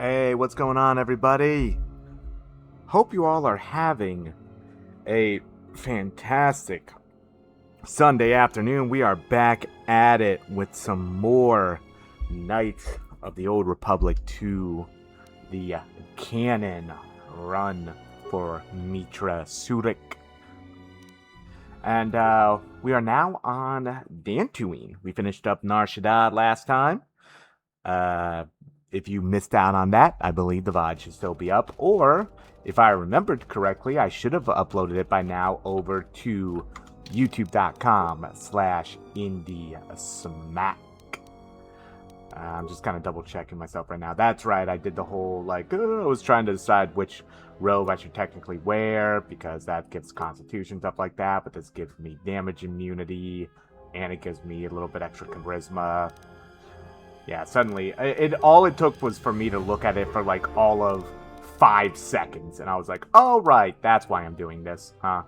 Hey, what's going on, everybody? Hope you all are having a fantastic Sunday afternoon. We are back at it with some more Knights of the Old Republic 2, the canon run for Mitra Surik. And we are now on Dantooine. We finished up Nar Shaddaa last time. If you missed out on that, I believe the VOD should still be up. Or, if I remembered correctly, I should have uploaded it by now over to youtube.com/IndieSmack. I'm just kind of double checking myself right now. That's right, I did the whole, I was trying to decide which robe I should technically wear, because that gives constitution, stuff like that, but this gives me damage immunity, and it gives me a little bit extra charisma. Yeah, suddenly, all it took was for me to look at it for like all of 5 seconds, and I was like, oh right, that's why I'm doing this, huh?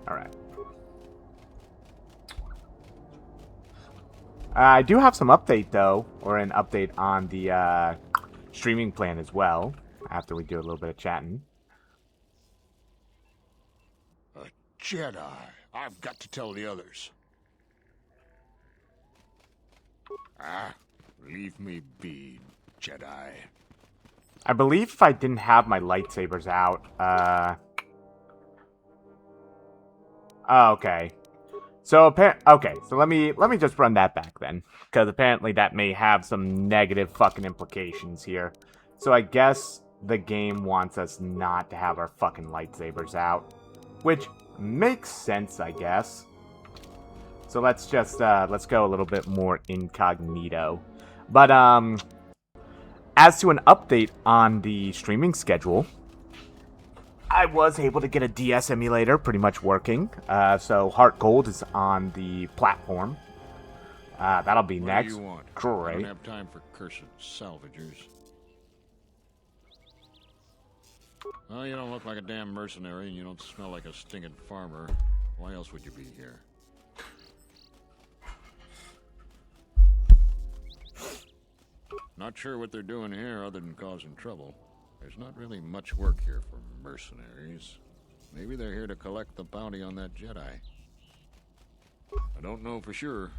Alright. I do have some update, though, or an update on the streaming plan as well, after we do a little bit of chatting. A Jedi. I've got to tell the others. Leave me be, Jedi. I believe if I didn't have my lightsabers out, oh, okay. So so let me just run that back then, because apparently that may have some negative fucking implications here. So I guess the game wants us not to have our fucking lightsabers out, which makes sense, I guess. So let's just let's go a little bit more incognito. But as to an update on the streaming schedule, I was able to get a DS emulator pretty much working. So Heart Gold is on the platform. That'll be next. What do you want? Great. I don't have time for cursed salvagers. Well, you don't look like a damn mercenary, and you don't smell like a stinking farmer. Why else would you be here? Not sure what they're doing here other than causing trouble. There's not really much work here for mercenaries. Maybe they're here to collect the bounty on that Jedi. I don't know for sure,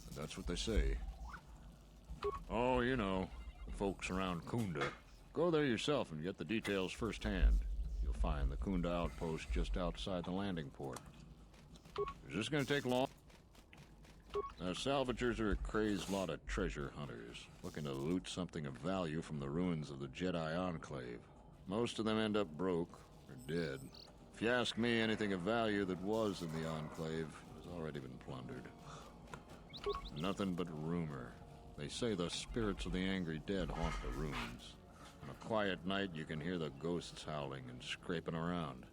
but that's what they say. Oh, you know, the folks around Kunda. Go there yourself and get the details firsthand. You'll find the Kunda outpost just outside the landing port. Is this gonna take long? The salvagers are a crazed lot of treasure hunters, looking to loot something of value from the ruins of the Jedi Enclave. Most of them end up broke, or dead. If you ask me, anything of value that was in the Enclave has already been plundered. Nothing but rumor. They say the spirits of the angry dead haunt the ruins. On a quiet night, you can hear the ghosts howling and scraping around.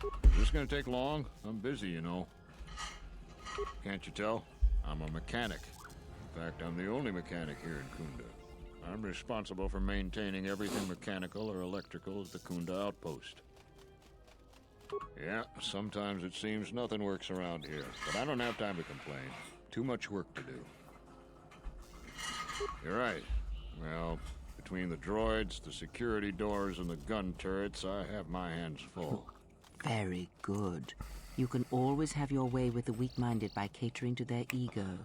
Is this gonna take long? I'm busy, you know. Can't you tell? I'm a mechanic. In fact, I'm the only mechanic here in Kunda. I'm responsible for maintaining everything mechanical or electrical at the Kunda outpost. Yeah, sometimes it seems nothing works around here, but I don't have time to complain. Too much work to do. You're right. Well, between the droids, the security doors, and the gun turrets, I have my hands full. Very good. You can always have your way with the weak-minded by catering to their ego.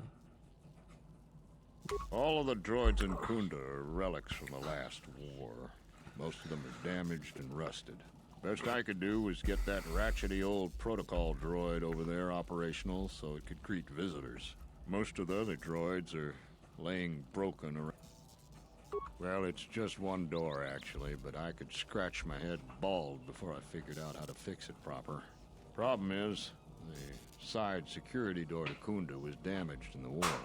All of the droids in Kunda are relics from the last war. Most of them are damaged and rusted. Best I could do was get that ratchety old protocol droid over there operational so it could greet visitors. Most of the other droids are laying broken around. Well, it's just one door, actually, but I could scratch my head bald before I figured out how to fix it proper. Problem is, the side security door to Kunda was damaged in the war.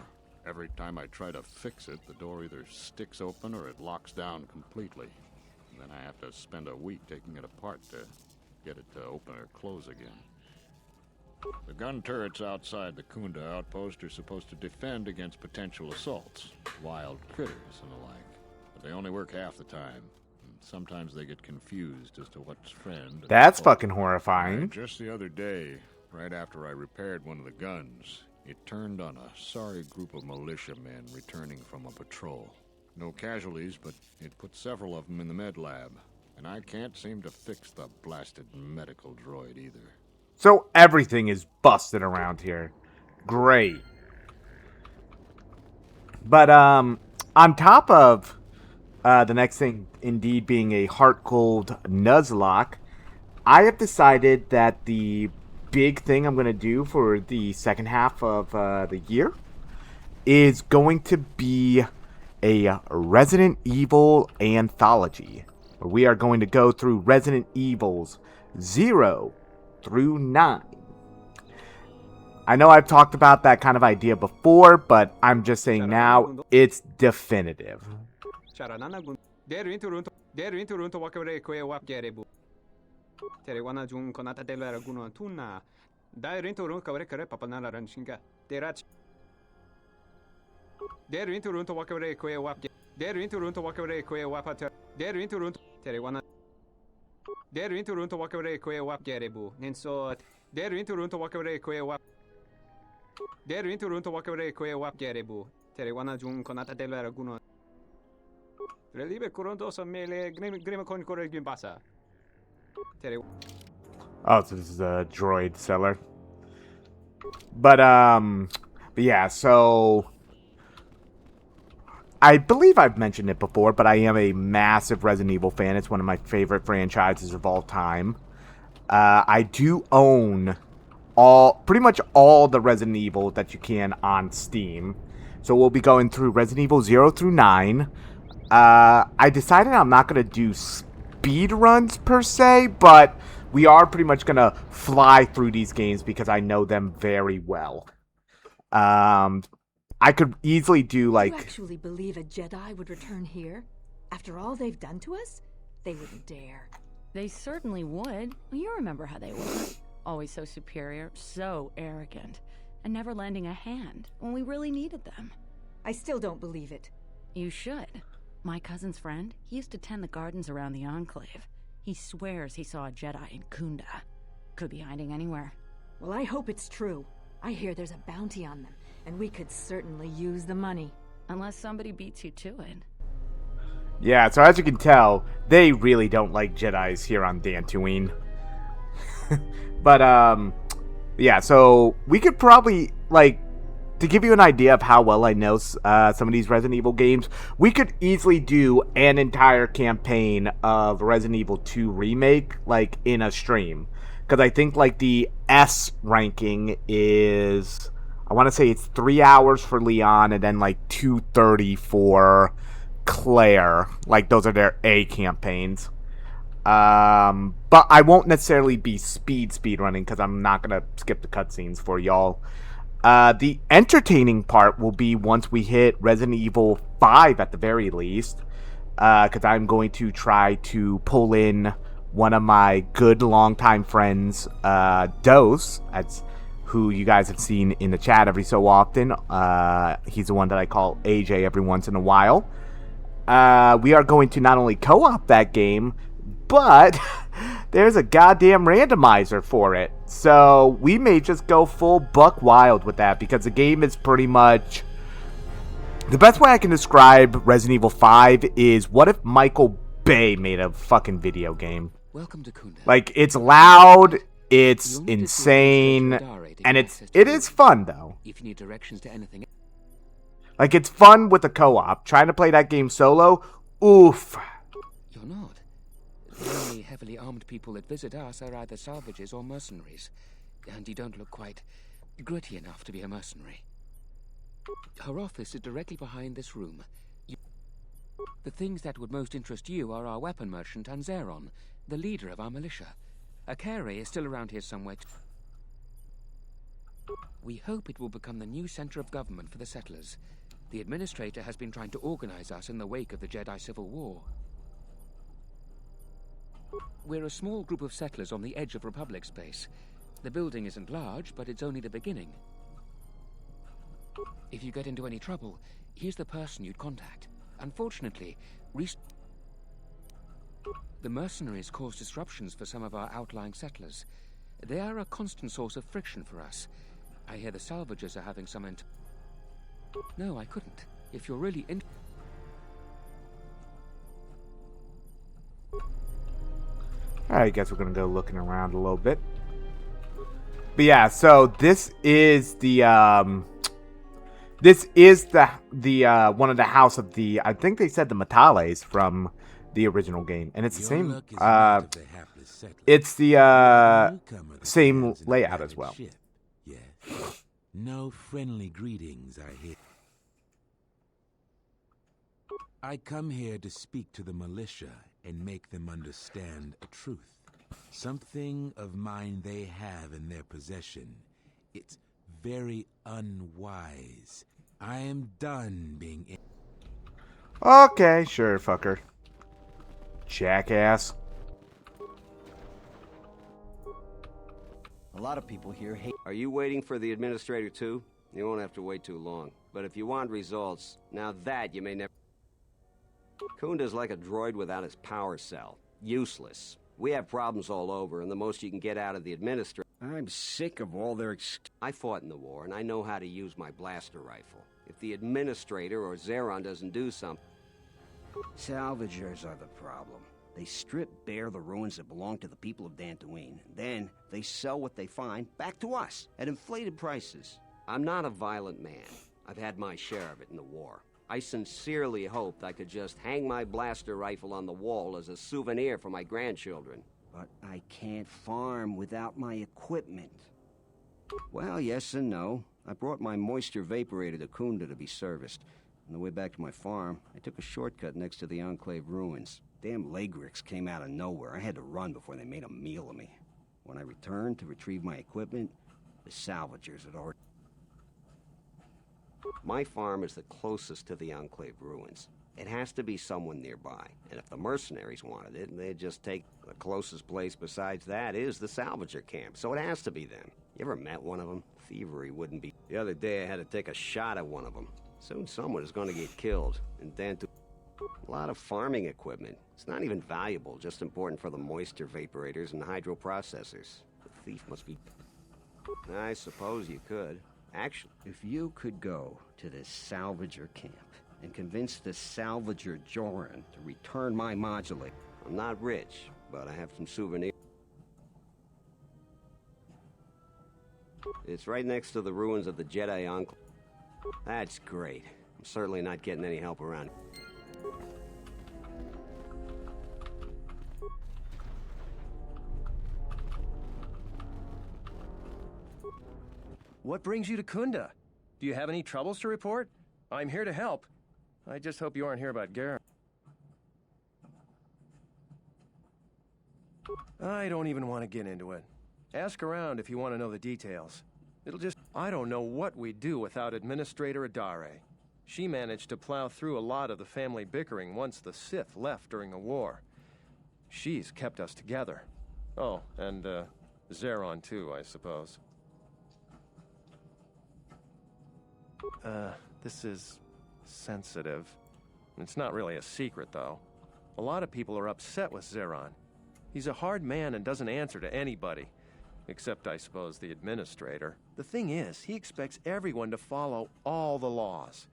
Every time I try to fix it, the door either sticks open or it locks down completely. And then I have to spend a week taking it apart to get it to open or close again. The gun turrets outside the Kunda outpost are supposed to defend against potential assaults, wild critters and the like. But they only work half the time. sometimes they get confused as to what's friend. And That's foe. fucking horrifying. Just the other day, right after I repaired one of the guns, it turned on a sorry group of militiamen returning from a patrol. No casualties, but it put several of them in the med lab. And I can't seem to fix the blasted medical droid either. So everything is busted around here. Great. But, on top of the next thing indeed being a heart-cold Nuzlocke, I have decided that the big thing I'm going to do for the second half of the year is going to be a Resident Evil anthology. Where we are going to go through Resident Evils 0 through 9. I know I've talked about that kind of idea before, but I'm just saying now it's definitive. Oh, so this is a droid seller. But yeah, so I believe I've mentioned it before, but I am a massive Resident Evil fan. It's one of my favorite franchises of all time. I do own pretty much all the Resident Evil that you can on Steam. So we'll be going through Resident Evil 0 through 9. I decided I'm not going to do speed runs per se, but we are pretty much going to fly through these games because I know them very well. I could easily do like... Do you actually believe a Jedi would return here? After all they've done to us? They wouldn't dare. They certainly would. You remember how they were. Always so superior, so arrogant, and never lending a hand when we really needed them. I still don't believe it. You should. My cousin's friend, he used to tend the gardens around the Enclave. He swears he saw a Jedi in Kunda. Could be hiding anywhere. Well, I hope it's true. I hear there's a bounty on them, and we could certainly use the money. Unless somebody beats you to it. Yeah, so as you can tell, they really don't like Jedis here on Dantooine. But, yeah, so we could probably, like, to give you an idea of how well I know some of these Resident Evil games, we could easily do an entire campaign of Resident Evil 2 Remake, like, in a stream. Because I think, like, the S ranking is, I want to say it's 3 hours for Leon, and then, like, 2:30 for Claire. Like, those are their A campaigns. But I won't necessarily be speed running because I'm not going to skip the cutscenes for y'all. The entertaining part will be once we hit Resident Evil 5 at the very least. Because I'm going to try to pull in one of my good longtime friends, Dose. That's who you guys have seen in the chat every so often. He's the one that I call AJ every once in a while. We are going to not only co-op that game, but there's a goddamn randomizer for it. So we may just go full buck wild with that because the game is pretty much... The best way I can describe Resident Evil 5 is what if Michael Bay made a fucking video game? Welcome to Kunda. Like, it's loud, it's insane, and it is fun though. If you need directions to anything, like, it's fun with a co-op. Trying to play that game solo, oof. you're not. The only heavily armed people that visit us are either salvages or mercenaries, and you don't look quite gritty enough to be a mercenary. Her office is directly behind this room. The things that would most interest you are our weapon merchant Anzeron, the leader of our militia. Akere is still around here somewhere. We hope it will become the new center of government for the settlers. The administrator has been trying to organize us in the wake of the Jedi Civil War. We're a small group of settlers on the edge of Republic space. The building isn't large, but it's only the beginning. If you get into any trouble, here's the person you'd contact. Unfortunately, The mercenaries cause disruptions for some of our outlying settlers. They are a constant source of friction for us. I hear the salvagers are having some No, I couldn't. If you're really Alright, I guess we're gonna go looking around a little bit. But yeah, so this is the one of the house of the, I think they said the Matales from the original game, and it's the same it's the same layout as well. Yes. No friendly greetings, I hear. I come here to speak to the militia and make them understand a truth. Something of mine they have in their possession. It's very unwise. I am done being Okay, sure, fucker. Jackass. A lot of people here hate... Are you waiting for the administrator too? You won't have to wait too long. But if you want results, now that you may never... Kunda's like a droid without his power cell. Useless. We have problems all over, and the most you can get out of the administrator... I'm sick of all their... I fought in the war, and I know how to use my blaster rifle. If the administrator or Zeron doesn't do something... Salvagers are the problem. They strip bare the ruins that belong to the people of Dantooine. Then, they sell what they find back to us at inflated prices. I'm not a violent man. I've had my share of it in the war. I sincerely hoped I could just hang my blaster rifle on the wall as a souvenir for my grandchildren. But I can't farm without my equipment. Well, yes and no. I brought my moisture vaporator to Kunda to be serviced. On the way back to my farm, I took a shortcut next to the Enclave ruins. Damn Lagrix came out of nowhere. I had to run before they made a meal of me. When I returned to retrieve my equipment, the salvagers had already... My farm is the closest to the Enclave ruins. It has to be someone nearby. And if the mercenaries wanted it, they'd just take the closest place besides that is the salvager camp. So it has to be them. You ever met one of them? Thievery wouldn't be... The other day I had to take a shot at one of them. Soon someone is going to get killed. And then to... A lot of farming equipment. It's not even valuable, just important for the moisture vaporators and hydroprocessors. The thief must be... I suppose you could. Actually, if you could go to this salvager camp and convince the salvager Joran to return my modulator. I'm not rich, but I have some souvenirs. It's right next to the ruins of the Jedi Enclave. That's great. I'm certainly not getting any help around. What brings you to Kunda? Do you have any troubles to report? I'm here to help. I just hope you aren't here about Garen. I don't even want to get into it. Ask around if you want to know the details. It'll just... I don't know what we'd do without Administrator Adare. She managed to plow through a lot of the family bickering once the Sith left during the war. She's kept us together. Oh, and, Zeron too, I suppose. This is... sensitive. It's not really a secret, though. A lot of people are upset with Zeron. He's a hard man and doesn't answer to anybody. Except, I suppose, the Administrator. The thing is, he expects everyone to follow all the laws.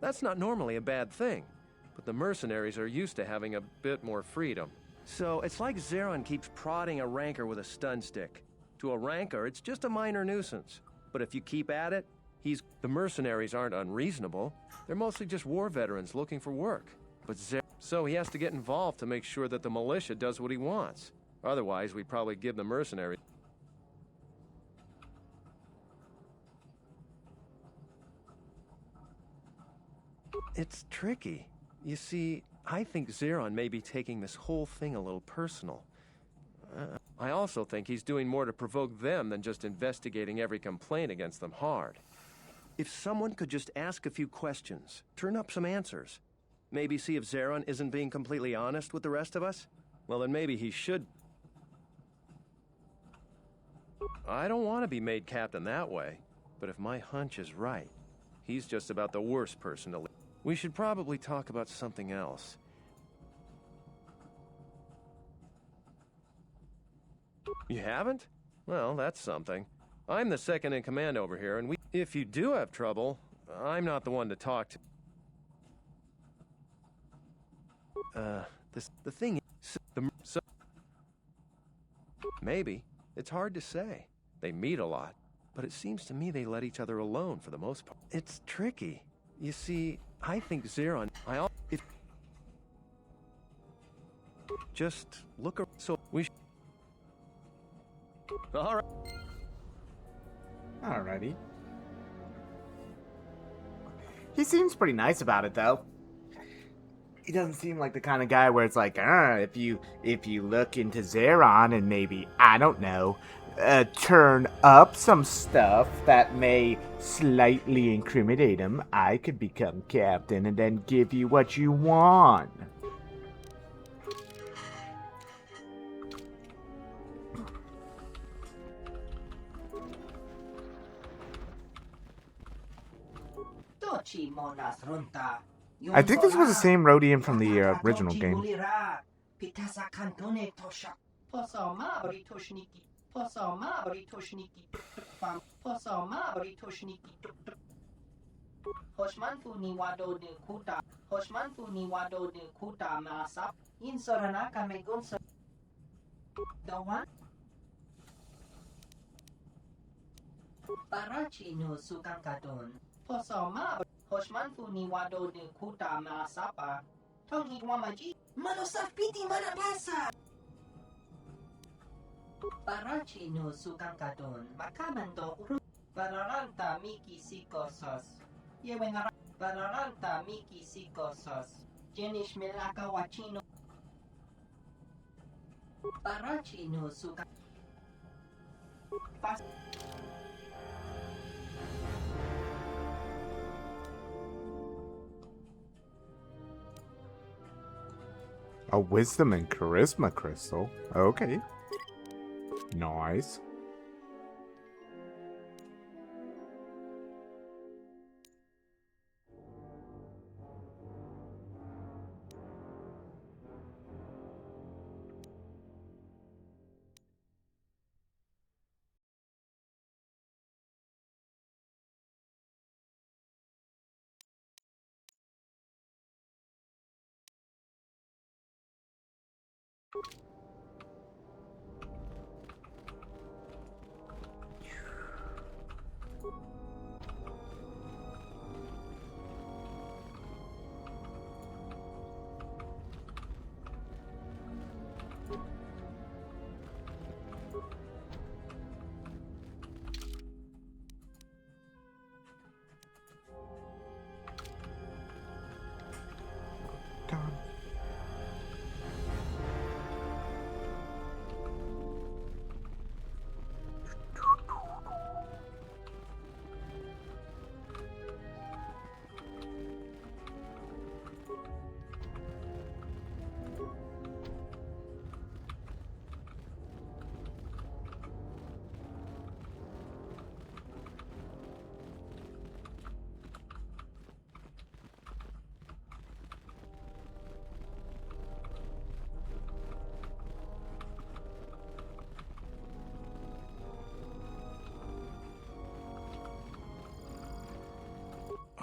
That's not normally a bad thing, but the mercenaries are used to having a bit more freedom. So, it's like Zeron keeps prodding a rancor with a stun stick. To a rancor, it's just a minor nuisance. But if you keep at it, the mercenaries aren't unreasonable. They're mostly just war veterans looking for work. But so he has to get involved to make sure that the militia does what he wants. Otherwise, we'd probably give the mercenaries... It's tricky. You see, I think Zeron may be taking this whole thing a little personal. I also think he's doing more to provoke them than just investigating every complaint against them hard. If someone could just ask a few questions, turn up some answers, maybe see if Zeron isn't being completely honest with the rest of us, well then maybe he should. I don't want to be made captain that way, but if my hunch is right, he's just about the worst person to lead. We should probably talk about something else. You haven't? Well, that's something. I'm the second in command over here, and if you do have trouble, I'm not the one to talk to. The thing is, maybe. It's hard to say. They meet a lot, but it seems to me they let each other alone for the most part. It's tricky. You see, I think Zeron, just look around, so we Alright. Alrighty. He seems pretty nice about it, though. He doesn't seem like the kind of guy where it's like, if you look into Zeron and maybe, I don't know, turn up some stuff that may slightly incriminate him, I could become captain and then give you what you want. I think this was the same Rhodian from the original game. Hoshman fu ni wado de kuta ma sapa. Tong higwamaji. Manosafiti manapasa. Barachi no sukankadon. Makamando uru. Bararanta miki sikosos. Yewengara. Bararanta miki sikosos. Jenish melaka wachino. Barachi no sukan. A wisdom and charisma crystal. Okay. Nice.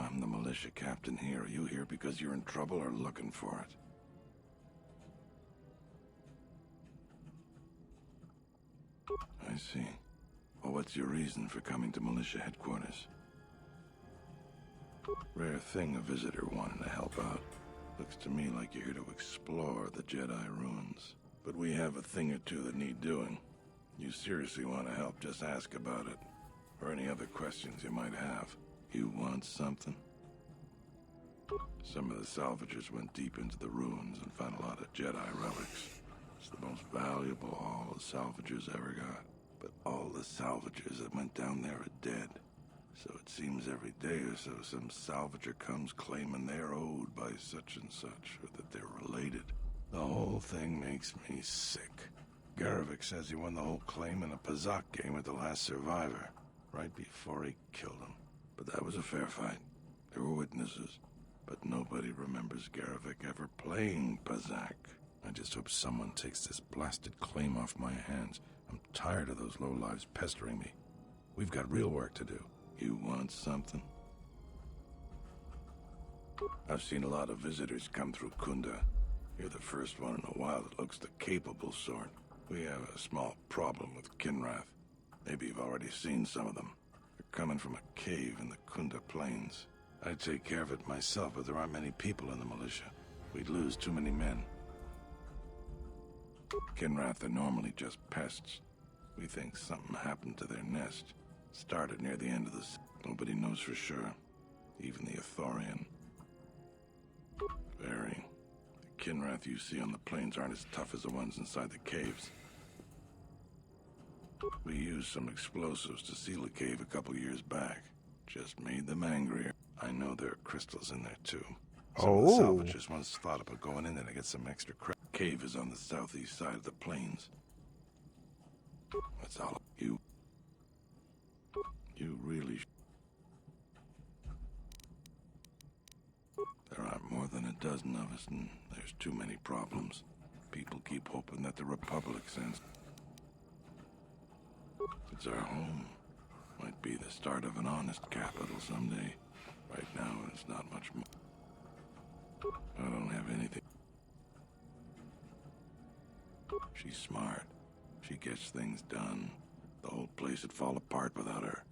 I'm the militia captain here. Are you here because you're in trouble or looking for it? I see. Well, what's your reason for coming to militia headquarters? Rare thing a visitor wanting to help out. Looks to me like you're here to explore the Jedi ruins. But we have a thing or two that need doing. You seriously want to help, just ask about it. Or any other questions you might have. You want something? Some of the salvagers went deep into the ruins and found a lot of Jedi relics. It's the most valuable haul the salvagers ever got. But all the salvagers that went down there are dead. So it seems every day or so some salvager comes claiming they're owed by such and such, or that they're related. The whole thing makes me sick. Garovic says he won the whole claim in a Pazak game with the last survivor, right before he killed him. But that was a fair fight. There were witnesses. But nobody remembers Garovic ever playing Pazak. I just hope someone takes this blasted claim off my hands I'm tired of those lowlives pestering me. We've got real work to do. You want something? I've seen a lot of visitors come through Kunda. You're the first one in a while that looks the capable sort. We have a small problem with Kinrath. Maybe you've already seen some of them. They're coming from a cave in the Kunda Plains. I'd take care of it myself, but there aren't many people in the militia. We'd lose too many men. Kinrath are normally just pests. We think something happened to their nest. Started near the end of this. Nobody knows for sure. Even the Ithorian. Very. The Kinrath you see on the plains aren't as tough as the ones inside the caves. We used some explosives to seal the cave a couple years back. Just made them angrier. I know there are crystals in there too. Some of the salvagers once thought about going in there to get some extra credit. Cave is on the southeast side of the plains. That's all. You really. There aren't more than a dozen of us, and there's too many problems. People keep hoping that the Republic sends. It's our home. Might be the start of an honest capital someday. Right now, it's not much more. I don't have anything. She's smart. She gets things done. The whole place would fall apart without her.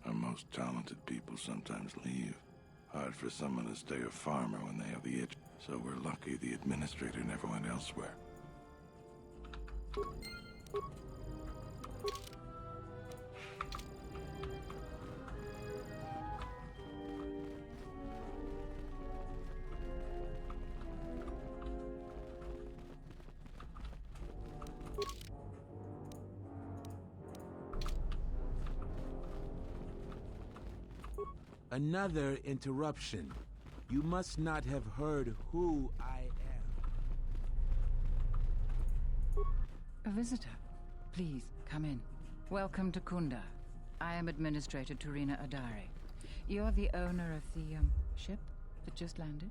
Our most talented people sometimes leave. Hard for someone to stay a farmer when they have the itch. So we're lucky the administrator never went elsewhere. Another interruption. You must not have heard who I am. A visitor. Please, come in. Welcome to Kunda. I am Administrator Turina Adare. You're the owner of the, ship that just landed?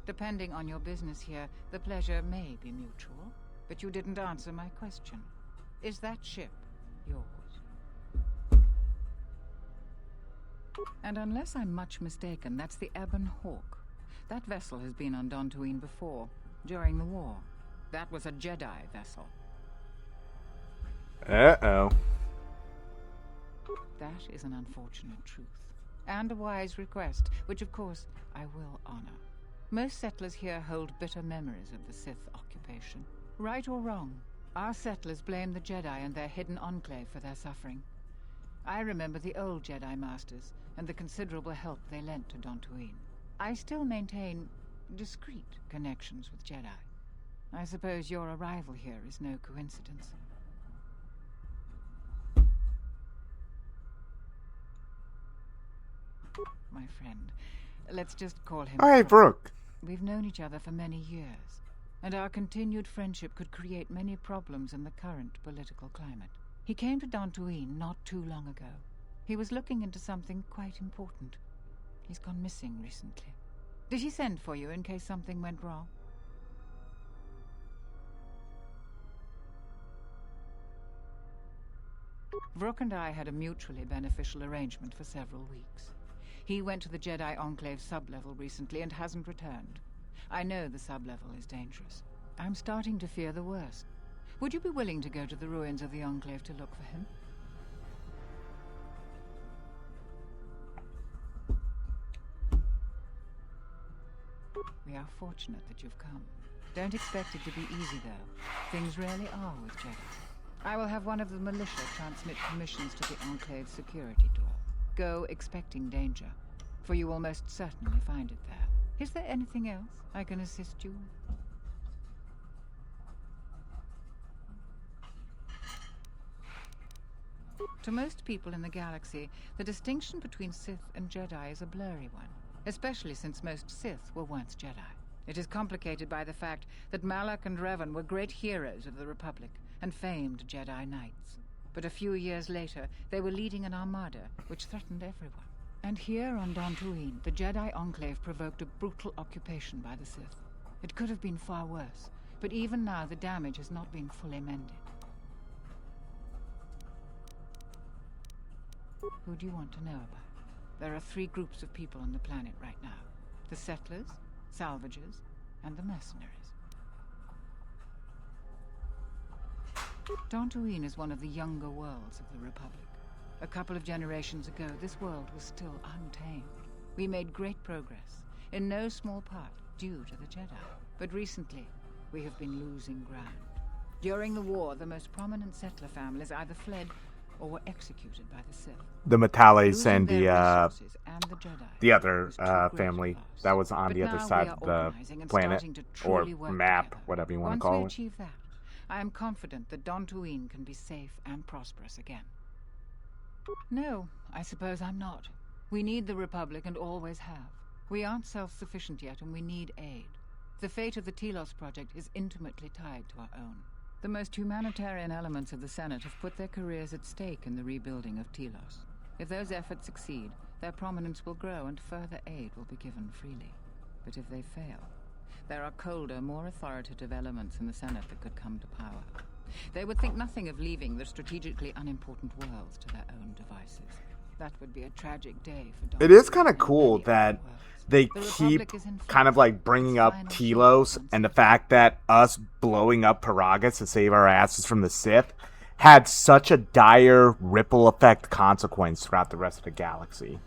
Depending on your business here, the pleasure may be mutual, but you didn't answer my question. Is that ship yours? And unless I'm much mistaken, that's the Ebon Hawk. That vessel has been on Dantooine before, during the war. That was a Jedi vessel. Uh-oh. That is an unfortunate truth. And a wise request, which of course I will honor. Most settlers here hold bitter memories of the Sith occupation. Right or wrong, our settlers blame the Jedi and their hidden enclave for their suffering. I remember the old Jedi Masters and the considerable help they lent to Dantooine. I still maintain discreet connections with Jedi. I suppose your arrival here is no coincidence. My friend, let's just call him... Hey, Brooke. We've known each other for many years, and our continued friendship could create many problems in the current political climate. He came to Dantooine not too long ago. He was looking into something quite important. He's gone missing recently. Did he send for you in case something went wrong? Vrook and I had a mutually beneficial arrangement for several weeks. He went to the Jedi Enclave sublevel recently and hasn't returned. I know the sublevel is dangerous. I'm starting to fear the worst. Would you be willing to go to the ruins of the Enclave to look for him? We are fortunate that you've come. Don't expect it to be easy, though. Things rarely are with Jedi. I will have one of the militia transmit permissions to the Enclave security door. Go expecting danger, for you will most certainly find it there. Is there anything else I can assist you with? To most people in the galaxy, the distinction between Sith and Jedi is a blurry one, especially since most Sith were once Jedi. It is complicated by the fact that Malak and Revan were great heroes of the Republic and famed Jedi Knights. But a few years later, they were leading an armada which threatened everyone. And here on Dantooine, the Jedi Enclave provoked a brutal occupation by the Sith. It could have been far worse, But even now, the damage has not been fully mended. Who do you want to know about? There are 3 groups of people on the planet right now. The settlers, salvagers, and the mercenaries. Dantooine is one of the younger worlds of the Republic. A couple of generations ago, this world was still untamed. We made great progress, in no small part due to the Jedi. But recently, we have been losing ground. During the war, the most prominent settler families either fled or were executed by the Sith. The Metales and Losing their resources and the Jedi the other was too great a family loss. that was on But the other now side we are of the organizing and planet, starting to or truly work map, together. whatever you want to Once we call it. achieve that, I am confident that Dantooine can be safe and prosperous again. No, I suppose I'm not. We need the Republic and always have. We aren't self-sufficient yet and we need aid. The fate of the Telos project is intimately tied to our own. The most humanitarian elements of the Senate have put their careers at stake in the rebuilding of Telos. If those efforts succeed, their prominence will grow and further aid will be given freely. But if they fail, there are colder, more authoritative elements in the Senate that could come to power. They would think nothing of leaving the strategically unimportant worlds to their own devices. That would be a tragic day for It is kind of cool that they keep kind of like bringing up Telos and the fact that us blowing up Paragus to save our asses from the Sith had such a dire ripple effect consequence throughout the rest of the galaxy.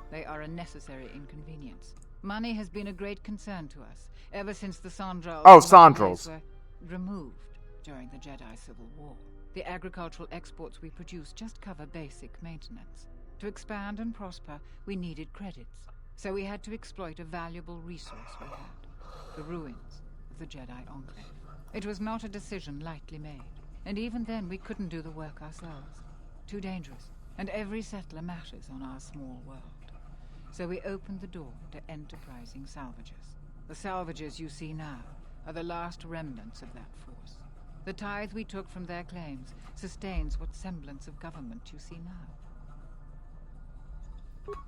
They are a necessary inconvenience. Money has been a great concern to us ever since the Sandrals were removed during the Jedi Civil War. The agricultural exports we produce just cover basic maintenance. To expand and prosper, we needed credits. So we had to exploit a valuable resource we had, the ruins of the Jedi Enclave. It was not a decision lightly made, and even then we couldn't do the work ourselves. Too dangerous, and every settler matters on our small world. So we opened the door to enterprising salvagers. The salvagers you see now are the last remnants of that force. The tithe we took from their claims sustains what semblance of government you see now.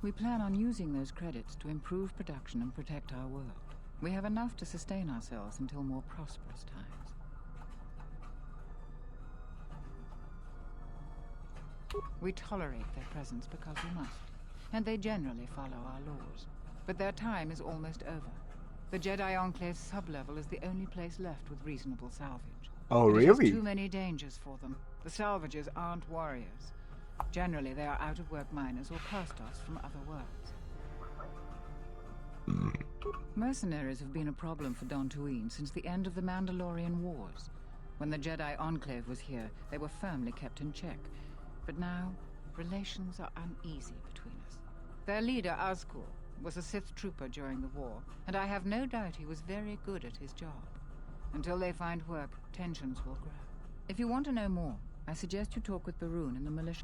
We plan on using those credits to improve production and protect our world. We have enough to sustain ourselves until more prosperous times. We tolerate their presence because we must, and they generally follow our laws. But their time is almost over. The Jedi Enclave's sublevel is the only place left with reasonable salvage. Oh, It really? has too many dangers for them. The salvagers aren't warriors. Generally, they are out-of-work miners or cast-offs from other worlds. Mercenaries have been a problem for Dantooine since the end of the Mandalorian Wars. When the Jedi Enclave was here, they were firmly kept in check. But now, relations are uneasy between us. Their leader, Azkul, was a Sith trooper during the war, and I have no doubt he was very good at his job. Until they find work, tensions will grow. If you want to know more, I suggest you talk with Barun and the militia.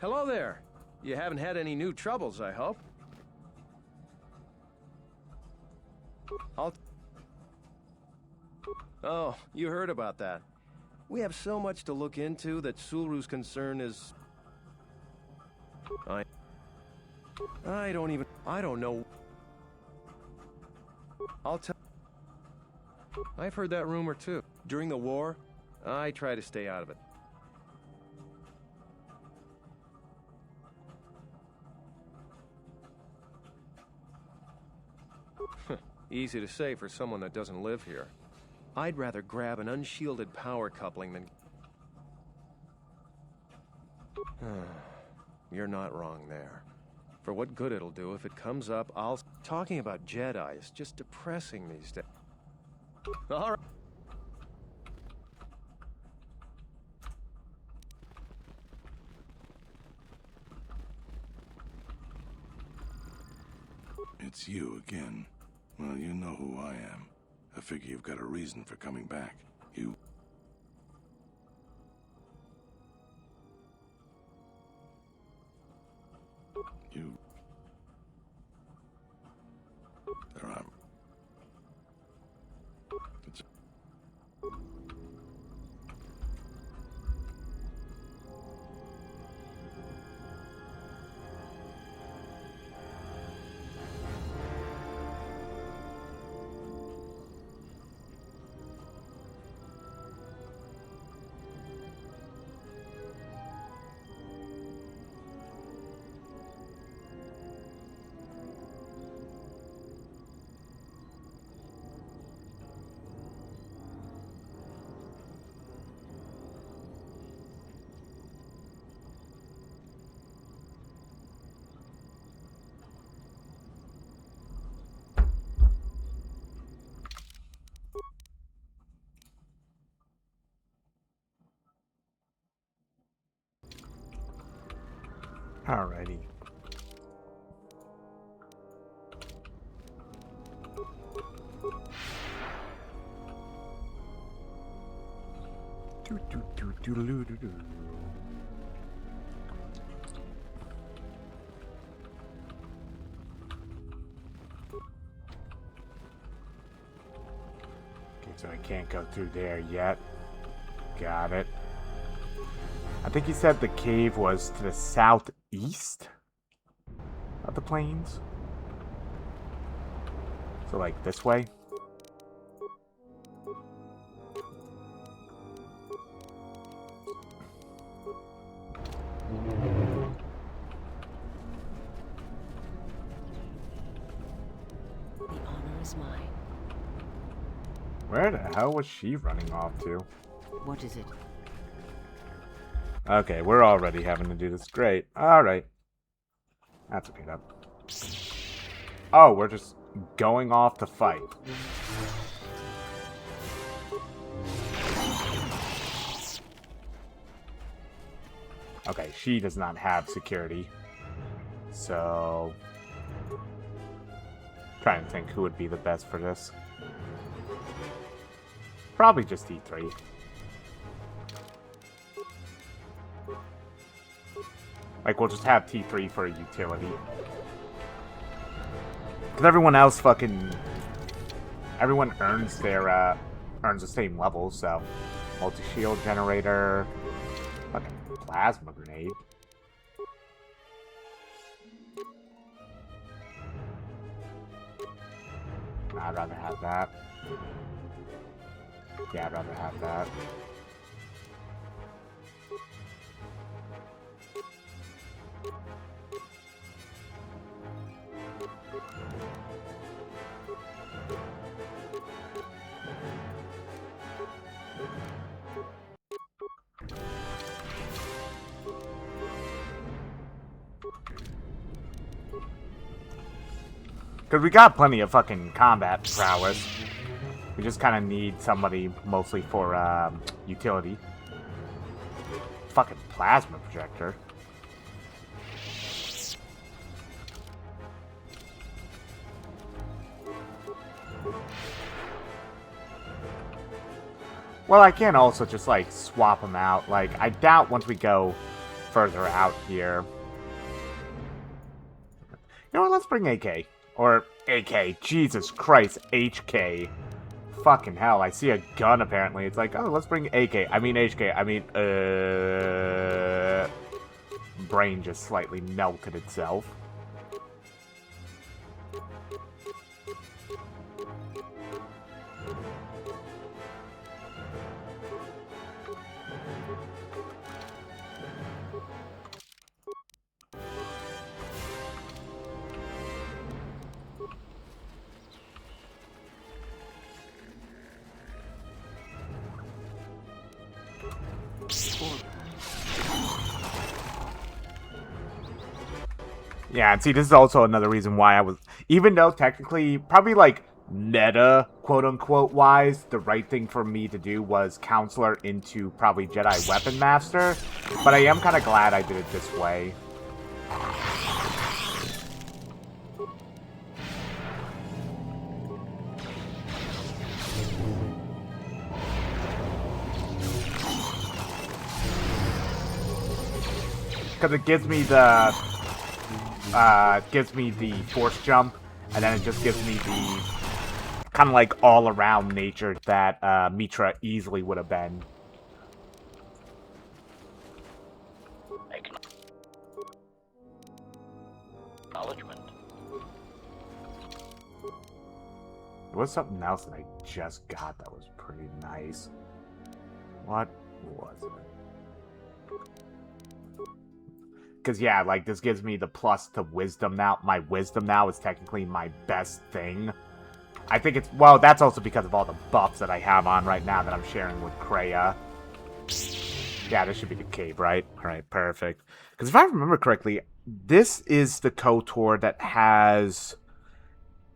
Hello there. You haven't had any new troubles, I hope. Oh, you heard about that. We have so much to look into that Sulru's concern is... I don't know. I'll tell... I've heard that rumor too. During the war, I try to stay out of it. Easy to say for someone that doesn't live here. I'd rather grab an unshielded power coupling than... You're not wrong there. For what good it'll do if it comes up, I'll... Talking about Jedi is just depressing these days. All right. It's you again. Well, you know who I am. I figure you've got a reason for coming back. You... There Alrighty. Okay, so I can't go through there yet. Got it. I think he said the cave was to the southeast of the plains. So, like, this way? The honor is mine. Where the hell was she running off to? What is it? Okay, we're already having to do this. Great. Alright. That's okay, though. Oh, we're just going off to fight. Okay, she does not have security. So... trying to think who would be the best for this. Probably just E3. Like, we'll just have T3 for a utility. Because everyone else fucking... everyone earns their, earns the same level, so... multi-shield generator... fucking plasma grenade. I'd rather have that. Yeah, I'd rather have that. Because we got plenty of fucking combat prowess. We just kind of need somebody mostly for utility. Fucking plasma projector. Well, I can also just, like, swap them out. Like, I doubt once we go further out here. You know what, let's bring AK. Or AK, Jesus Christ, HK. Fucking hell, I see a gun apparently. It's like, oh, let's bring AK. I mean HK, I mean, brain just slightly melted itself. Yeah, and see, this is also another reason why I was... even though technically, probably, like, meta, quote-unquote, wise, the right thing for me to do was Counselor into probably Jedi Weapon Master, but I am kind of glad I did it this way. Because it gives me the... gives me the force jump, and then it just gives me the kind of like all-around nature that Mitra easily would have been. Acknowledgement. There was something else that I just got that was pretty nice. What was it? Because, yeah, like, this gives me the plus to wisdom now. My wisdom now is technically my best thing. I think it's... well, that's also because of all the buffs that I have on right now that I'm sharing with Kreia. Yeah, this should be the cave, right? Alright, perfect. Because if I remember correctly, this is the KOTOR that has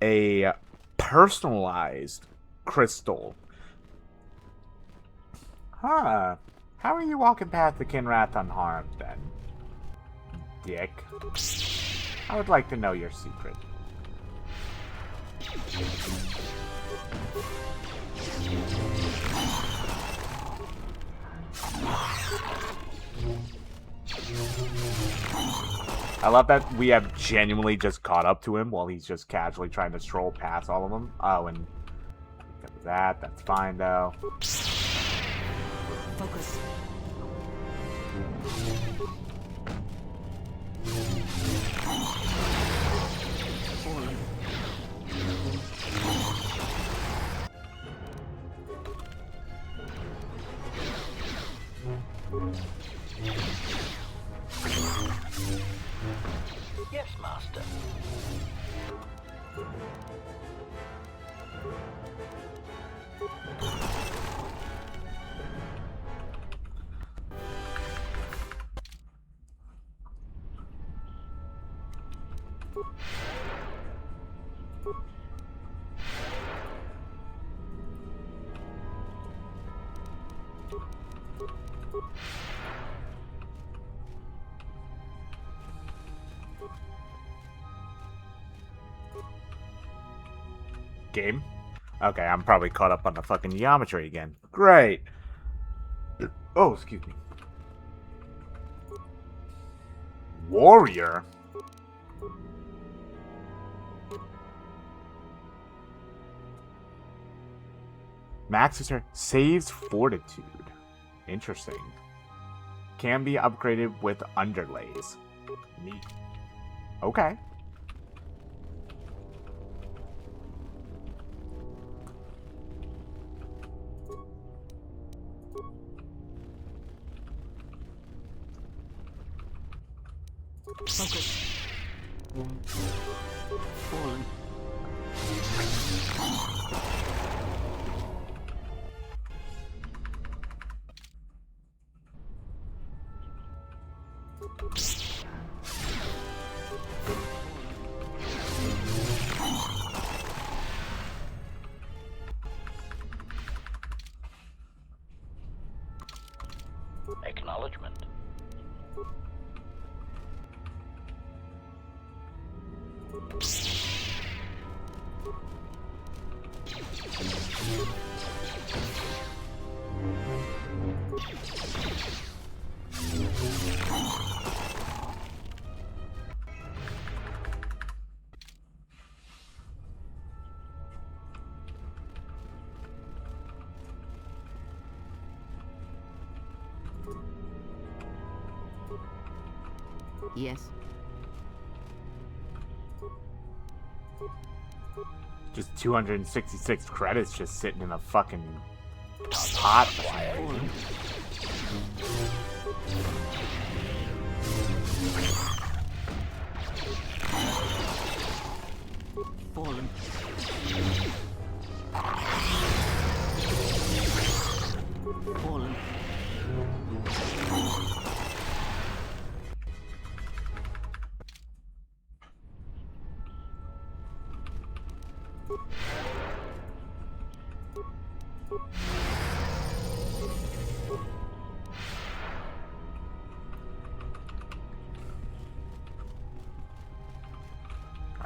a personalized crystal. Huh. How are you walking past the Kinrath unharmed, then? dick. I would like to know your secret. I love that we have genuinely just caught up to him while he's just casually trying to stroll past all of them. Oh, and that's fine though. Focus. Fallen. Yes, master. Game? Okay, I'm probably caught up on the fucking geometry again. Great. Oh, excuse me. Warrior? Maxes her saves fortitude. Interesting. Can be upgraded with underlays. Neat. Okay. Focus. Fallen. Acknowledgement. Yes. Just 266 credits just sitting in a fucking pot for some reason. Fallen. Fallen.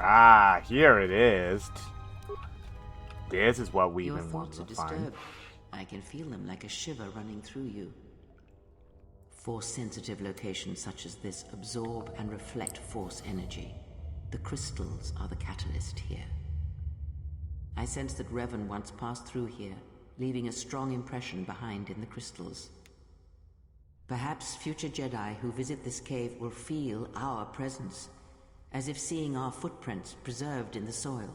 Ah, here it is. This is what we've Your been thoughts are wanting to find. disturbed. I can feel them like a shiver running through you. Force-sensitive locations such as this absorb and reflect force energy. The crystals are the catalyst here. I sense that Revan once passed through here, leaving a strong impression behind in the crystals. Perhaps future Jedi who visit this cave will feel our presence, as if seeing our footprints preserved in the soil.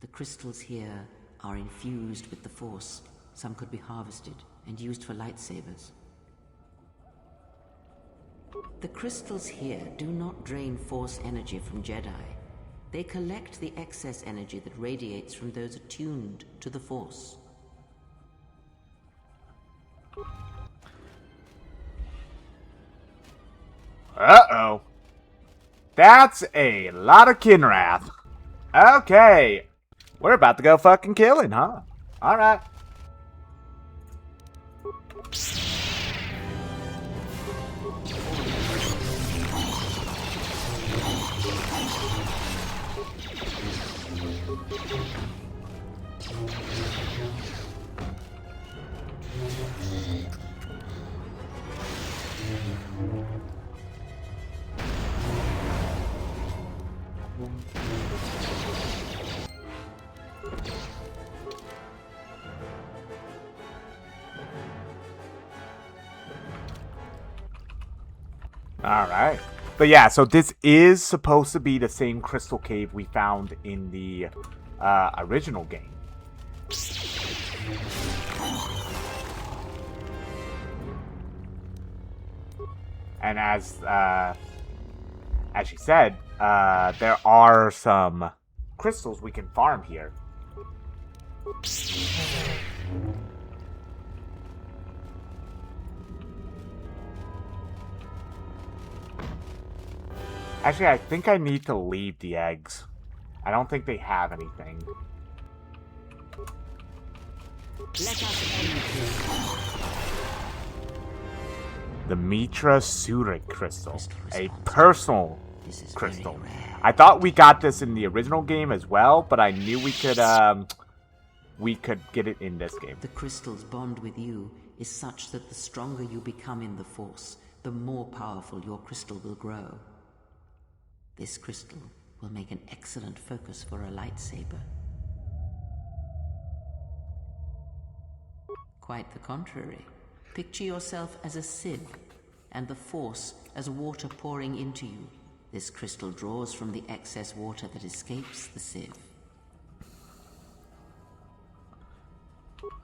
The crystals here are infused with the Force. Some could be harvested and used for lightsabers. The crystals here do not drain Force energy from Jedi. They collect the excess energy that radiates from those attuned to the Force. Uh-oh. That's a lot of Kinrath. Okay. We're about to go fucking killing, huh? Alright. Alright. But yeah, so this is supposed to be the same crystal cave we found in the original game. And as she said, there are some crystals we can farm here. Actually, I think I need to leave the eggs. I don't think they have anything. Let us end this. The Mitra Surik crystal. A personal This is crystal. very rare. I thought we got this in the original game as well, but I knew we could get it in this game. The crystal's bond with you is such that the stronger you become in the Force, the more powerful your crystal will grow. This crystal will make an excellent focus for a lightsaber. Quite the contrary. Picture yourself as a sieve, and the Force as water pouring into you. This crystal draws from the excess water that escapes the sieve.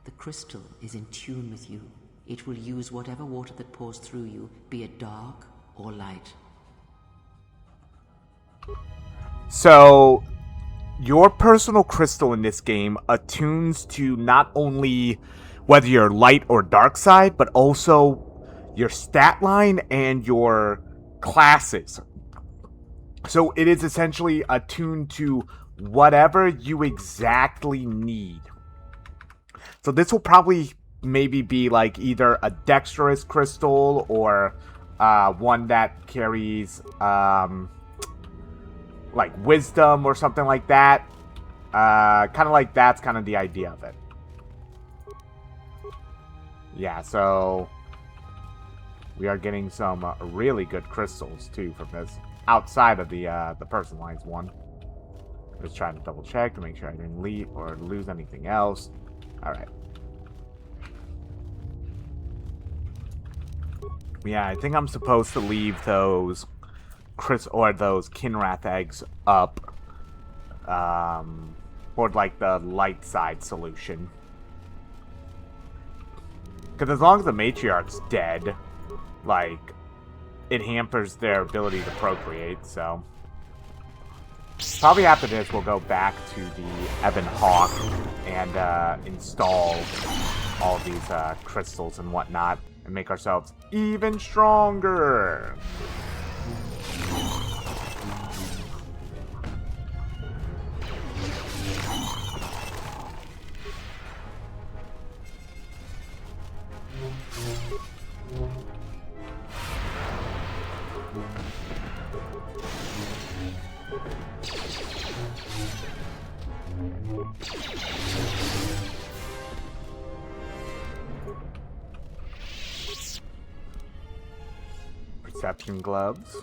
The crystal is in tune with you. It will use whatever water that pours through you, be it dark or light. So, your personal crystal in this game attunes to not only whether you're light or dark side, but also your stat line and your classes. So it is essentially attuned to whatever you exactly need. So this will probably maybe be like either a dexterous crystal or one that carries like wisdom or something like that. Kind of like that's kind of the idea of it. Yeah, so we are getting some really good crystals too from this, outside of the personalized one. Just trying to double check to make sure I didn't leave or lose anything else. All right. Yeah, I think I'm supposed to leave those those Kinrath eggs up for like the light side solution. Because as long as the matriarch's dead, like, it hampers their ability to procreate, so. Probably after this, we'll go back to the Ebon Hawk and install all these crystals and whatnot and make ourselves even stronger. Perception gloves.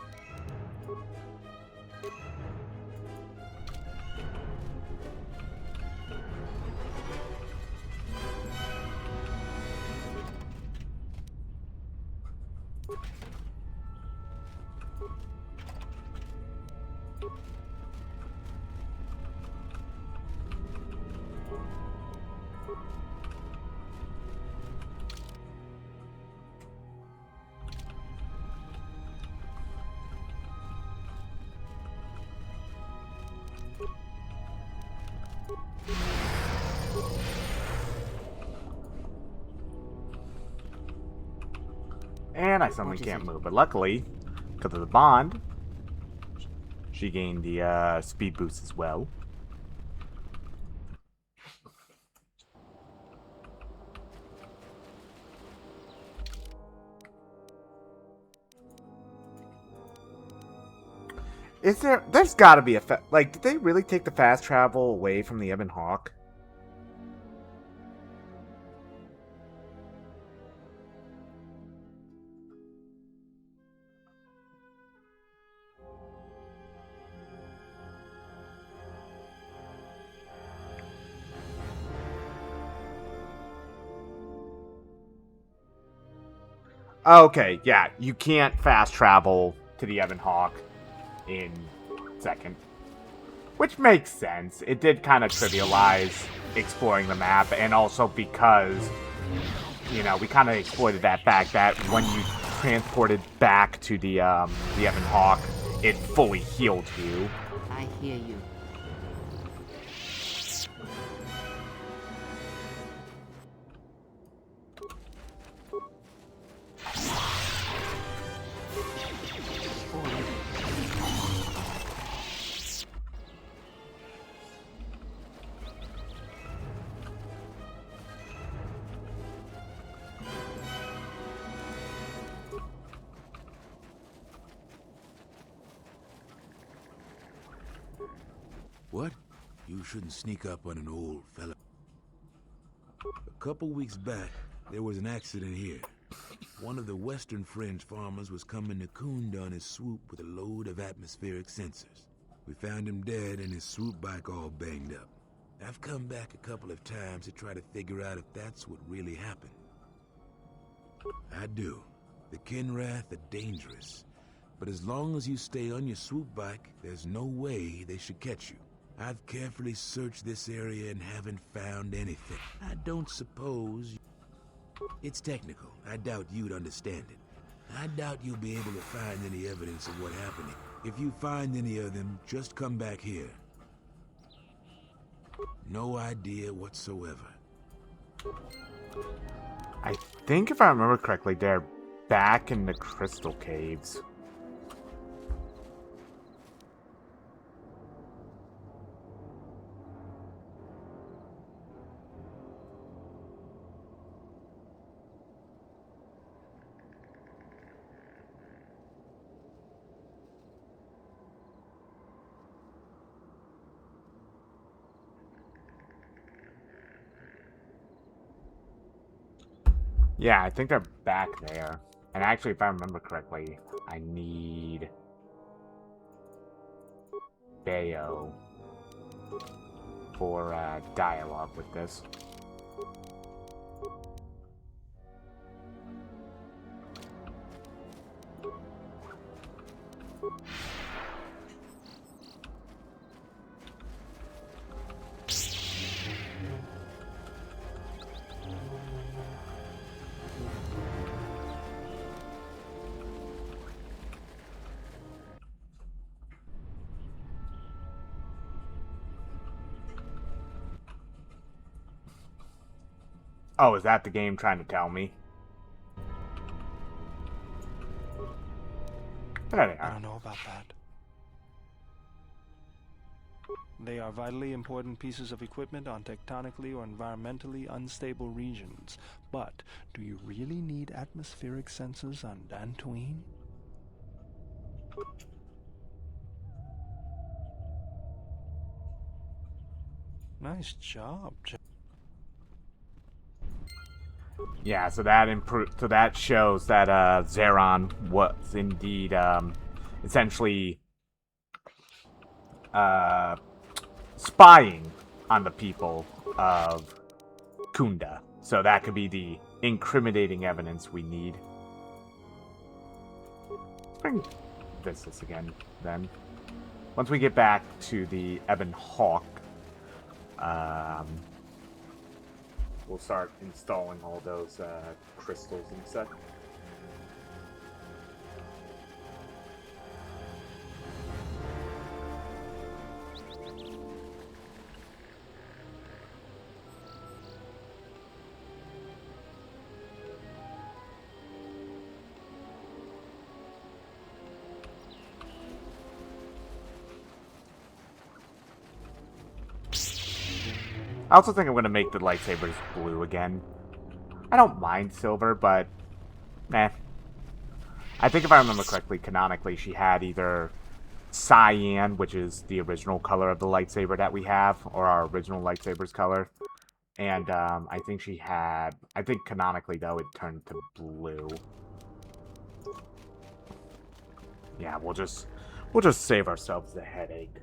And I suddenly can't move, but luckily, because of the bond, she gained the speed boost as well. There's gotta be a like, did they really take the fast travel away from the Ebon Hawk? Okay, yeah, you can't fast travel to the Ebon Hawk in second. Which makes sense. It did kind of trivialize exploring the map, and also because, you know, we kind of exploited that fact that when you transported back to the Ebon Hawk, it fully healed you. I hear you. What? You shouldn't sneak up on an old fella. A couple weeks back, there was an accident here. One of the Western Fringe farmers was coming to Kunda on his swoop with a load of atmospheric sensors. We found him dead and his swoop bike all banged up. I've come back a couple of times to try to figure out if that's what really happened. I do. The Kinrath are dangerous. But as long as you stay on your swoop bike, there's no way they should catch you. I've carefully searched this area and haven't found anything. I don't suppose... It's technical. I doubt you'd understand it. I doubt you'll be able to find any evidence of what happened. If you find any of them, just come back here. No idea whatsoever. I think if I remember correctly, they're back in the Crystal Caves. Yeah, I think they're back there. And actually, if I remember correctly, I need Bayo for dialogue with this. Oh, is that the game trying to tell me? There they I are. don't know about that. They are vitally important pieces of equipment on tectonically or environmentally unstable regions. But do you really need atmospheric sensors on Dantooine? Nice job, Jack. Yeah, so that shows that Zeron was indeed essentially spying on the people of Kunda. So that could be the incriminating evidence we need. Let's bring this again then. Once we get back to the Ebon Hawk, we'll start installing all those crystals and such. I also think I'm going to make the lightsabers blue again. I don't mind silver, but... Nah. I think if I remember correctly, canonically, she had either cyan, which is the original color of the lightsaber that we have, or our original lightsaber's color. And I think she had... I think canonically, though, it turned to blue. Yeah, we'll just save ourselves the headache.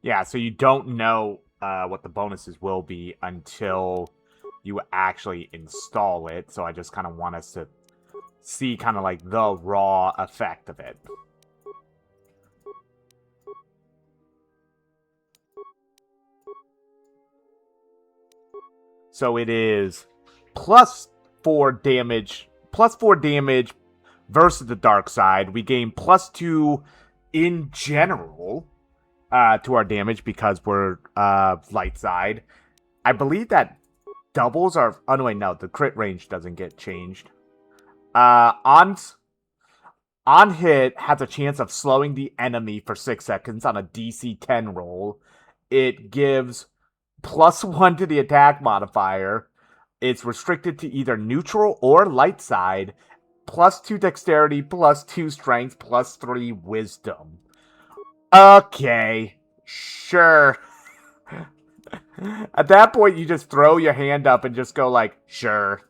Yeah, so you don't know what the bonuses will be until you actually install it. So I just kind of want us to see kind of like the raw effect of it. So it is +4 damage, +4 damage versus the dark side. We gain +2 in general to our damage because we're light side. I believe that doubles are... Oh, no, wait, no. The crit range doesn't get changed. On hit, has a chance of slowing the enemy for 6 seconds on a DC 10 roll. It gives +1 to the attack modifier. It's restricted to either neutral or light side. +2 dexterity, +2 strength, +3 wisdom. Okay, sure. At that point, you just throw your hand up and just go like, sure.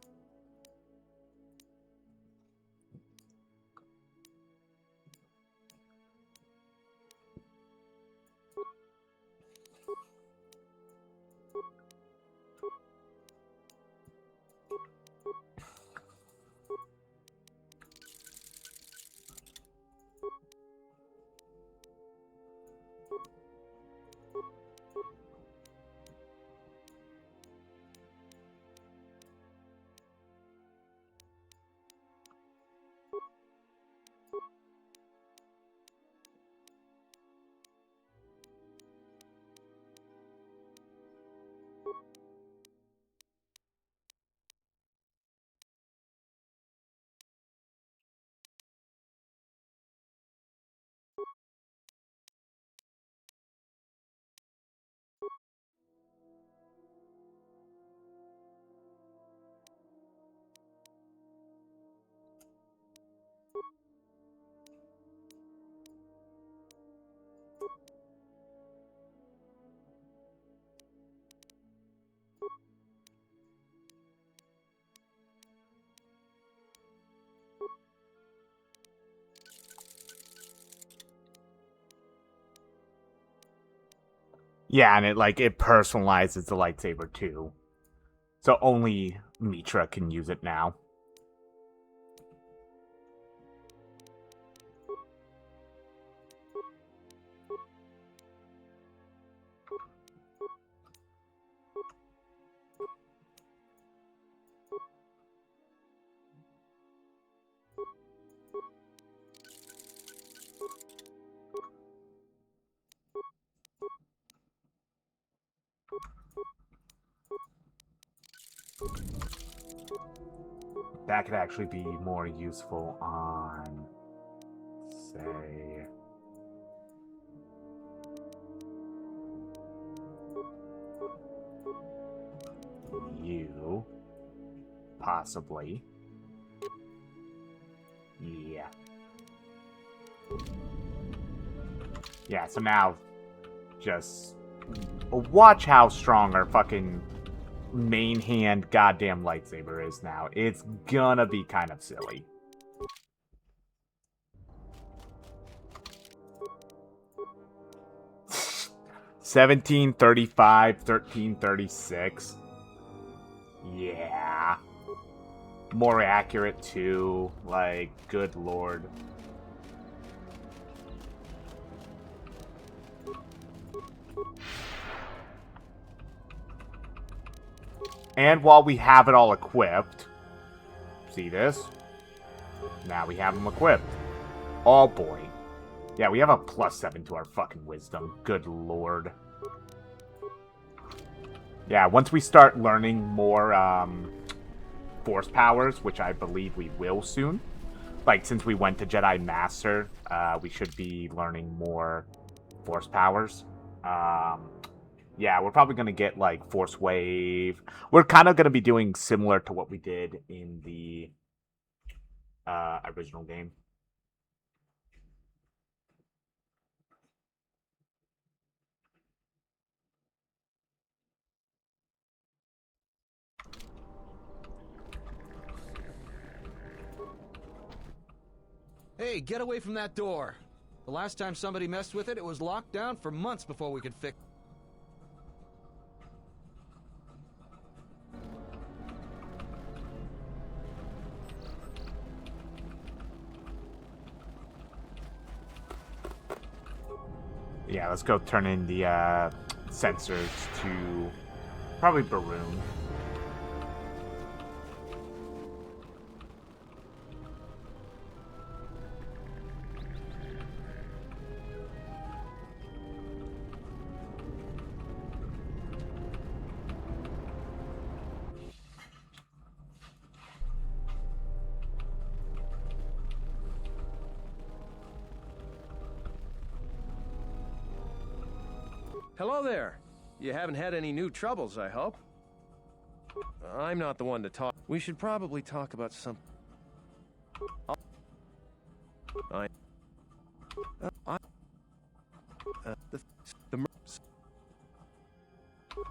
Yeah, and it personalizes the lightsaber too. So only Mitra can use it now. That could actually be more useful on, say... you. Possibly. Yeah. Yeah, so now, just... watch how strong our fucking main hand goddamn lightsaber is now. It's gonna be kind of silly. $17.35, $13.36. Yeah. More accurate too. Like, good lord. And while we have it all equipped, see this? Now we have them equipped. Oh boy. Yeah, we have a +7 to our fucking wisdom. Good lord. Yeah, once we start learning more force powers, which I believe we will soon. Like, since we went to Jedi Master, we should be learning more force powers. Yeah, we're probably going to get, like, Force Wave. We're kind of going to be doing similar to what we did in the original game. Hey, get away from that door! The last time somebody messed with it, it was locked down for months before we could fix. Yeah, let's go turn in the sensors to probably Baroon. Hello there. You haven't had any new troubles, I hope. I'm not the one to talk. We should probably talk about some...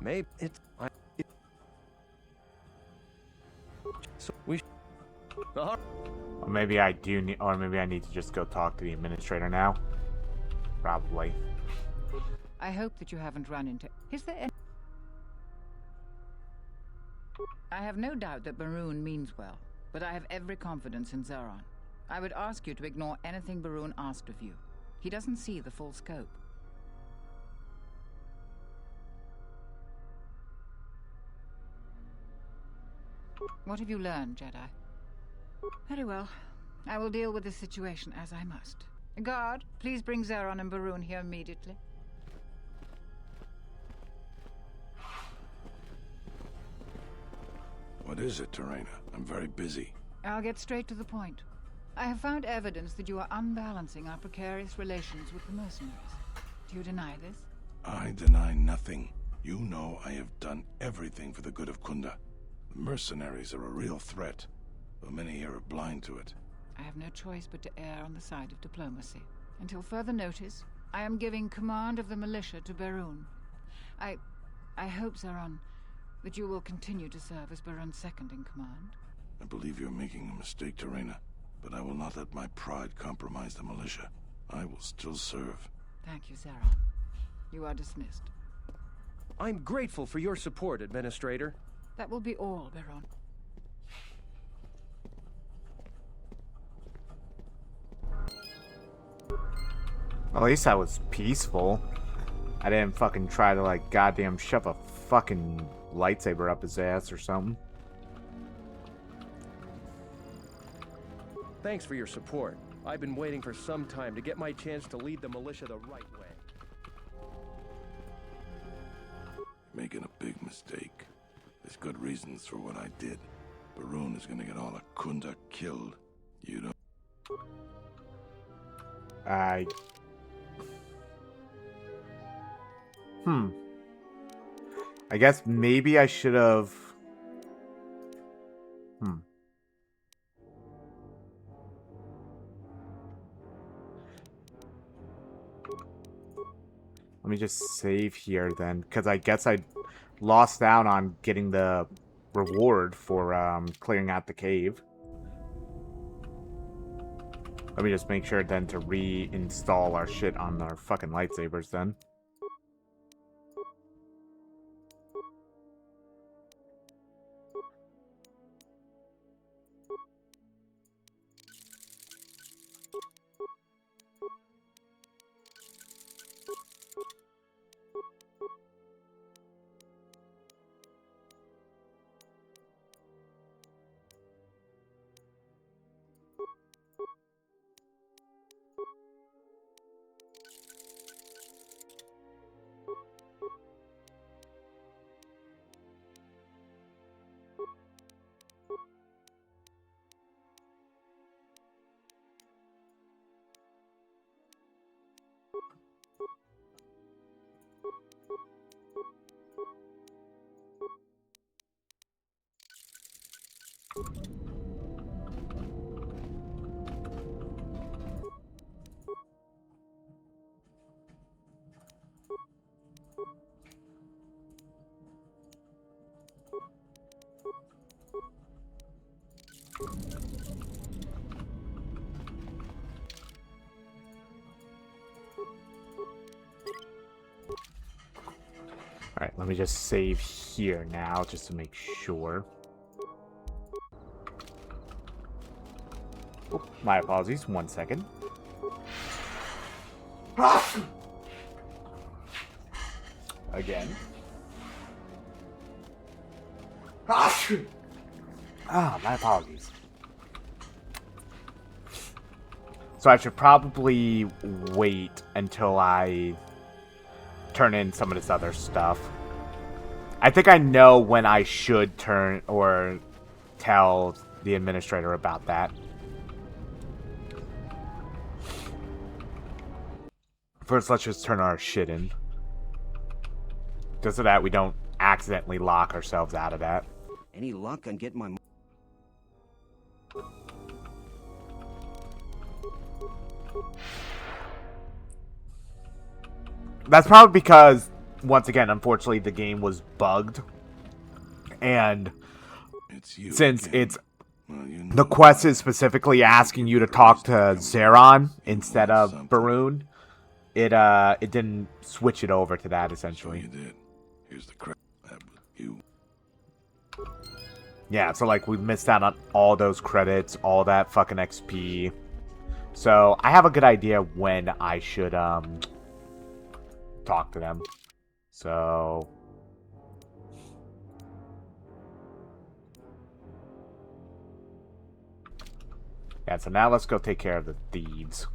maybe it's... so we... Or maybe I do need... Or maybe I need to just go talk to the administrator now. Probably. I hope that you haven't run into... Is there any... I have no doubt that Baroon means well, but I have every confidence in Zeron. I would ask you to ignore anything Baroon asked of you. He doesn't see the full scope. What have you learned, Jedi? Very well. I will deal with this situation as I must. Guard, please bring Zeron and Baroon here immediately. What is it, Terena? I'm very busy. I'll get straight to the point. I have found evidence that you are unbalancing our precarious relations with the mercenaries. Do you deny this? I deny nothing. You know I have done everything for the good of Kunda. The mercenaries are a real threat, though many here are blind to it. I have no choice but to err on the side of diplomacy. Until further notice, I am giving command of the militia to Baroon. I hope, Zeron, that you will continue to serve as Baroon's second in command. I believe you're making a mistake, Terena, but I will not let my pride compromise the militia. I will still serve. Thank you, Zeron. You are dismissed. I'm grateful for your support, Administrator. That will be all, Baron. At least that was peaceful. I didn't fucking try to, like, goddamn shove a fucking lightsaber up his ass or something. Thanks for your support. I've been waiting for some time to get my chance to lead the militia the right way. Making a big mistake. There's good reasons for what I did. Baroon is gonna get all of Kunda killed. You don't... I guess maybe I should have... Let me just save here then, because I guess I lost out on getting the reward for clearing out the cave. Let me just make sure then to reinstall our shit on our fucking lightsabers then. Let me just save here now, just to make sure. Oh, my apologies, 1 second. Again. My apologies. So I should probably wait until I turn in some of this other stuff. I think I know when I should turn or tell the administrator about that. First, let's just turn our shit in. Just so that we don't accidentally lock ourselves out of that. Any luck on getting my... That's probably because, once again, unfortunately, the game was bugged. And since it's... The quest is specifically asking you to talk to Zeron instead of Barun, it didn't switch it over to that, essentially. So you did. Here's the crap. You. Yeah, so like we missed out on all those credits, all that fucking XP. So I have a good idea when I should talk to them. So yeah, so now let's go take care of the thieves.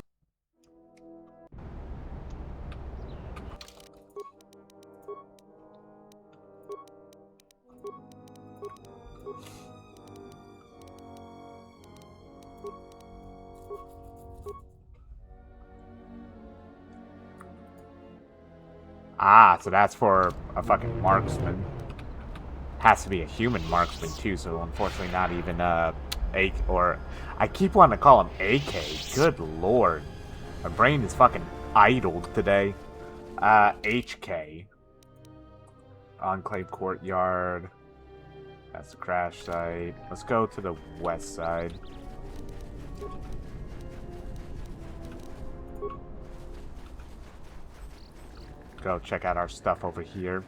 Ah, so that's for a fucking marksman. Has to be a human marksman too, so unfortunately not even I keep wanting to call him AK. Good lord. My brain is fucking idled today. HK. Enclave Courtyard. That's the crash site. Let's go to the west side. Go check out our stuff over here.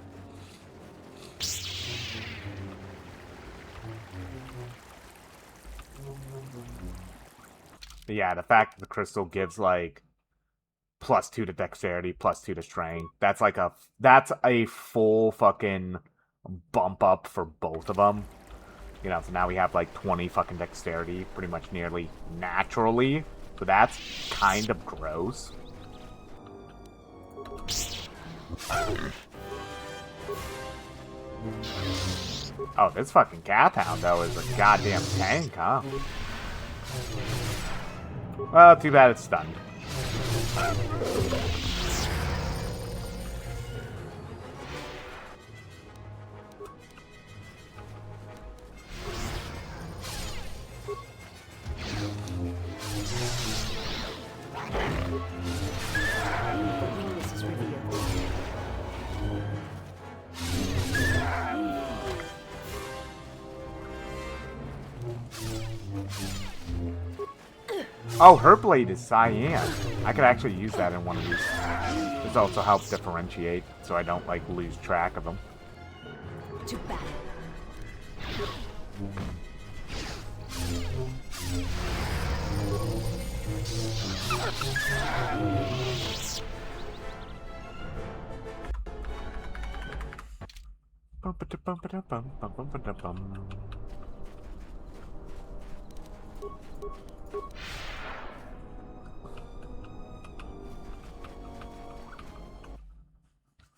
But yeah, the fact that the crystal gives like +2 to dexterity, +2 to strength. That's a full fucking bump up for both of them. You know, so now we have like 20 fucking dexterity, pretty much nearly naturally. So that's kind of gross. Oh, this fucking cat hound, though, is a goddamn tank, huh? Well, too bad it's stunned. Oh, her blade is cyan. I could actually use that in one of these. This also helps differentiate, so I don't, like, lose track of them. To battle.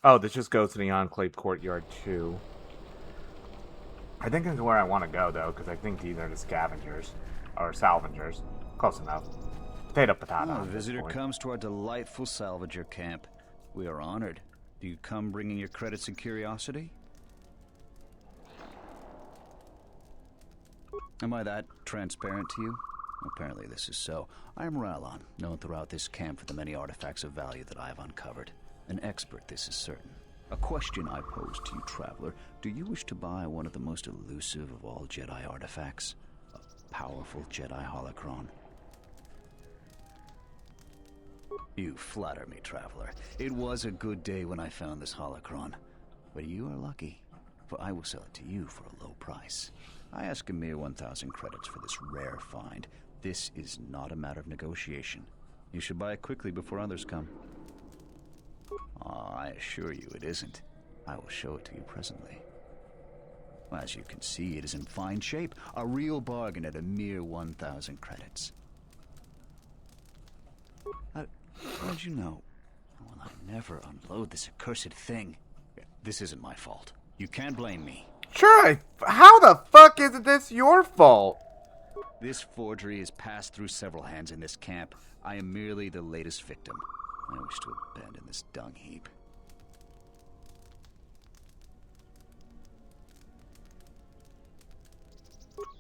Oh, this just goes to the Enclave Courtyard, too. I think this is where I want to go, though, because I think these are the scavengers. Or salvagers. Close enough. Potato, potato. A visitor comes to our delightful salvager camp. We are honored. Do you come bringing your credits and curiosity? Am I that transparent to you? Apparently this is so. I am Ralon, known throughout this camp for the many artifacts of value that I have uncovered. An expert, this is certain. A question I pose to you, traveler. Do you wish to buy one of the most elusive of all Jedi artifacts? A powerful Jedi holocron? You flatter me, traveler. It was a good day when I found this holocron. But you are lucky, for I will sell it to you for a low price. I ask a mere 1,000 credits for this rare find. This is not a matter of negotiation. You should buy it quickly before others come. I assure you it isn't. I will show it to you presently. As you can see, it is in fine shape. A real bargain at a mere 1,000 credits. How did you know? Well, I never unload this accursed thing. This isn't my fault. You can't blame me. Sure, how the fuck is this your fault? This forgery has passed through several hands in this camp. I am merely the latest victim. I wish to abandon this dung heap.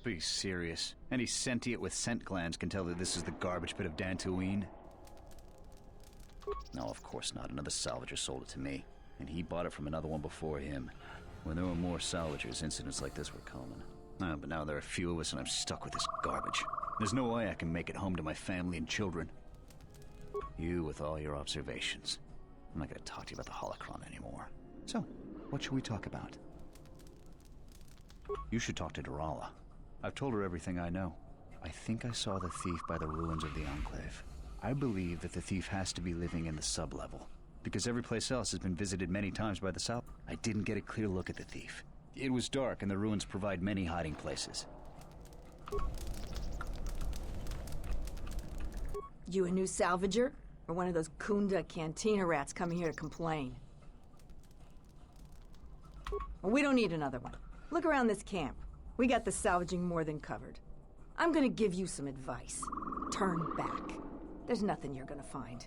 Be serious. Any sentient with scent glands can tell that this is the garbage pit of Dantooine. No, of course not. Another salvager sold it to me, and he bought it from another one before him. When there were more salvagers, incidents like this were common. But now there are few of us, and I'm stuck with this garbage. There's no way I can make it home to my family and children. You with all your observations. I'm not going to talk to you about the holocron anymore. So, what should we talk about? You should talk to Durala. I've told her everything I know. I think I saw the thief by the ruins of the Enclave. I believe that the thief has to be living in the sub-level, because every place else has been visited many times by the South. I didn't get a clear look at the thief. It was dark, and the ruins provide many hiding places. You a new salvager? Or one of those Kunda cantina rats coming here to complain? Well, we don't need another one. Look around this camp. We got the salvaging more than covered. I'm gonna give you some advice. Turn back. There's nothing you're gonna find.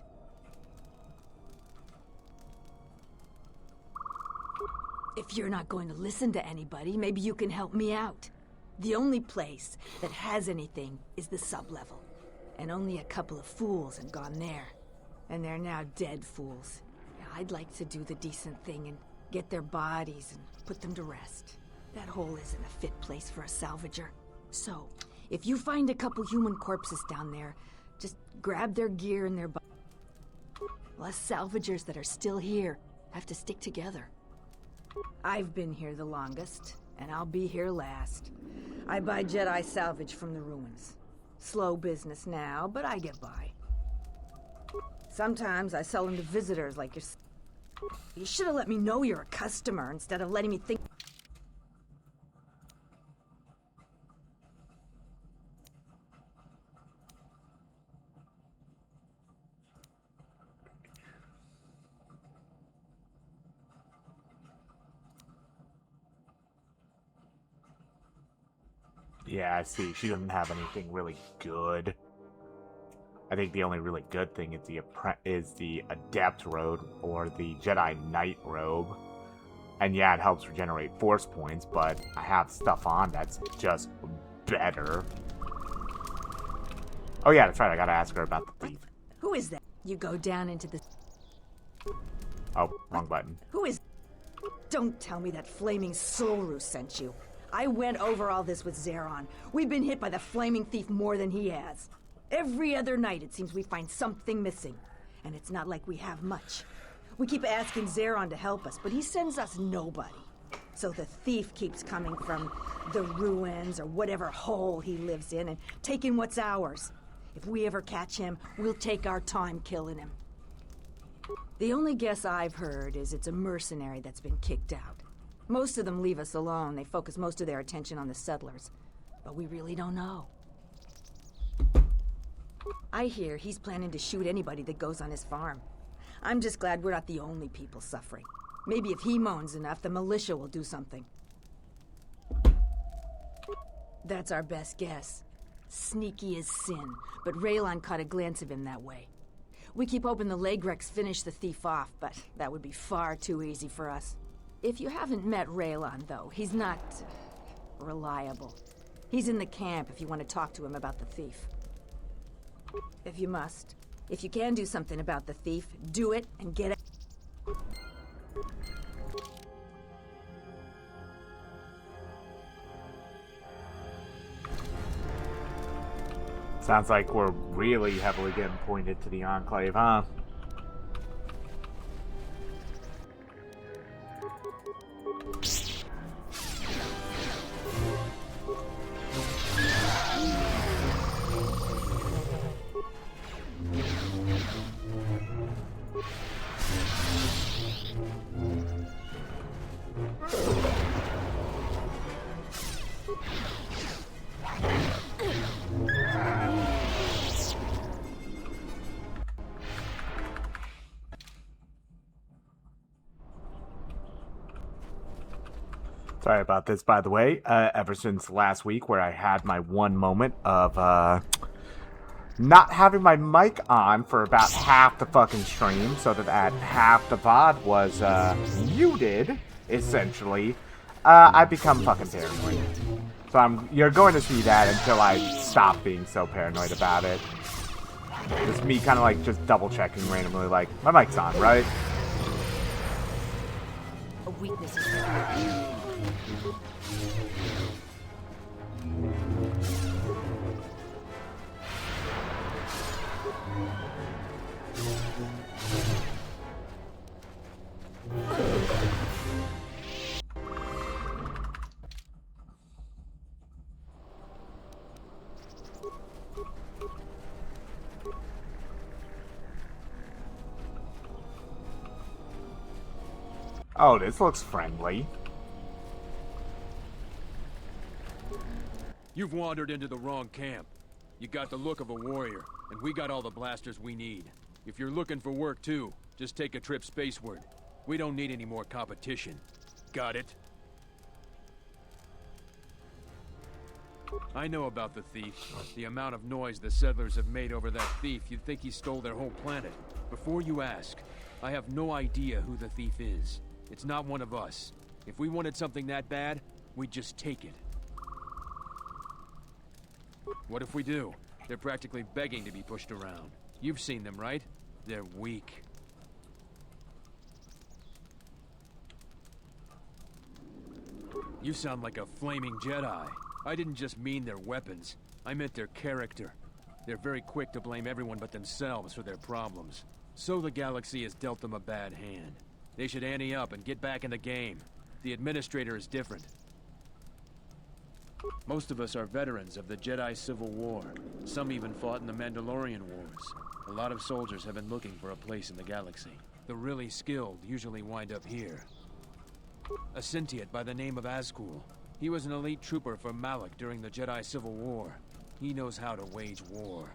If you're not going to listen to anybody, maybe you can help me out. The only place that has anything is the sub-level. And only a couple of fools have gone there. And they're now dead fools. I'd like to do the decent thing and get their bodies and put them to rest. That hole isn't a fit place for a salvager. So, if you find a couple human corpses down there, just grab their gear and their bodies. Us salvagers that are still here have to stick together. I've been here the longest, and I'll be here last. I buy Jedi salvage from the ruins. Slow business now, but I get by. Sometimes I sell them to visitors like yourself. You should have let me know you're a customer instead of letting me think. Yeah, I see. She doesn't have anything really good. I think the only really good thing is the Adept Robe or the Jedi Knight Robe. And yeah, it helps regenerate Force points, but I have stuff on that's just better. Oh yeah, that's right. I gotta ask her about the thief. Who is that? You go down into the... Oh, wrong button. Who is... Don't tell me that flaming Solru sent you. I went over all this with Zeron. We've been hit by the flaming thief more than he has. Every other night it seems we find something missing. And it's not like we have much. We keep asking Zeron to help us, but he sends us nobody. So the thief keeps coming from the ruins or whatever hole he lives in and taking what's ours. If we ever catch him, we'll take our time killing him. The only guess I've heard is it's a mercenary that's been kicked out. Most of them leave us alone. They focus most of their attention on the settlers. But we really don't know. I hear he's planning to shoot anybody that goes on his farm. I'm just glad we're not the only people suffering. Maybe if he moans enough, the militia will do something. That's our best guess. Sneaky as sin, but Raylan caught a glance of him that way. We keep hoping the Legrex finish the thief off, but that would be far too easy for us. If you haven't met Raylan, though, he's not reliable. He's in the camp if you want to talk to him about the thief. If you must. If you can do something about the thief, do it and get it. Sounds like we're really heavily getting pointed to the Enclave, huh? Sorry about this, by the way. Ever since last week where I had my one moment of, not having my mic on for about half the fucking stream, so that half the VOD was, muted, essentially, I become fucking paranoid. So you're going to see that until I stop being so paranoid about it. Just me kind of like just double checking randomly, like, my mic's on, right? A weakness is revealed. Oh, this looks friendly. You've wandered into the wrong camp. You got the look of a warrior, and we got all the blasters we need. If you're looking for work too, just take a trip spaceward. We don't need any more competition. Got it? I know about the thief. The amount of noise the settlers have made over that thief, you'd think he stole their whole planet. Before you ask, I have no idea who the thief is. It's not one of us. If we wanted something that bad, we'd just take it. What if we do? They're practically begging to be pushed around. You've seen them, right? They're weak. You sound like a flaming Jedi. I didn't just mean their weapons. I meant their character. They're very quick to blame everyone but themselves for their problems. So the galaxy has dealt them a bad hand. They should ante up and get back in the game. The Administrator is different. Most of us are veterans of the Jedi Civil War. Some even fought in the Mandalorian Wars. A lot of soldiers have been looking for a place in the galaxy. The really skilled usually wind up here. A Sentiate by the name of Azkul. He was an elite trooper for Malak during the Jedi Civil War. He knows how to wage war.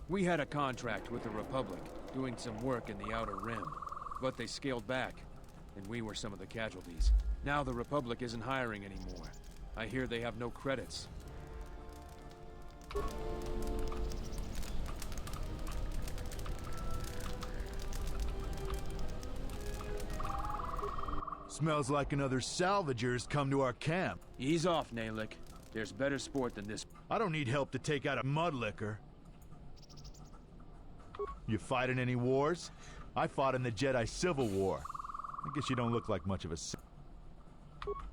We had a contract with the Republic, doing some work in the Outer Rim. But they scaled back, and we were some of the casualties. Now the Republic isn't hiring anymore. I hear they have no credits. Smells like another salvager's come to our camp. Ease off, Nalik. There's better sport than this. I don't need help to take out a mudlicker. You fighting any wars? I fought in the Jedi Civil War. I guess you don't look like much of a...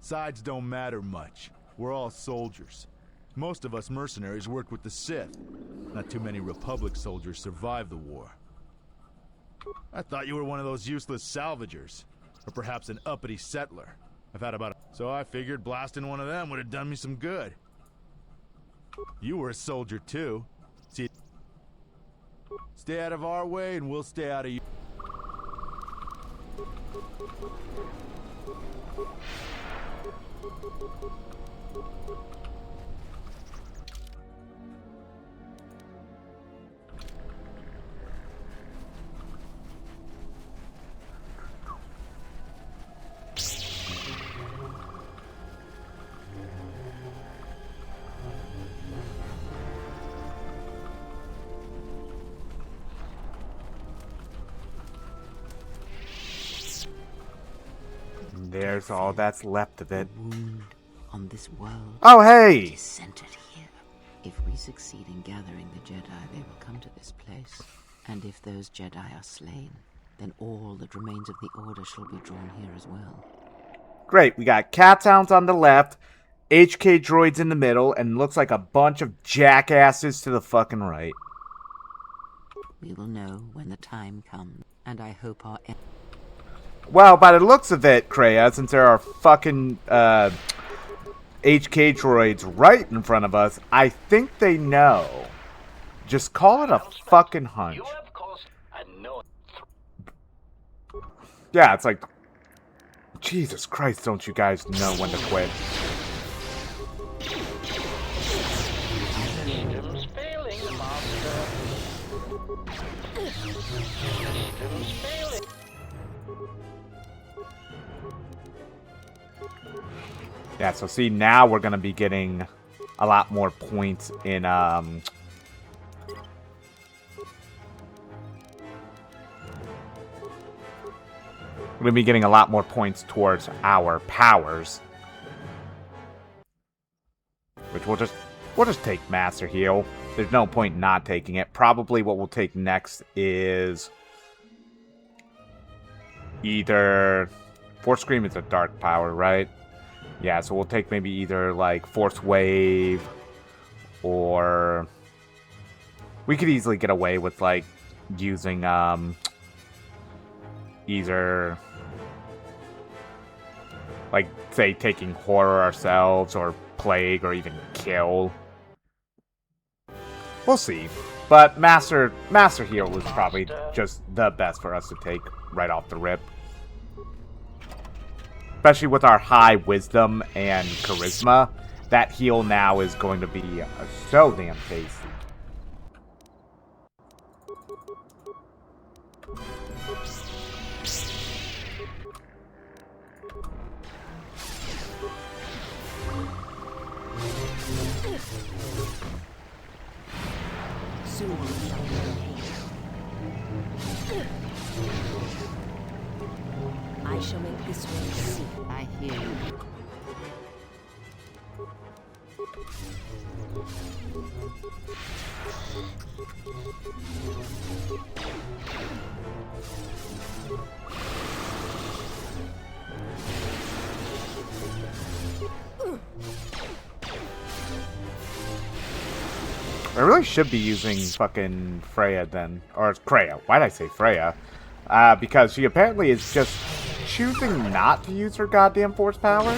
Sides don't matter much. We're all soldiers. Most of us mercenaries worked with the Sith. Not too many Republic soldiers survived the war. I thought you were one of those useless salvagers. Or perhaps an uppity settler. I've had about so I figured blasting one of them would have done me some good. You were a soldier too. See, stay out of our way and we'll stay out of you. There's all that's left of it. Wound on this world. Oh, hey! Is centered here. If we succeed in gathering the Jedi, they will come to this place. And if those Jedi are slain, then all that remains of the Order shall be drawn here as well. Great, we got Cat Hounds on the left, HK droids in the middle, and looks like a bunch of jackasses to the fucking right. We will know when the time comes, and I hope our... Well, by the looks of it, Kreia, since there are fucking HK droids right in front of us, I think they know. Just call it a fucking hunch. Yeah, it's like... Jesus Christ, don't you guys know when to quit. Systems failing, Master. Systems failing. Yeah, so see, now we're going to be getting a lot more points in, we're going to be getting a lot more points towards our powers. Which we'll just take Master Heal. There's no point not taking it. Probably what we'll take next is either Force Scream is a dark power, right? Yeah, so we'll take maybe either like Force Wave, or we could easily get away with like using either like say taking Horror ourselves, or Plague, or even Kill. We'll see. But Master Heal is probably just the best for us to take right off the rip. Especially with our high Wisdom and Charisma. That heal now is going to be so damn tasty. Soon we shall know hate. I shall make this world see. I hear you. I really should be using fucking Freya then. Or Kreia. Why'd I say Freya? Because she apparently is just choosing not to use her goddamn force power.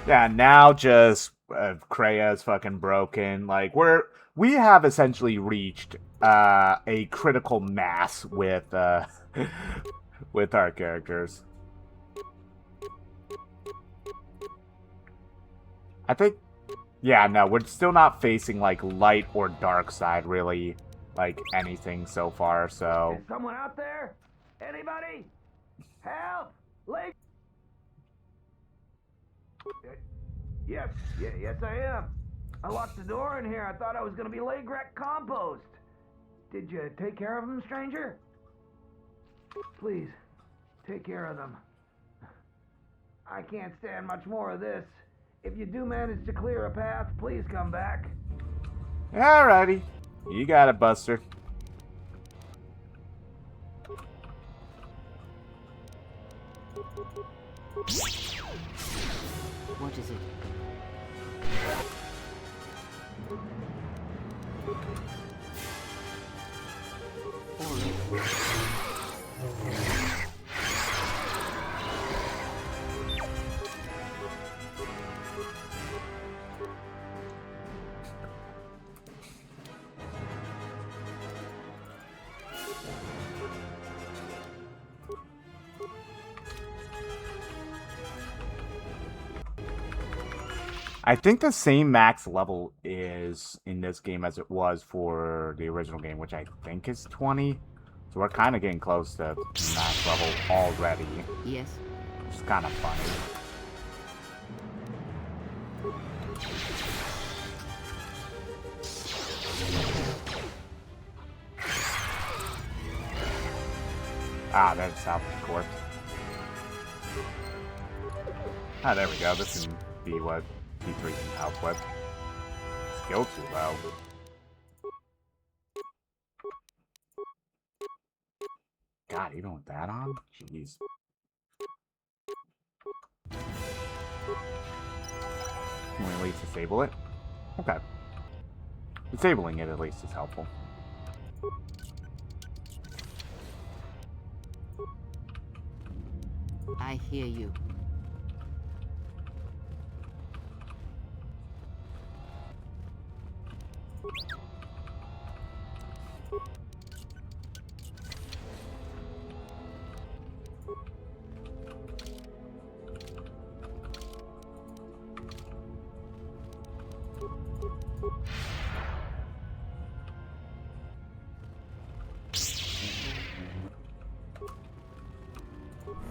Yeah, now just Kreia is fucking broken. Like we have essentially reached a critical mass with with our characters. I think, yeah, no, we're still not facing like light or dark side really, like anything so far. So. Is someone out there? Anybody? Help! Lake. Yes, I am. I locked the door in here. I thought I was gonna be Legret compost. Did you take care of them, stranger? Please, take care of them. I can't stand much more of this. If you do manage to clear a path, please come back. Alrighty. You got it, Buster. What is it? I think the same max level is in this game as it was for the original game, which I think is 20. So we're kind of getting close to max level already. Yes. Which is kind of funny. Ah, there's South Court. Ah, there we go. This can be what T3 can help with. Skill too low. God, even with that on? Jeez. Can we at least disable it? Okay. Disabling it at least is helpful. I hear you.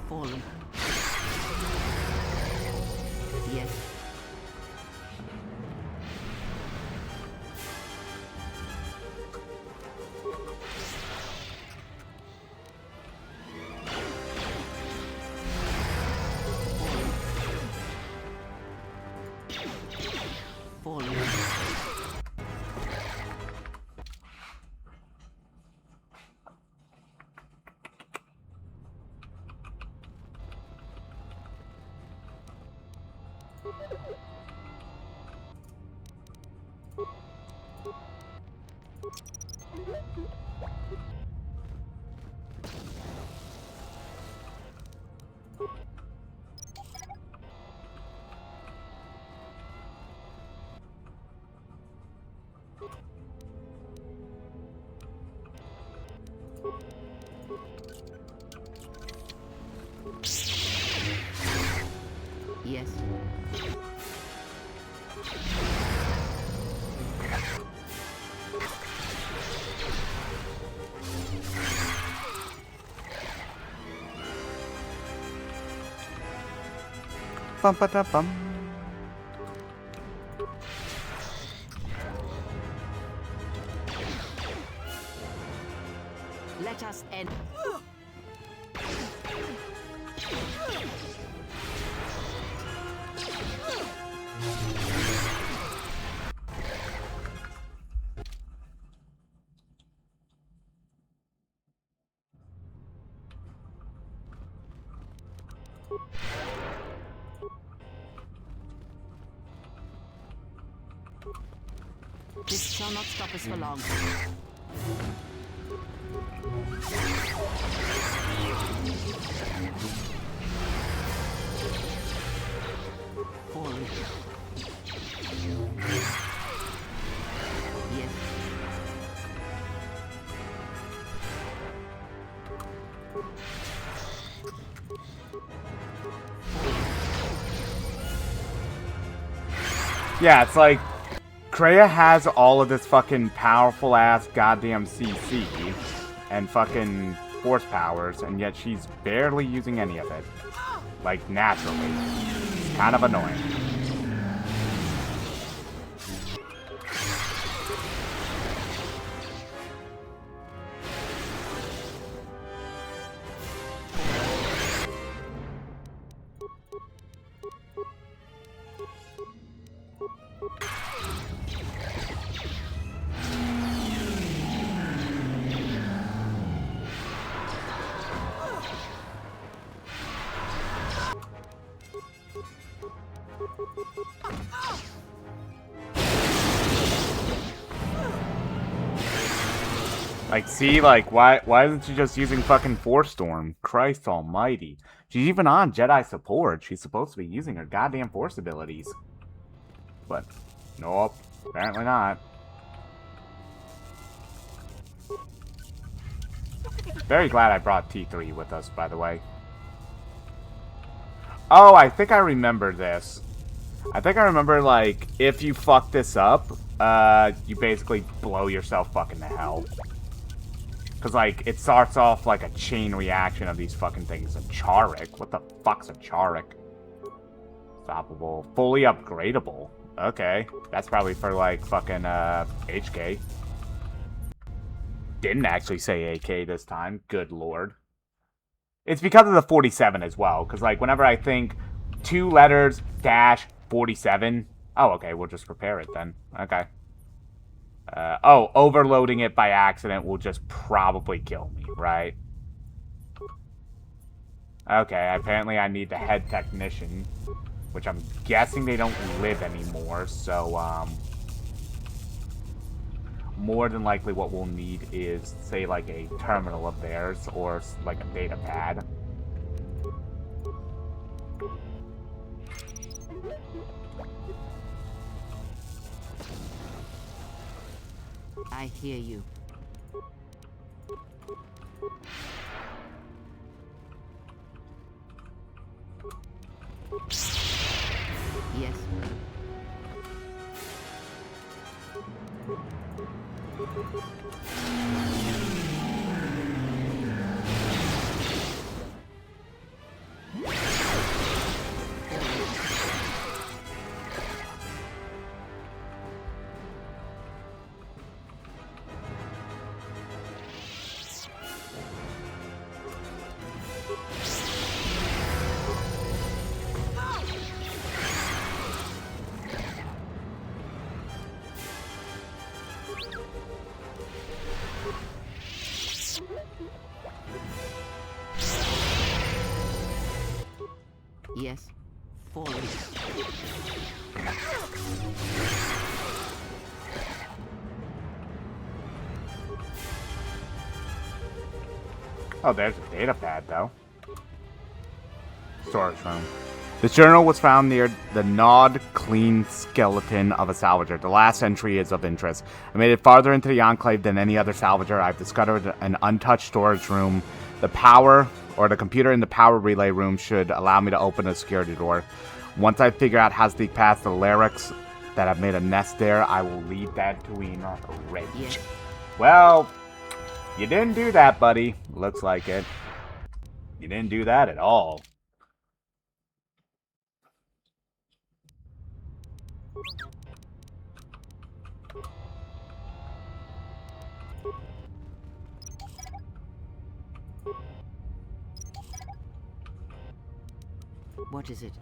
Fallen. Yes. Fallen. Yes. Bum ba da bum. Let us end. This shall not stop us for long. Forward. Yes. Yeah, it's like Kreia has all of this fucking powerful ass goddamn CC and fucking force powers, and yet she's barely using any of it. Like, naturally. It's kind of annoying. Like, see, like, why isn't she just using fucking Force Storm? Christ almighty. She's even on Jedi support. She's supposed to be using her goddamn Force abilities. But, nope. Apparently not. Very glad I brought T3 with us, by the way. Oh, I think I remember this. I think I remember, like, if you fuck this up, you basically blow yourself fucking to hell. Because, like, it starts off like a chain reaction of these fucking things. A Charik? What the fuck's a Charik? Stoppable. Fully upgradable. Okay. That's probably for, like, fucking, HK. Didn't actually say AK this time. Good lord. It's because of the 47 as well. Because, like, whenever I think 2 letters, dash, 47. Oh, okay. We'll just repair it then. Okay. Oh, overloading it by accident will just probably kill me, right? Okay, apparently I need the head technician, which I'm guessing they don't live anymore, so, more than likely what we'll need is, say, like a terminal of theirs, or, like, a data pad. I hear you. Yes. Yes. Forward. Oh, there's a data pad, though. Storage room. This journal was found near the gnawed, clean skeleton of a salvager. The last entry is of interest. I made it farther into the Enclave than any other salvager. I've discovered an untouched storage room. The power, or the computer in the power relay room should allow me to open a security door. Once I figure out how to sneak past the lyrics that have made a nest there, I will lead Tatooine rage. Yeah. Well, you didn't do that, buddy. Looks like it. You didn't do that at all. What is it?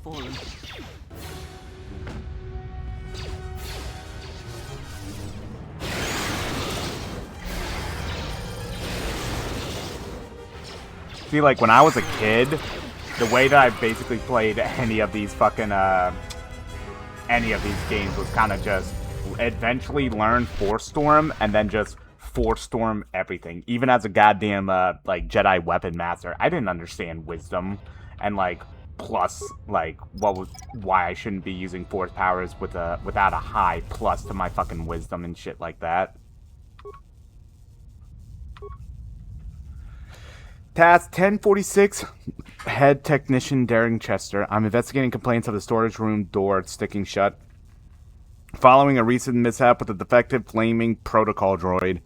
Fallen. See, like, when I was a kid, the way that I basically played any of these fucking, any of these games was kind of just eventually learn Force Storm and then just Force Storm everything. Even as a goddamn, like, Jedi weapon master, I didn't understand wisdom and, like, plus, like, why I shouldn't be using Force powers without a high plus to my fucking wisdom and shit like that. Task 1046, Head Technician Daring Chester. I'm investigating complaints of the storage room door sticking shut. Following a recent mishap with a defective flaming protocol droid,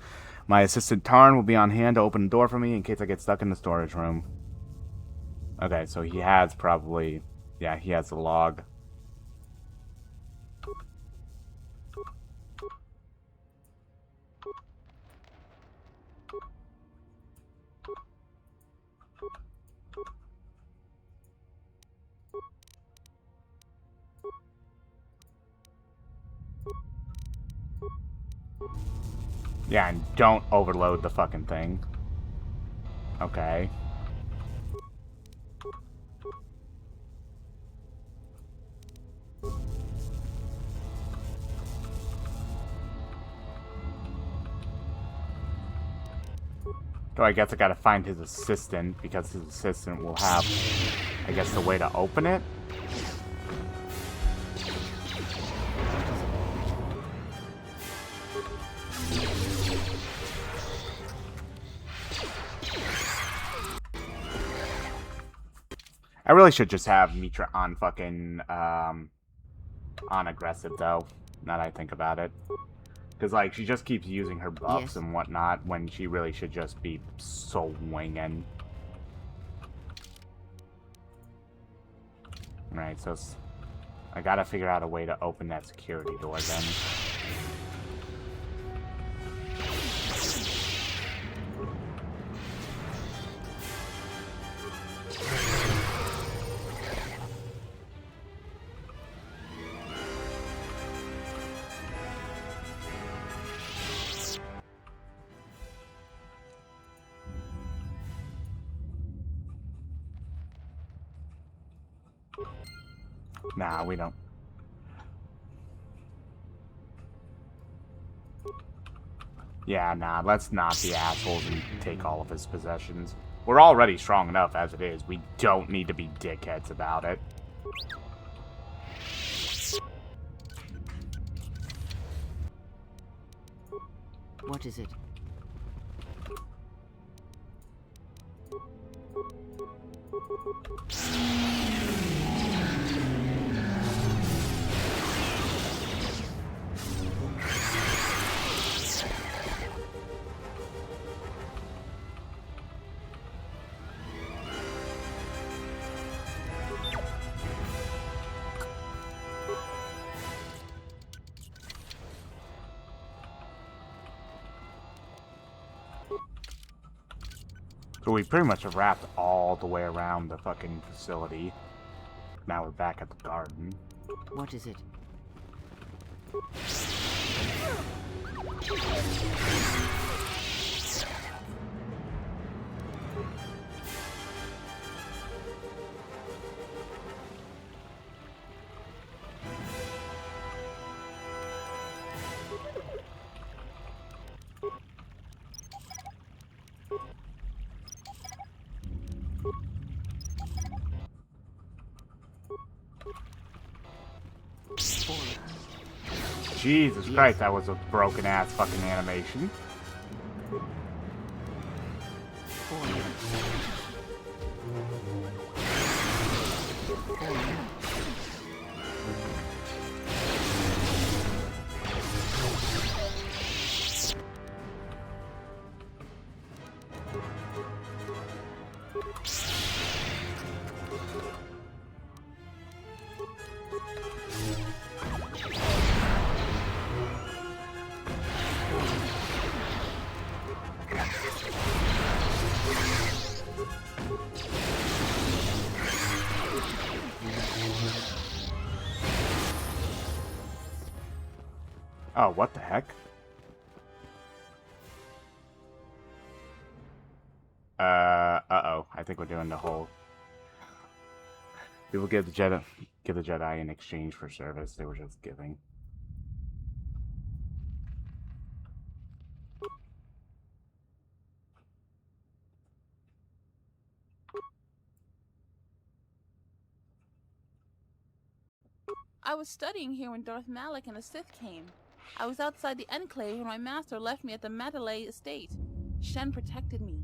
my assistant Tarn will be on hand to open the door for me in case I get stuck in the storage room. Okay, so he has probably... Yeah, he has the log. Yeah, and don't overload the fucking thing. Okay. So I guess I gotta find his assistant, because his assistant will have, I guess, the way to open it? I really should just have Mitra on fucking, on aggressive, though, now that I think about it. Because, like, she just keeps using her buffs and whatnot, when she really should just be swinging. Right, so I gotta figure out a way to open that security door, then. Nah, we don't. Yeah, nah, let's not be assholes and take all of his possessions. We're already strong enough as it is. We don't need to be dickheads about it. What is it? So we pretty much have wrapped all the way around the fucking facility. Now we're back at the garden. What is it? Jesus Christ, that was a broken ass fucking animation. Oh, what the heck? Uh-oh. I think we're doing the whole... People give the Jedi in exchange for service they were just giving. I was studying here when Darth Malak and the Sith came. I was outside the Enclave when my master left me at the Matalay estate. Shen protected me.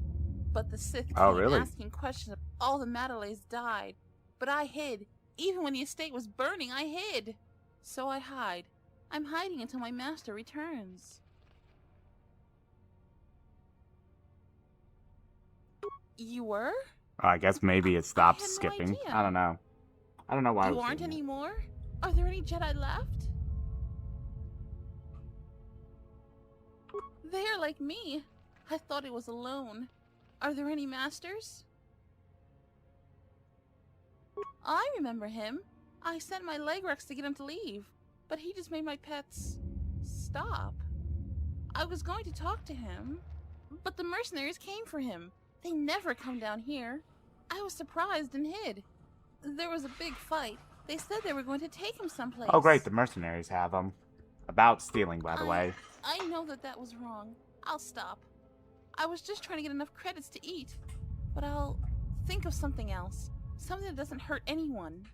But the Sith came really? asking questions. All the Matalays died. But I hid. Even when the estate was burning, I hid. So I hide. I'm hiding until my master returns. You were? I guess maybe it stopped I had no skipping. idea. I don't know. I don't know why I You was aren't doing it. anymore? Are there any Jedi left? They're like me. I thought it was alone. Are there any masters? I remember him. I sent my Legrex to get him to leave, but he just made my pets stop. I was going to talk to him, but the mercenaries came for him. They never come down here. I was surprised and hid. There was a big fight. They said they were going to take him someplace. Oh, great. The mercenaries have them. About stealing, by the way. I know that was wrong. I'll stop. I was just trying to get enough credits to eat. But I'll think of something else. Something that doesn't hurt anyone.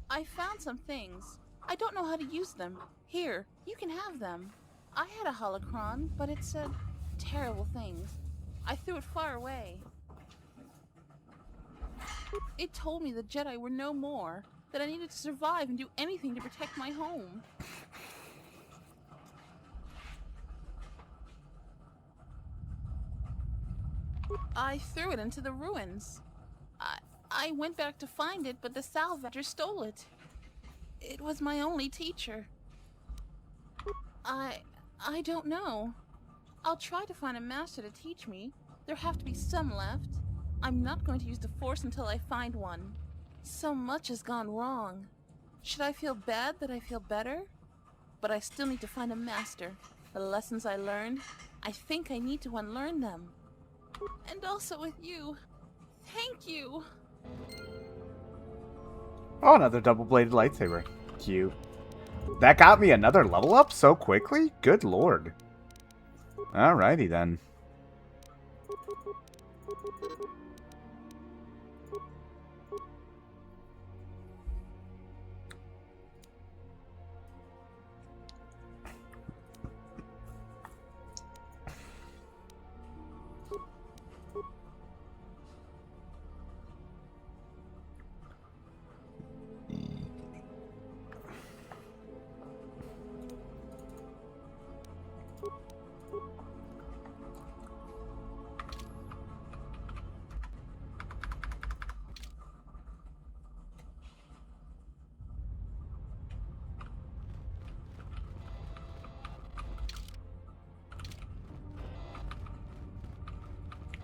I found some things. I don't know how to use them. Here, you can have them. I had a holocron, but it said terrible things. I threw it far away. It told me the Jedi were no more, that I needed to survive and do anything to protect my home. I threw it into the ruins. I went back to find it, but the salvager stole it. It was my only teacher. I don't know. I'll try to find a master to teach me. There have to be some left. I'm not going to use the Force until I find one. So much has gone wrong. Should I feel bad that I feel better? But I still need to find a master. The lessons I learned, I think I need to unlearn them. And also with you. Thank you. Oh, another double-bladed lightsaber. Cute. That got me another level up so quickly? Good lord. Alrighty then.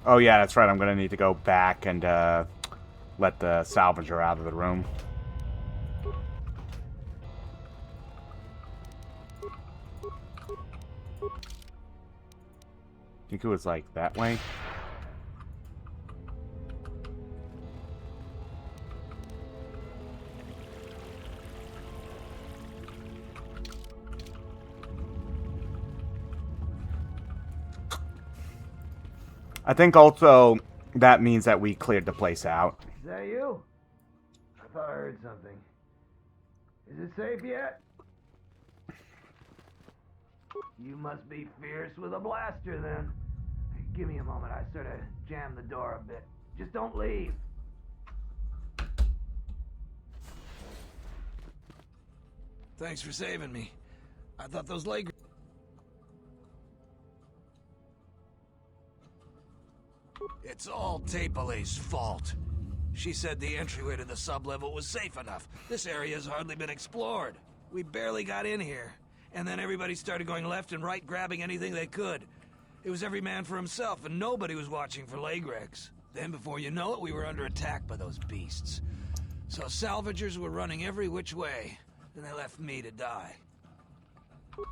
Oh yeah, that's right. I'm gonna need to go back and let the salvager out of the room. I think it was like that way. I think also that means that we cleared the place out. Is that you? I thought I heard something. Is it safe yet? You must be fierce with a blaster then. Give me a moment. I sort of jammed the door a bit. Just don't leave. Thanks for saving me. I thought those leg... It's all Tapalay's fault. She said the entryway to the sublevel was safe enough. This area's hardly been explored. We barely got in here. And then everybody started going left and right, grabbing anything they could. It was every man for himself, and nobody was watching for Legrex. Then before you know it, we were under attack by those beasts. So salvagers were running every which way, and they left me to die.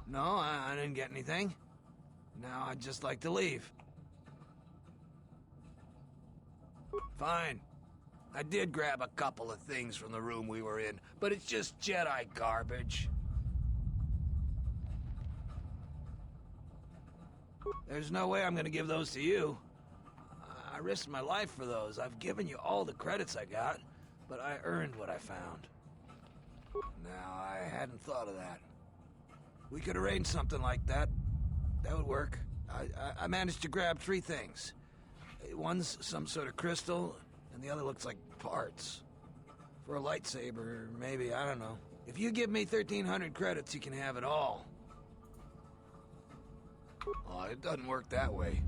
No, I didn't get anything. Now I'd just like to leave. Fine. I did grab a couple of things from the room we were in, but it's just Jedi garbage. There's no way I'm gonna give those to you. I risked my life for those. I've given you all the credits I got, but I earned what I found. Now, I hadn't thought of that. We could arrange something like that. That would work. I managed to grab 3 things. One's some sort of crystal, and the other looks like parts. For a lightsaber, maybe, I don't know. If you give me 1,300 credits, you can have it all. Oh, it doesn't work that way.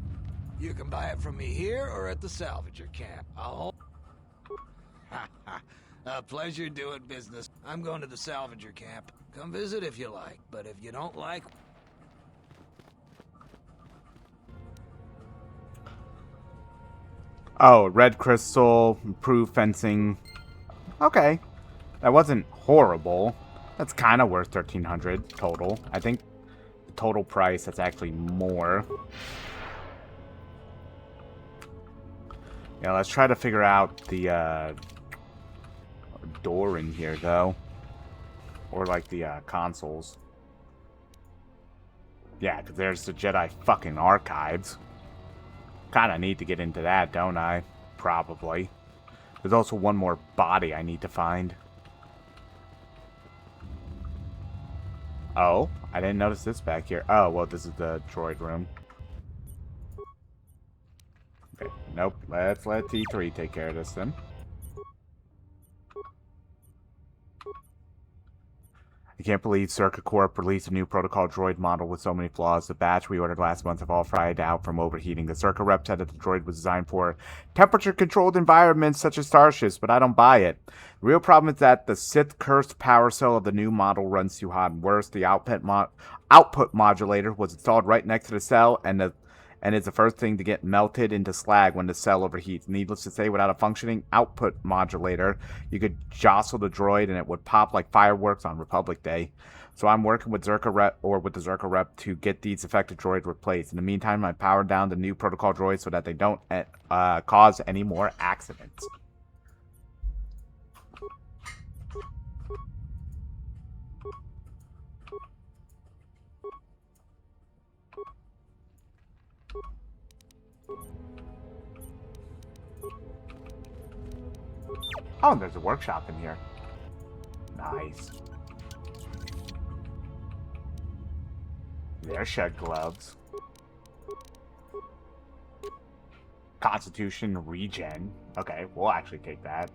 You can buy it from me here or at the salvager camp. I'll... A pleasure doing business. I'm going to the salvager camp. Come visit if you like, but if you don't like... Oh, red crystal, improved fencing. Okay. That wasn't horrible. That's kind of worth 1,300 total. I think the total price, that's actually more. Yeah, let's try to figure out the door in here, though. Or, like, the consoles. Yeah, because there's the Jedi fucking archives. Kind of need to get into that, don't I? Probably. There's also one more body I need to find. Oh, I didn't notice this back here. Oh, well, this is the droid room. Okay, nope. Let's let T3 take care of this then. I can't believe Circa Corp released a new protocol droid model with so many flaws. The batch we ordered last month have all fried out from overheating. The Circa rep said that the droid was designed for temperature-controlled environments such as starships, but I don't buy it. The real problem is that the Sith-cursed power cell of the new model runs too hot, and worse, the output modulator was installed right next to the cell, and is the first thing to get melted into slag when the cell overheats. Needless to say, without a functioning output modulator, you could jostle the droid and it would pop like fireworks on Republic Day. So I'm working with the Zerka rep to get these affected droids replaced. In the meantime, I powered down the new protocol droids so that they don't cause any more accidents. Oh, and there's a workshop in here. Nice. There's shed gloves. Constitution regen. Okay, we'll actually take that.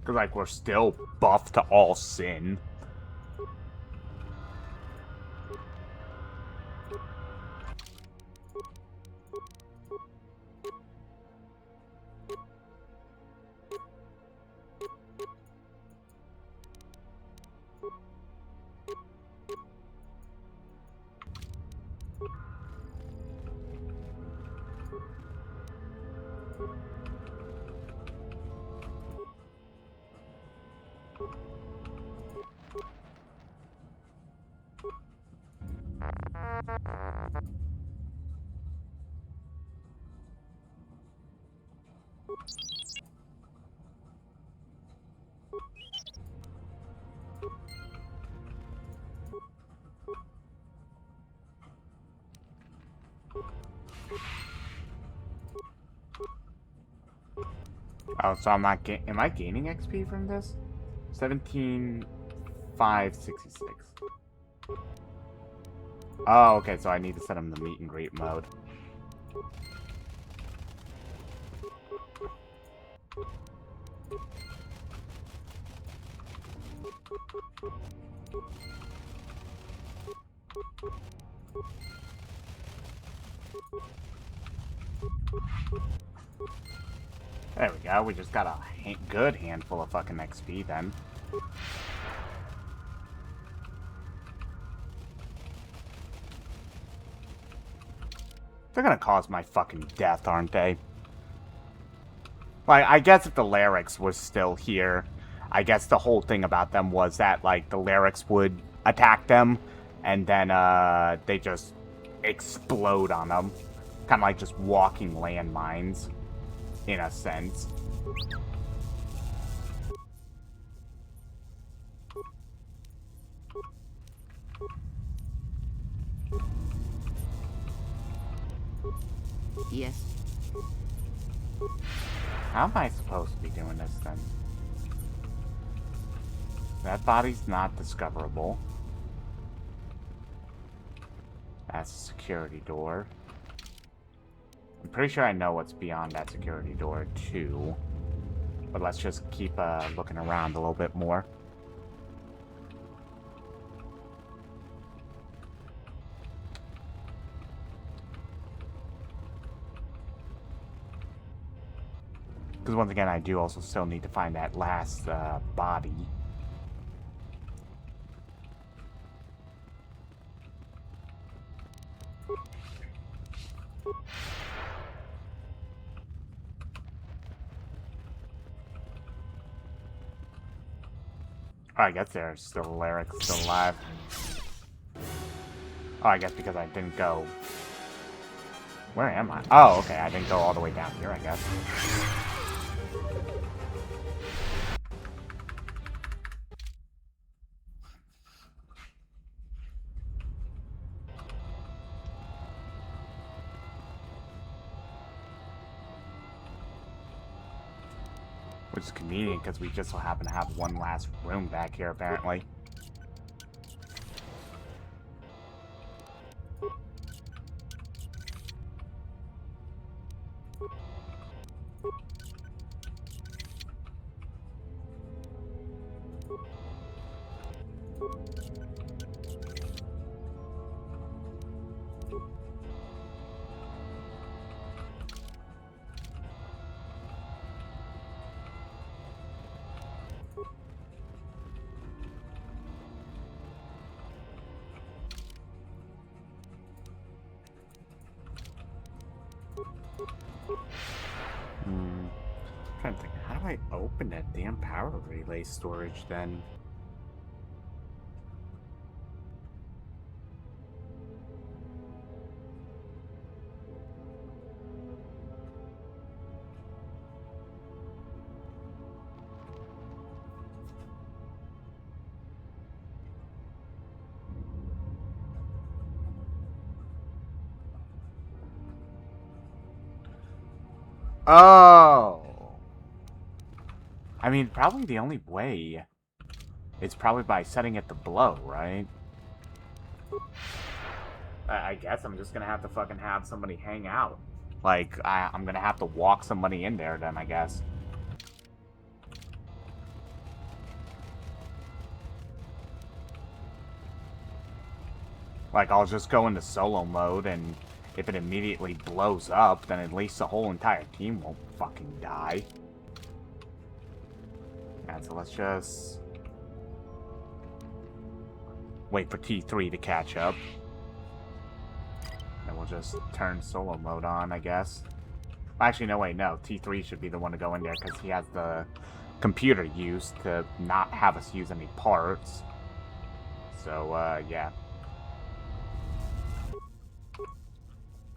Because, like, we're still buffed to all sin. Oh, so I'm not am I gaining XP from this? 17,566. Oh, okay, so I need to set him the meet and greet mode. There we go, we just got a good handful of fucking XP then. They're gonna cause my fucking death, aren't they? Like, I guess if the Larix was still here, I guess the whole thing about them was that, like, the Larix would attack them, and then they just explode on them. Kind of like just walking landmines, in a sense. Yes. How am I supposed to be doing this then? That body's not discoverable. That's a security door. I'm pretty sure I know what's beyond that security door too. But let's just keep looking around a little bit more. Because once again, I do also still need to find that last body. Oh, I guess there's still Lyric still alive. Oh, I guess because I didn't go... Where am I? Oh, okay, I didn't go all the way down here, I guess. Which is convenient, because we just so happen to have one last room back here, apparently. I'm trying to think, how do I open that damn power relay storage then? Oh! I mean, probably the only way is probably by setting it to blow, right? I guess I'm just gonna have to fucking have somebody hang out. Like, I'm gonna have to walk somebody in there then, I guess. Like, I'll just go into solo mode, and if it immediately blows up, then at least the whole entire team won't fucking die. Yeah, so let's just wait for T3 to catch up. And we'll just turn solo mode on, I guess. Actually, no, wait, no. T3 should be the one to go in there, because he has the computer used to not have us use any parts. So, yeah.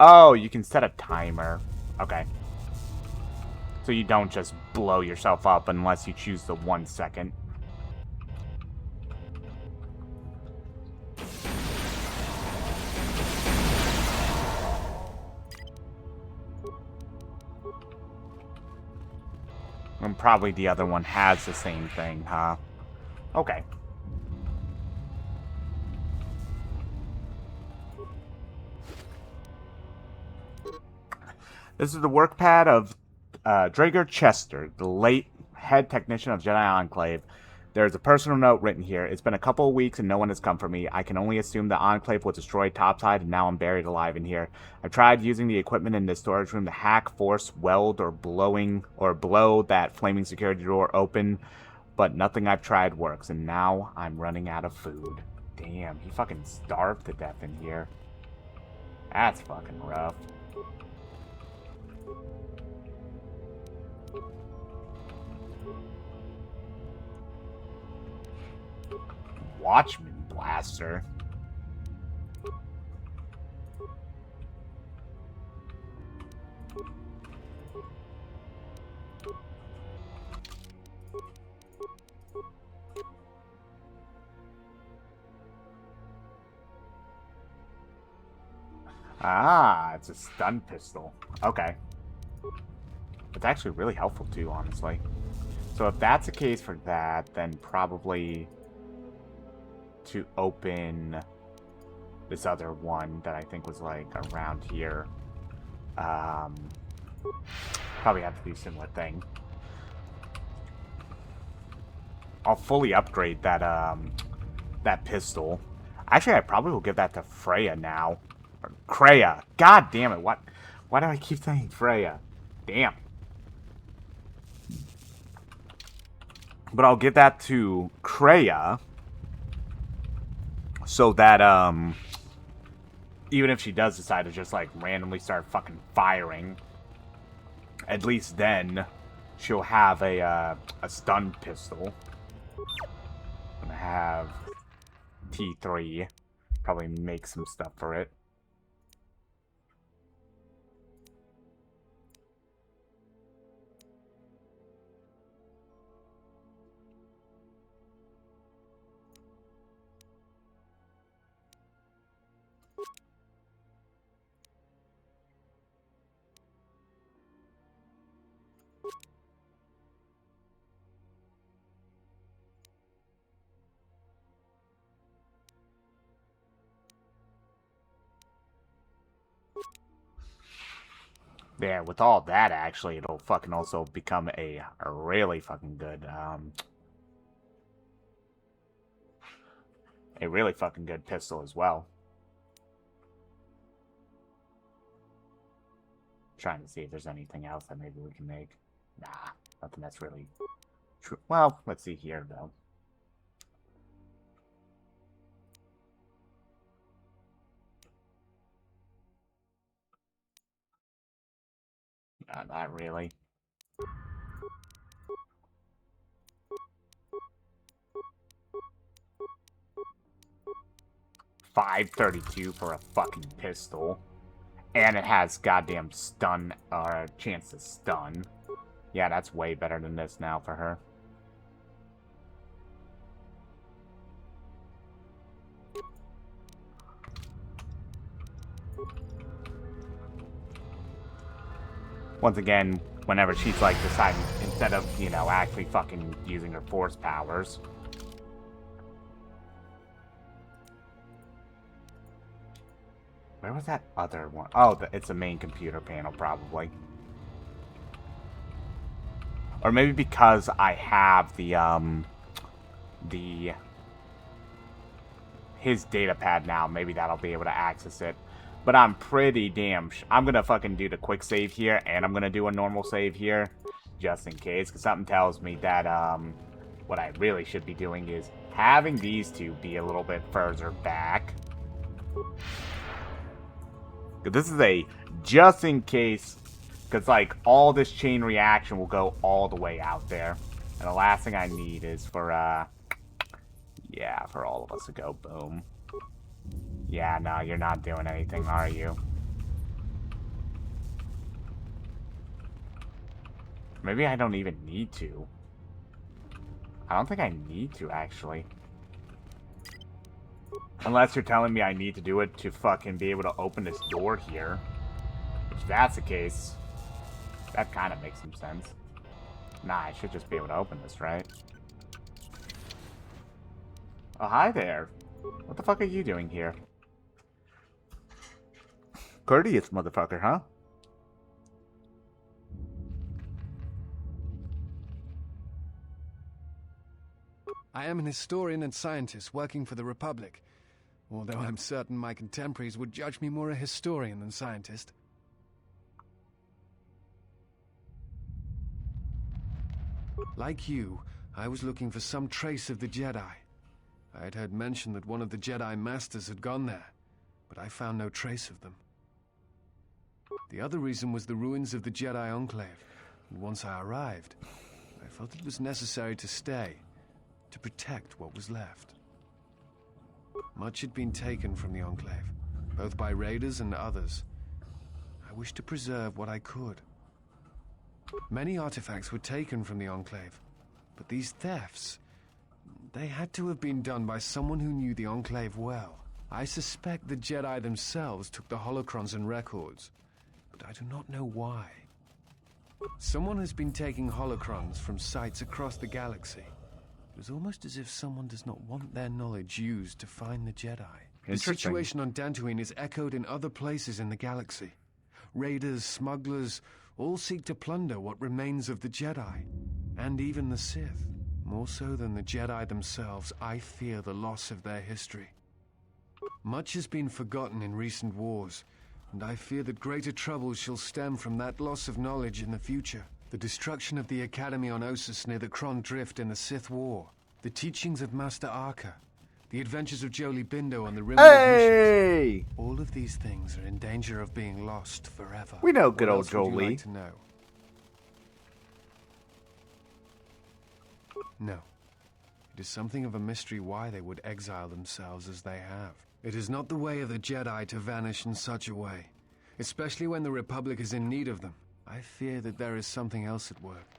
Oh, you can set a timer. Okay. So you don't just blow yourself up unless you choose the 1 second. And probably the other one has the same thing, huh? Okay. This is the work pad of Drager Chester, the late head technician of Jedi Enclave. There's a personal note written here. It's been a couple of weeks and no one has come for me. I can only assume the Enclave was destroyed topside and now I'm buried alive in here. I've tried using the equipment in this storage room to hack, force, weld, or blow that flaming security door open, but nothing I've tried works, and now I'm running out of food. Damn, he fucking starved to death in here. That's fucking rough. Watchman blast. faster. Ah, it's a stun pistol. Okay. It's actually really helpful too, honestly. So if that's the case for that, then probably to open this other one that I think was like around here. Probably have to do a similar thing. I'll fully upgrade that that pistol. Actually, I probably will give that to Freya now. Or Kreia. God damn it. What? Why do I keep saying Freya? Damn. But I'll give that to Kreia. So that, even if she does decide to just, like, randomly start fucking firing, at least then she'll have a stun pistol. I'm gonna have T3. Probably make some stuff for it. Yeah, with all that, actually, it'll fucking also become a really fucking good, a really fucking good pistol as well. Trying to see if there's anything else that maybe we can make. Nah, nothing that's really true. Well, let's see here, though. Not really. $532 for a fucking pistol. And it has goddamn stun, or a chance to stun. Yeah, that's way better than this now for her. Once again, whenever she's like deciding, instead of, you know, actually fucking using her force powers. Where was that other one? Oh, it's the main computer panel, probably. Or maybe because I have his data pad now, maybe that'll be able to access it. But I'm pretty damn I'm gonna fucking do the quick save here, and I'm gonna do a normal save here, just in case, because something tells me that, what I really should be doing is having these two be a little bit further back. This is a just in case, because, like, all this chain reaction will go all the way out there. And the last thing I need is for, yeah, for all of us to go boom. Yeah, no, you're not doing anything, are you? Maybe I don't even need to. I don't think I need to, actually. Unless you're telling me I need to do it to fucking be able to open this door here. If that's the case, that kind of makes some sense. Nah, I should just be able to open this, right? Oh, hi there. What the fuck are you doing here? Courteous motherfucker, huh? I am an historian and scientist working for the Republic, although I'm certain my contemporaries would judge me more a historian than scientist. Like you, I was looking for some trace of the Jedi. I had heard mention that one of the Jedi Masters had gone there, but I found no trace of them. The other reason was the ruins of the Jedi Enclave, and once I arrived, I felt it was necessary to stay, to protect what was left. Much had been taken from the Enclave, both by raiders and others. I wish to preserve what I could. Many artifacts were taken from the Enclave, but these thefts, they had to have been done by someone who knew the Enclave well. I suspect the Jedi themselves took the holocrons and records, but I do not know why. Someone has been taking holocrons from sites across the galaxy. It was almost as if someone does not want their knowledge used to find the Jedi. The situation on Dantooine is echoed in other places in the galaxy. Raiders, smugglers, all seek to plunder what remains of the Jedi, and even the Sith. More so than the Jedi themselves, I fear the loss of their history. Much has been forgotten in recent wars, and I fear that greater troubles shall stem from that loss of knowledge in the future. The destruction of the Academy on Ossus near the Kron Drift in the Sith War, the teachings of Master Arca, the adventures of Jolie Bindo on the Rim missions. All of these things are in danger of being lost forever. We know good What old else would you Jolie. like to know? No. It is something of a mystery why they would exile themselves as they have. It is not the way of the Jedi to vanish in such a way, especially when the Republic is in need of them. I fear that there is something else at work,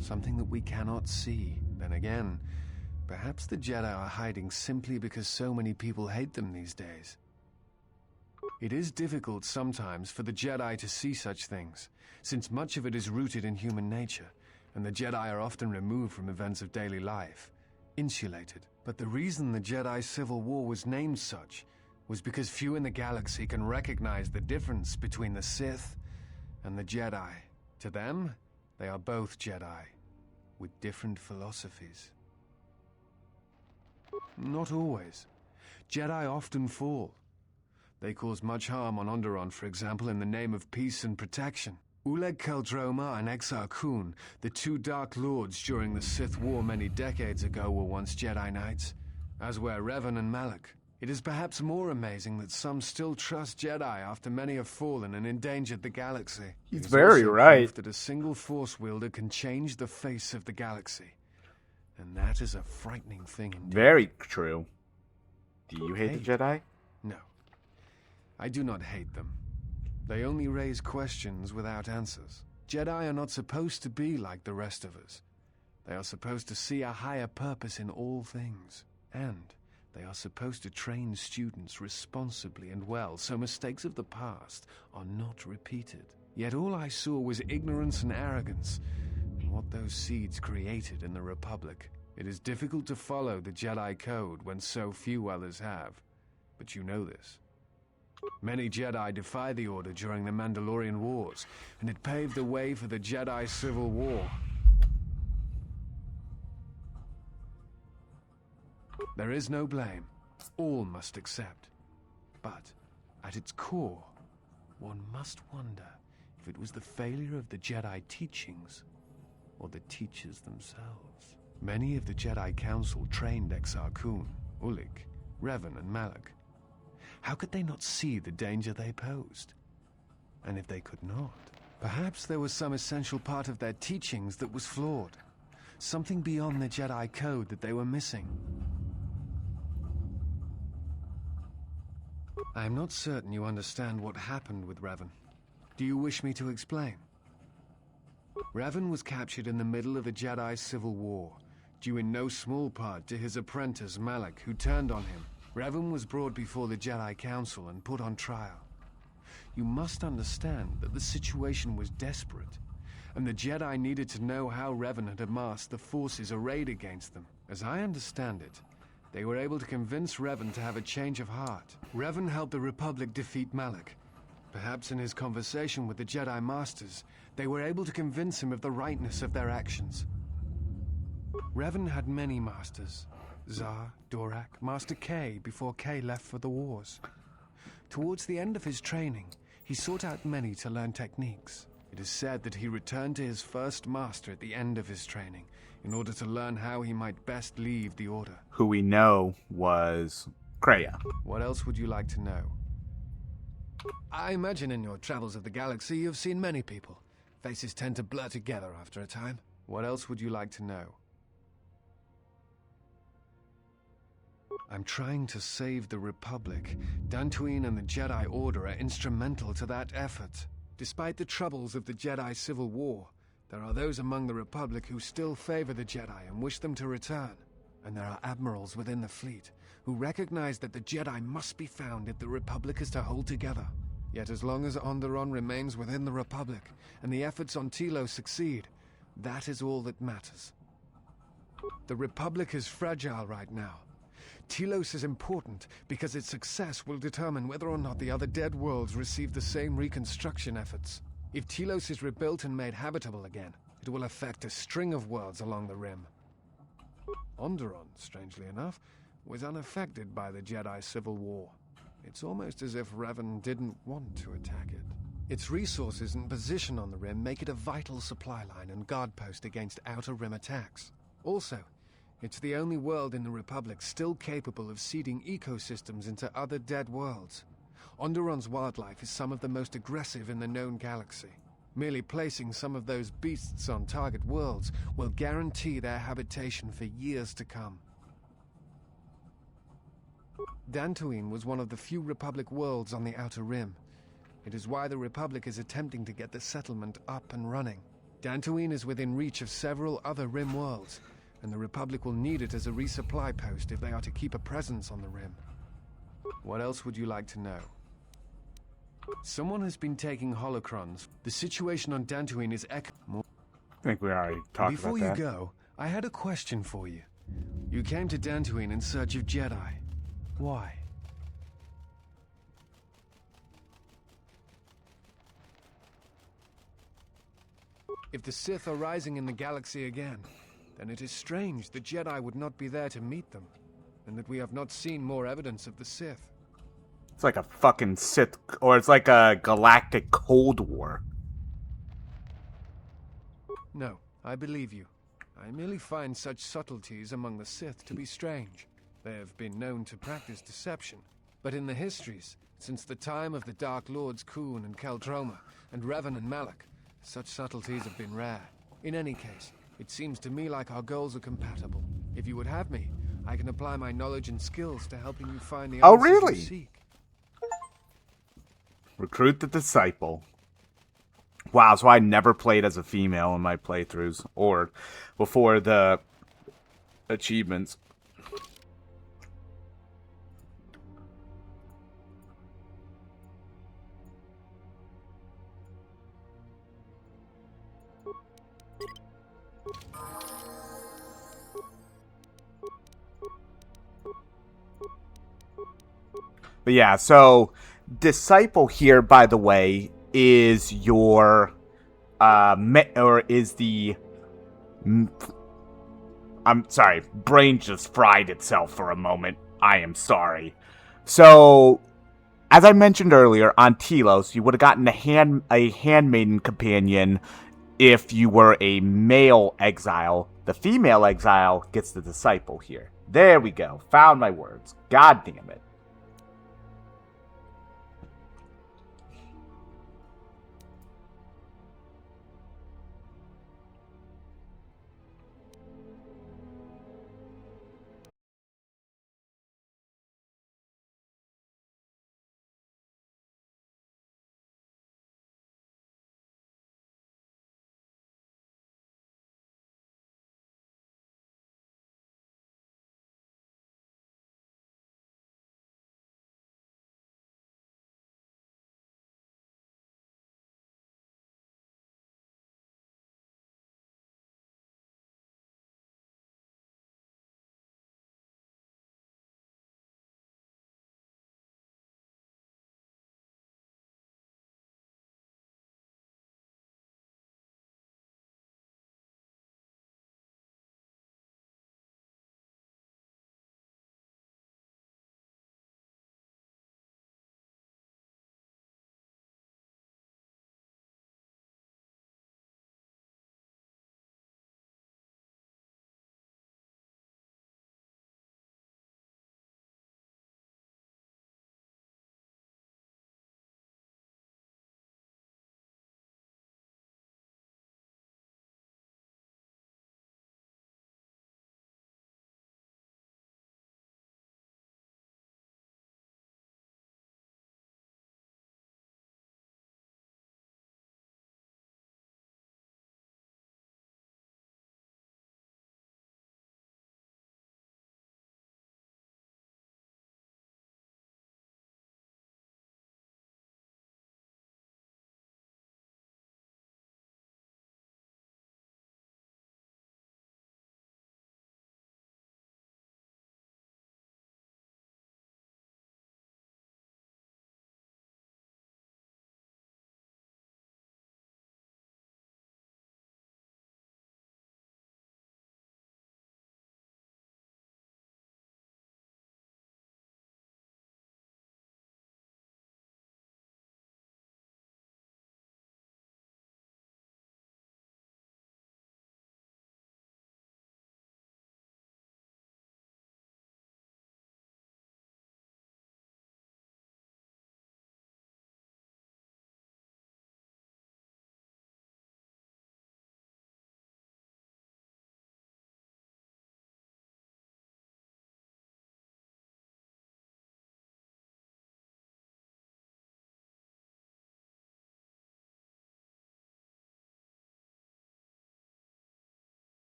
something that we cannot see. Then again, perhaps the Jedi are hiding simply because so many people hate them these days. It is difficult sometimes for the Jedi to see such things, since much of it is rooted in human nature, and the Jedi are often removed from events of daily life, insulated. But the reason the Jedi Civil War was named such was because few in the galaxy can recognize the difference between the Sith and the Jedi. To them, they are both Jedi, with different philosophies. Not always. Jedi often fall. They cause much harm on Onderon, for example, in the name of peace and protection. Uleg Keldroma and Exar Kun, the two Dark Lords during the Sith War many decades ago, were once Jedi Knights, as were Revan and Malak. It is perhaps more amazing that some still trust Jedi after many have fallen and endangered the galaxy. He's It is very also right. proof that a single Force wielder can change the face of the galaxy. And that is a frightening thing indeed. Very true. Do you hate the Jedi? No. I do not hate them. They only raise questions without answers. Jedi are not supposed to be like the rest of us. They are supposed to see a higher purpose in all things. And they are supposed to train students responsibly and well, so mistakes of the past are not repeated. Yet all I saw was ignorance and arrogance, and what those seeds created in the Republic. It is difficult to follow the Jedi Code when so few others have. But you know this. Many Jedi defy the Order during the Mandalorian Wars, and it paved the way for the Jedi Civil War. There is no blame. All must accept. But, at its core, one must wonder if it was the failure of the Jedi teachings or the teachers themselves. Many of the Jedi Council trained Exar Kun, Ulik, Revan, and Malak. How could they not see the danger they posed? And if they could not, perhaps there was some essential part of their teachings that was flawed. Something beyond the Jedi Code that they were missing. I am not certain you understand what happened with Revan. Do you wish me to explain? Revan was captured in the middle of the Jedi Civil War, due in no small part to his apprentice Malak, who turned on him. Revan was brought before the Jedi Council and put on trial. You must understand that the situation was desperate, and the Jedi needed to know how Revan had amassed the forces arrayed against them. As I understand it, they were able to convince Revan to have a change of heart. Revan helped the Republic defeat Malak. Perhaps in his conversation with the Jedi Masters, they were able to convince him of the rightness of their actions. Revan had many masters. Zar, Dorak, Master K before K left for the wars. Towards the end of his training, he sought out many to learn techniques. It is said that he returned to his first master at the end of his training in order to learn how he might best leave the Order. Who we know was Kreia. What else would you like to know? I imagine in your travels of the galaxy you've seen many people. Faces tend to blur together after a time. What else would you like to know? I'm trying to save the Republic. Dantooine and the Jedi Order are instrumental to that effort. Despite the troubles of the Jedi Civil War, there are those among the Republic who still favor the Jedi and wish them to return. And there are admirals within the fleet who recognize that the Jedi must be found if the Republic is to hold together. Yet as long as Onderon remains within the Republic, and the efforts on Telos succeed, that is all that matters. The Republic is fragile right now. Telos is important because its success will determine whether or not the other dead worlds receive the same reconstruction efforts. If Telos is rebuilt and made habitable again, it will affect a string of worlds along the Rim. Onderon, strangely enough, was unaffected by the Jedi Civil War. It's almost as if Revan didn't want to attack it. Its resources and position on the Rim make it a vital supply line and guard post against Outer Rim attacks. Also, it's the only world in the Republic still capable of seeding ecosystems into other dead worlds. Onderon's wildlife is some of the most aggressive in the known galaxy. Merely placing some of those beasts on target worlds will guarantee their habitation for years to come. Dantooine was one of the few Republic worlds on the Outer Rim. It is why the Republic is attempting to get the settlement up and running. Dantooine is within reach of several other Rim worlds, and the Republic will need it as a resupply post if they are to keep a presence on the Rim. What else would you like to know? Someone has been taking holocrons. The situation on Dantooine is I think we already talked Before about that. you go, I had a question for you. You came to Dantooine in search of Jedi. Why? If the Sith are rising in the galaxy again, then it is strange the Jedi would not be there to meet them, and that we have not seen more evidence of the Sith. It's like a fucking Sith, or it's like a galactic Cold War. No, I believe you. I merely find such subtleties among the Sith to be strange. They have been known to practice deception, but in the histories, since the time of the Dark Lords Khoon and Keldroma, and Revan and Malak, such subtleties have been rare. In any case, it seems to me like our goals are compatible. If you would have me, I can apply my knowledge and skills to helping you find the answers you seek. Recruit the disciple. Wow, so I never played as a female in my playthroughs, or before the achievements. But yeah, so disciple here, by the way, is your I'm sorry, brain just fried itself for a moment. I am sorry. So, as I mentioned earlier, on Telos, you would have gotten a handmaiden companion if you were a male exile. The female exile gets the disciple here. There we go. Found my words. God damn it.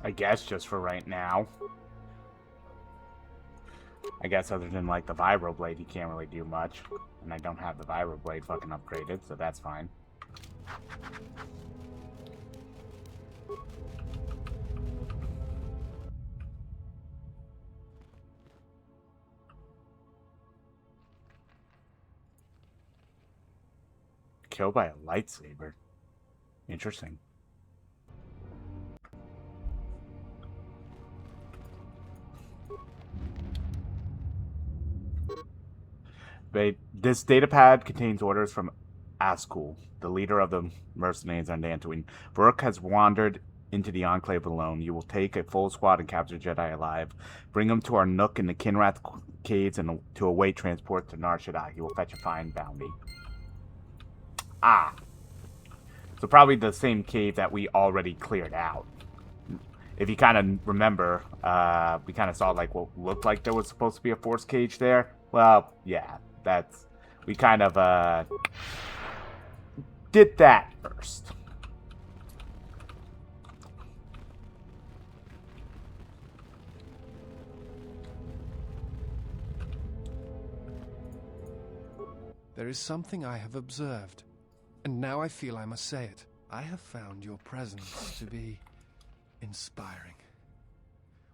I guess just for right now. I guess other than like the vibroblade, you can't really do much. And I don't have the vibroblade fucking upgraded, so that's fine. Killed by a lightsaber. Interesting. This datapad contains orders from Askul, the leader of the mercenaries on Dantooine. Varuk has wandered into the Enclave alone. You will take a full squad and capture Jedi alive. Bring them to our nook in the Kinrath Caves and to await transport to Nar Shaddaa. He will fetch a fine bounty. Ah. So probably the same cave that we already cleared out. If you kind of remember, we kind of saw like what looked like there was supposed to be a force cage there. Well, yeah, we kind of did that first. There is something I have observed, and now I feel I must say it. I have found your presence to be inspiring.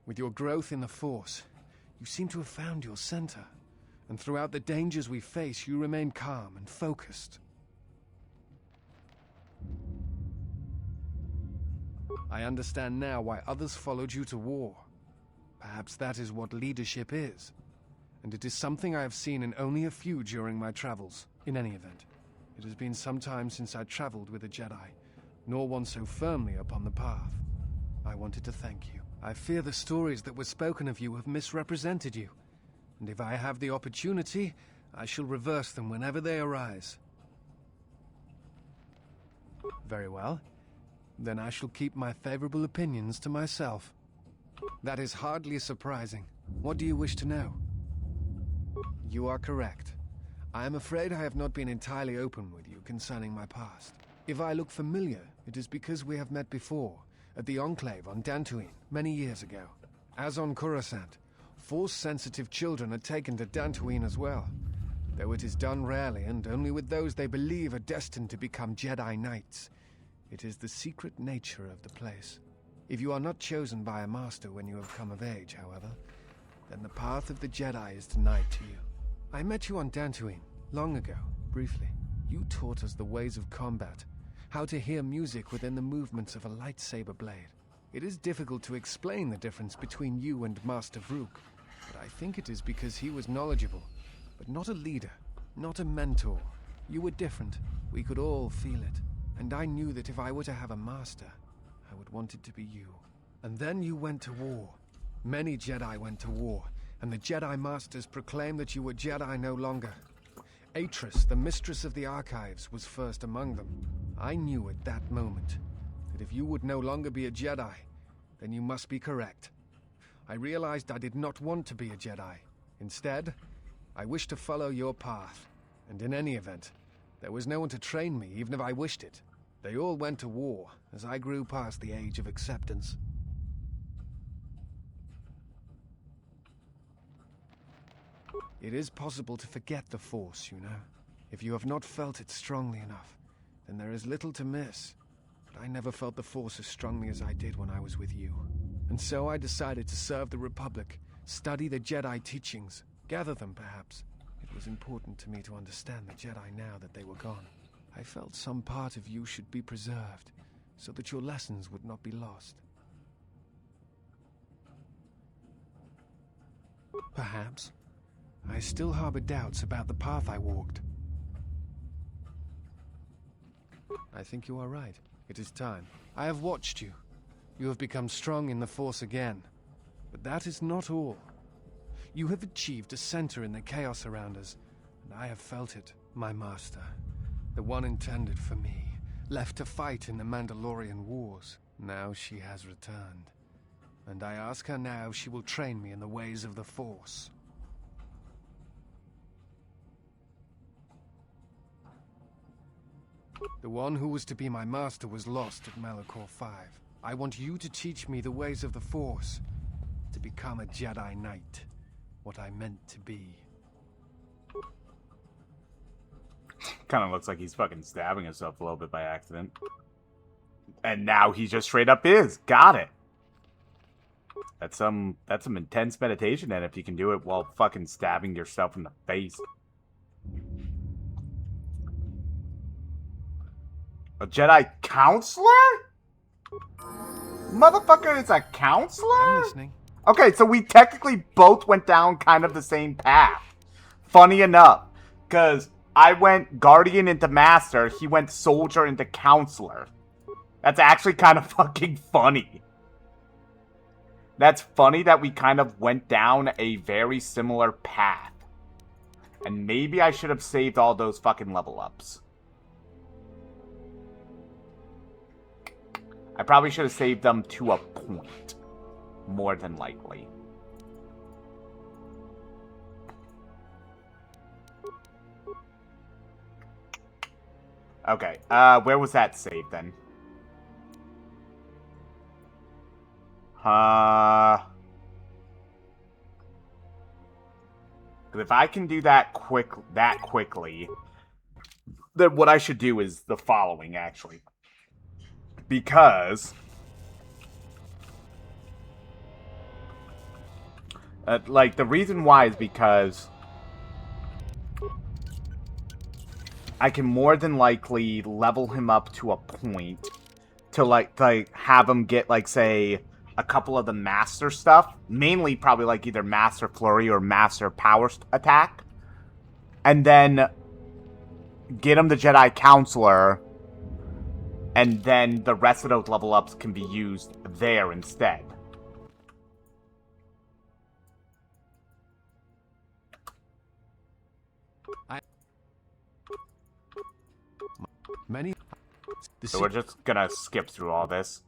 With your growth in the Force, you seem to have found your center, and throughout the dangers we face, you remain calm and focused. I understand now why others followed you to war. Perhaps that is what leadership is, and it is something I have seen in only a few during my travels. In any event, it has been some time since I traveled with a Jedi, nor one so firmly upon the path. I wanted to thank you. I fear the stories that were spoken of you have misrepresented you, and if I have the opportunity, I shall reverse them whenever they arise. Very well. Then I shall keep my favorable opinions to myself. That is hardly surprising. What do you wish to know? You are correct. I am afraid I have not been entirely open with you concerning my past. If I look familiar, it is because we have met before, at the Enclave on Dantooine, many years ago. As on Coruscant, Force-sensitive children are taken to Dantooine as well, though it is done rarely and only with those they believe are destined to become Jedi Knights. It is the secret nature of the place. If you are not chosen by a master when you have come of age, however, then the path of the Jedi is denied to you. I met you on Dantooine, long ago, briefly. You taught us the ways of combat, how to hear music within the movements of a lightsaber blade. It is difficult to explain the difference between you and Master Vrook, but I think it is because he was knowledgeable, but not a leader, not a mentor. You were different. We could all feel it. And I knew that if I were to have a master, I would want it to be you. And then you went to war. Many Jedi went to war, and the Jedi Masters proclaimed that you were Jedi no longer. Atris, the mistress of the Archives, was first among them. I knew at that moment that if you would no longer be a Jedi, then you must be correct. I realized I did not want to be a Jedi. Instead, I wished to follow your path. And in any event, there was no one to train me, even if I wished it. They all went to war, as I grew past the age of acceptance. It is possible to forget the Force, you know. If you have not felt it strongly enough, then there is little to miss. But I never felt the Force as strongly as I did when I was with you. And so I decided to serve the Republic, study the Jedi teachings, gather them perhaps. It was important to me to understand the Jedi now that they were gone. I felt some part of you should be preserved, so that your lessons would not be lost. Perhaps. I still harbor doubts about the path I walked. I think you are right. It is time. I have watched you. You have become strong in the Force again. But that is not all. You have achieved a center in the chaos around us, and I have felt it. My master, the one intended for me, left to fight in the Mandalorian Wars. Now she has returned. And I ask her now if she will train me in the ways of the Force. The one who was to be my master was lost at Malachor 5. I want you to teach me the ways of the Force, to become a Jedi Knight, what I meant to be. Kind of looks like he's fucking stabbing himself a little bit by accident. And now he just straight up is. Got it. That's some intense meditation, and if you can do it while fucking stabbing yourself in the face. A Jedi counselor? Motherfucker is a counselor? I'm listening. Okay, so we technically both went down kind of the same path. Funny enough, because I went Guardian into Master, he went Soldier into Counselor. That's actually kind of fucking funny. That's funny that we kind of went down a very similar path. And maybe I should have saved all those fucking level ups. I probably should have saved them to a point. More than likely. Okay, where was that saved then? If I can do that quickly, then what I should do is the following, actually. Because like, the reason why is because I can more than likely level him up to a point to, like have him get, like, say, a couple of the master stuff. Mainly, probably, like, either Master Flurry or Master Power Attack. And then get him the Jedi Counselor. And then the rest of those level ups can be used there instead. So we're just gonna skip through all this.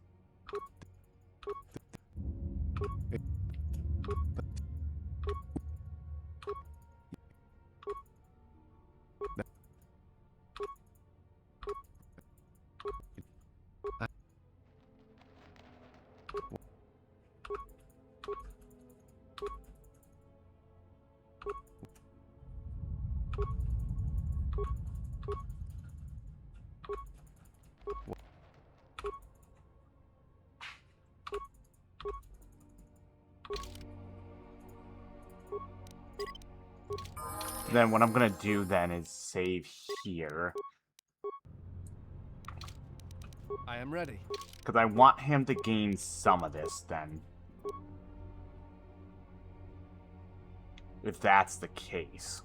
Then what I'm gonna do then is save here. I am ready. Because I want him to gain some of this then. If that's the case.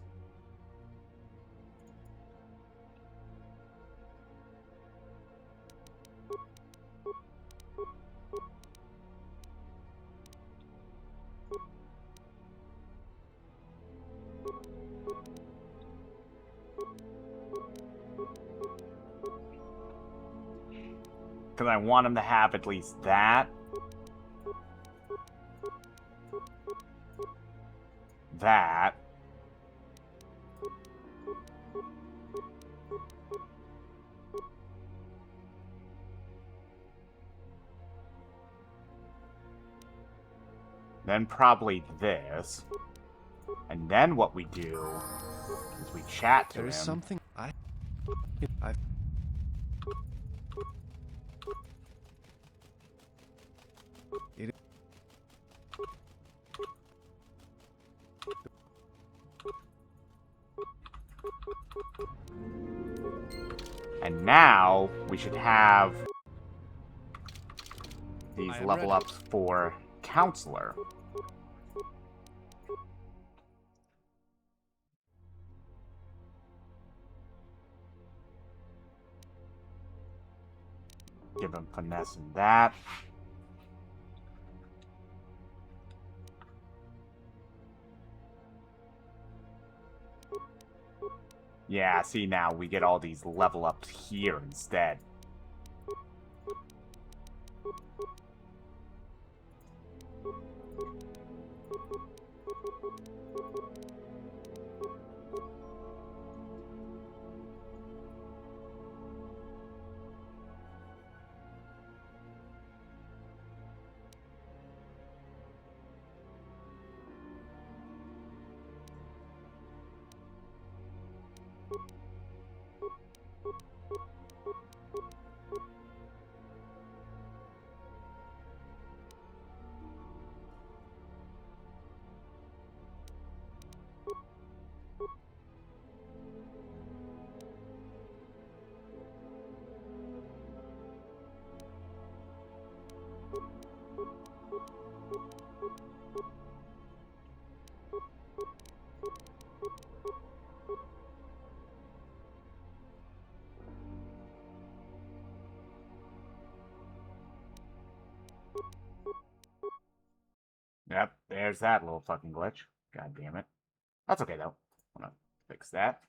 Because I want him to have at least that. That. Then probably this. And then what we do is we chat to him. There is something I've And now we should have these level ups for Counselor. Give him finesse in that. Yeah, see, now we get all these level ups here instead. Yep, there's that little fucking glitch. God damn it. That's okay, though. I'm gonna fix that.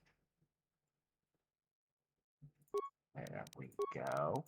There we go.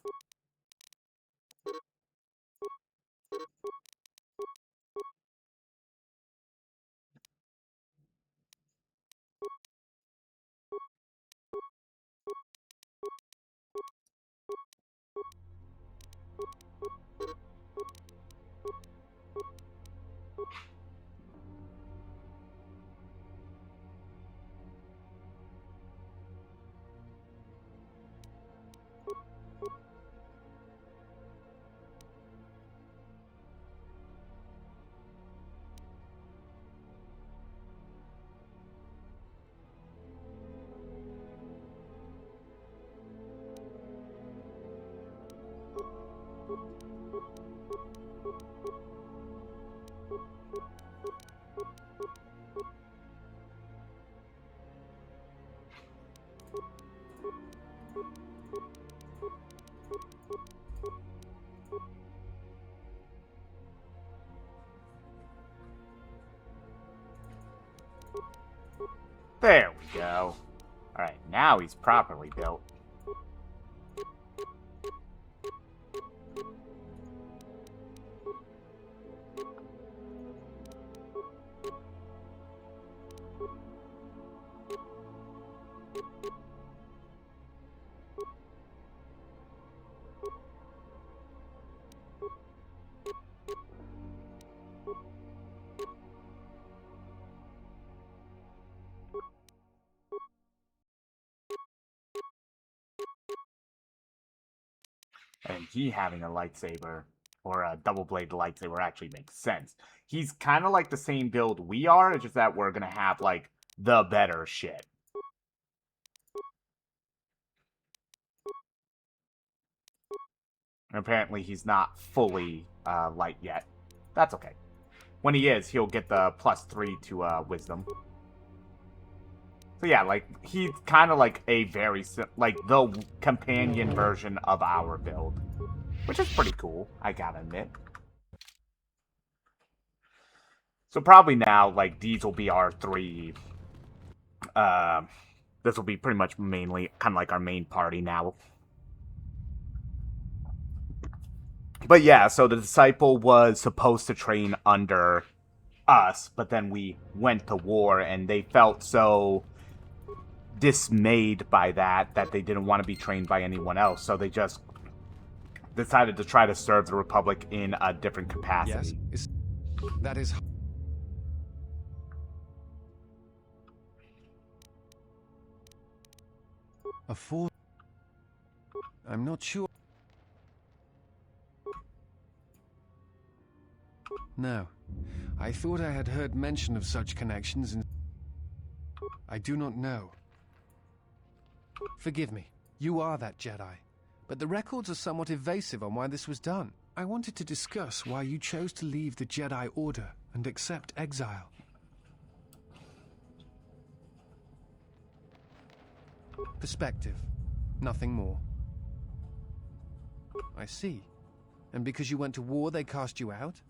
There we go. Alright, now he's properly built. And he having a lightsaber, or a double-bladed lightsaber, actually makes sense. He's kind of like the same build we are, it's just that we're gonna have, like, the better shit. And apparently he's not fully light yet. That's okay. When he is, he'll get the +3 to wisdom. So yeah, like, he's kind of like a very, like, the companion version of our build. Which is pretty cool, I gotta admit. So probably now, like, these will be our 3... this will be pretty much mainly, kind of like our main party now. But yeah, so the Disciple was supposed to train under us, but then we went to war, and they felt so dismayed by that they didn't want to be trained by anyone else, so they just decided to try to serve the Republic in a different capacity. Yes, that is... A force... I'm not sure... No. I thought I had heard mention of such connections and... I do not know. Forgive me. You are that Jedi. But the records are somewhat evasive on why this was done. I wanted to discuss why you chose to leave the Jedi Order and accept exile. Perspective. Nothing more. I see. And because you went to war, they cast you out?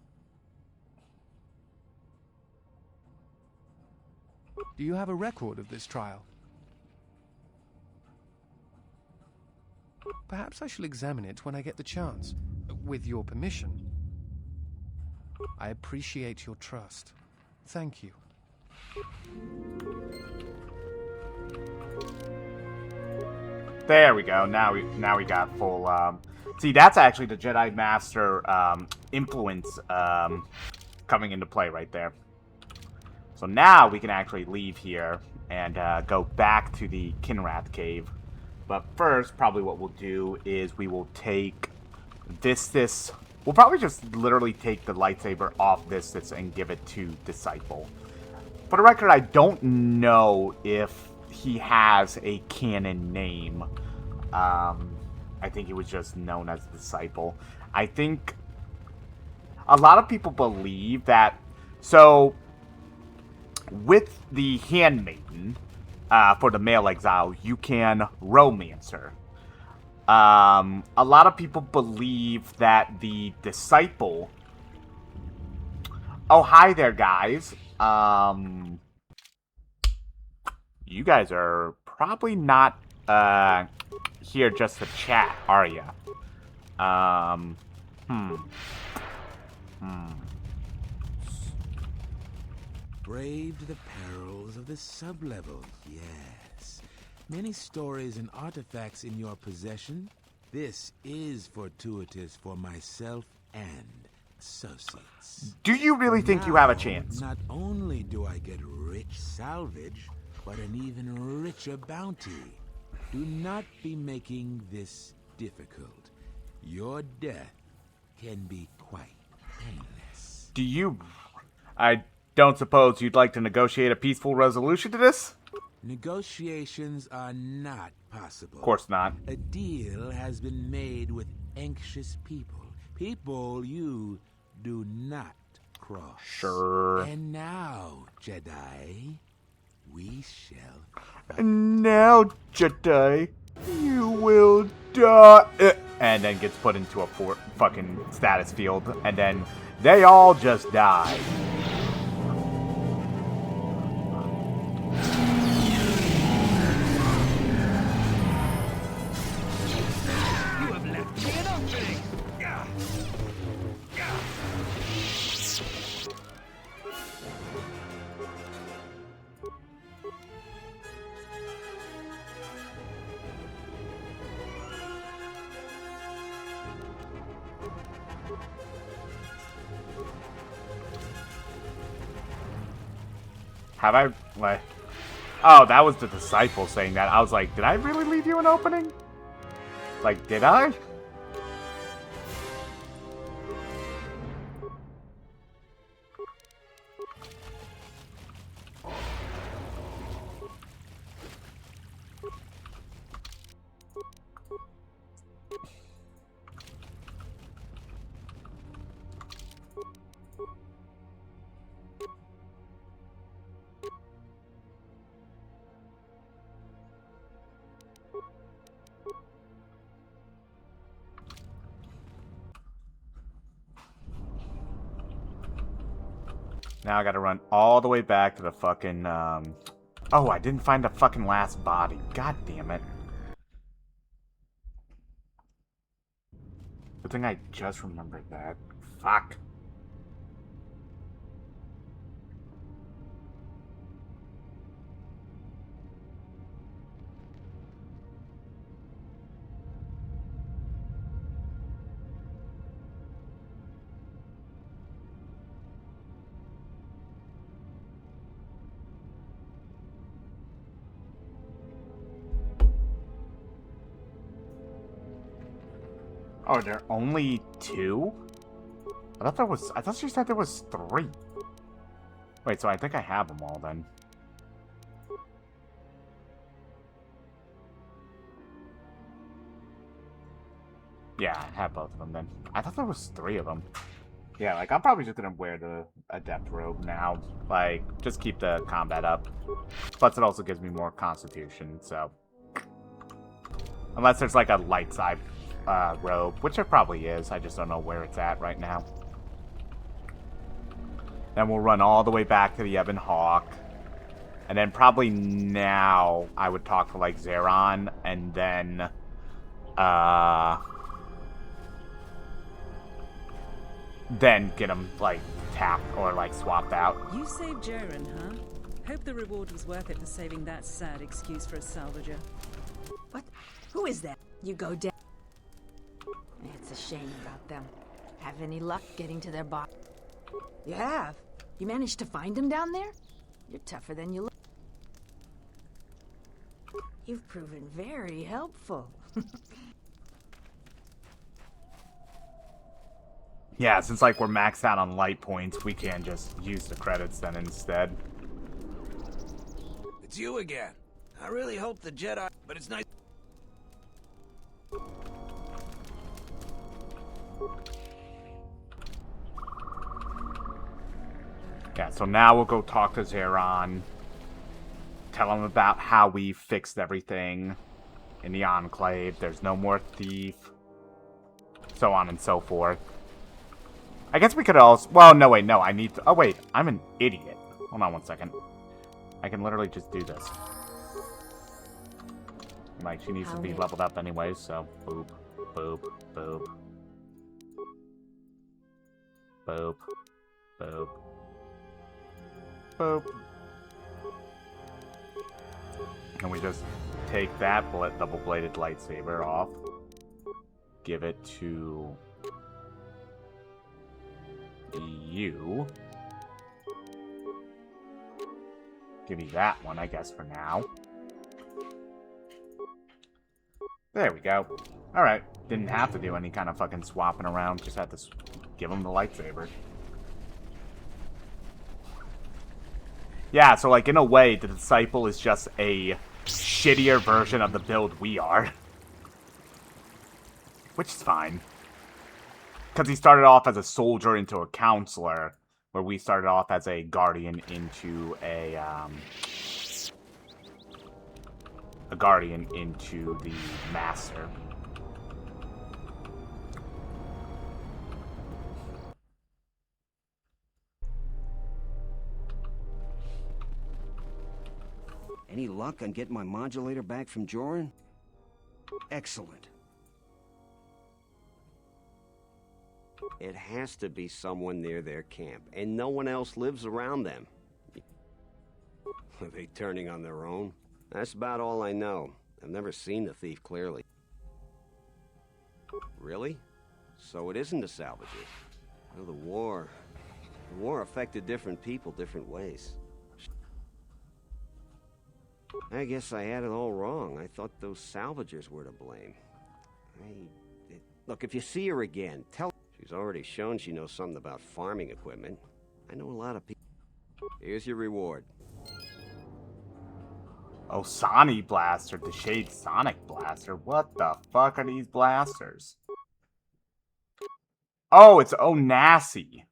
Do you have a record of this trial? Perhaps I shall examine it when I get the chance, with your permission. I appreciate your trust. Thank you. There we go. Now we got full. See, that's actually the Jedi Master influence coming into play right there. So now we can actually leave here and go back to the Kinrath cave. But first, probably what we'll do is we will take this. We'll probably just literally take the lightsaber off this and give it to Disciple. For the record, I don't know if he has a canon name. I think he was just known as Disciple. I think a lot of people believe that. So, with the Handmaiden, for the male exile, you can romance her. A lot of people believe that the Disciple... Oh, hi there, guys. You guys are probably not here just to chat, are ya? Braved the perils of the sublevel, yes. Many stories and artifacts in your possession. This is fortuitous for myself and associates. Do you really think you have a chance? Not only do I get rich salvage, but an even richer bounty. Do not be making this difficult. Your death can be quite painless. Do you... I don't suppose you'd like to negotiate a peaceful resolution to this? Negotiations are not possible. Of course not. A deal has been made with anxious people. People you do not cross. Sure. And now, Jedi, we shall... And now, Jedi, you will die. And then gets put into a fucking status field. And then they all just die. Have I, like... Oh, that was the Disciple saying that. I was like, did I really leave you an opening? Like, did I? Now I gotta run all the way back to the fucking, Oh, I didn't find the fucking last body. God damn it. Good thing I just remembered that. Fuck. Oh, there are only 2? I thought she said there was 3. Wait, so I think I have them all then. Yeah, I have both of them then. I thought there was 3 of them. Yeah, like, I'm probably just gonna wear the Adept robe now. Like, just keep the combat up. Plus, it also gives me more constitution, so... Unless there's, like, a light side robe, which there probably is. I just don't know where it's at right now. Then we'll run all the way back to the Ebon Hawk. And then probably now I would talk to, like, Zeron, and then... then get him, like, tapped or, like, swapped out. You saved Jaren, huh? Hope the reward was worth it for saving that sad excuse for a salvager. What? Who is that? You go down. It's a shame about them. Have any luck getting to their body? You have? You managed to find him down there? You're tougher than you look. You've proven very helpful. Yeah, since like we're maxed out on light points, we can just use the credits then instead. It's you again. I really hope the Jedi... But it's nice... Yeah, so now we'll go talk to Zeron. Tell him about how we fixed everything in the Enclave. There's no more thief. So on and so forth. I guess we could also... Well, no, wait, no. I need to... Oh, wait. I'm an idiot. Hold on one second. I can literally just do this. Like, she needs to be leveled up anyway, so... Boop. Boop. Boop. Boop. Boop. Boop. And we just take that double-bladed lightsaber off. Give it to... you. Give you that one, I guess, for now. There we go. Alright. Didn't have to do any kind of fucking swapping around. Just had to give him the lightsaber. Yeah, so like, in a way, the Disciple is just a shittier version of the build we are. Which is fine. Because he started off as a soldier into a counselor, where we started off as a guardian into a guardian into the master. Any luck on getting my modulator back from Joran? Excellent. It has to be someone near their camp, and no one else lives around them. Are they turning on their own? That's about all I know. I've never seen the thief clearly. Really? So it isn't the salvagers. Well, the war affected different people different ways. I guess I had it all wrong. I thought those salvagers were to blame. Look, if you see her again, tell her. She's already shown she knows something about farming equipment. I know a lot of people. Here's your reward. Oh, Sonic Blaster, the Shade Sonic Blaster. What the fuck are these blasters? Oh, it's Onasi.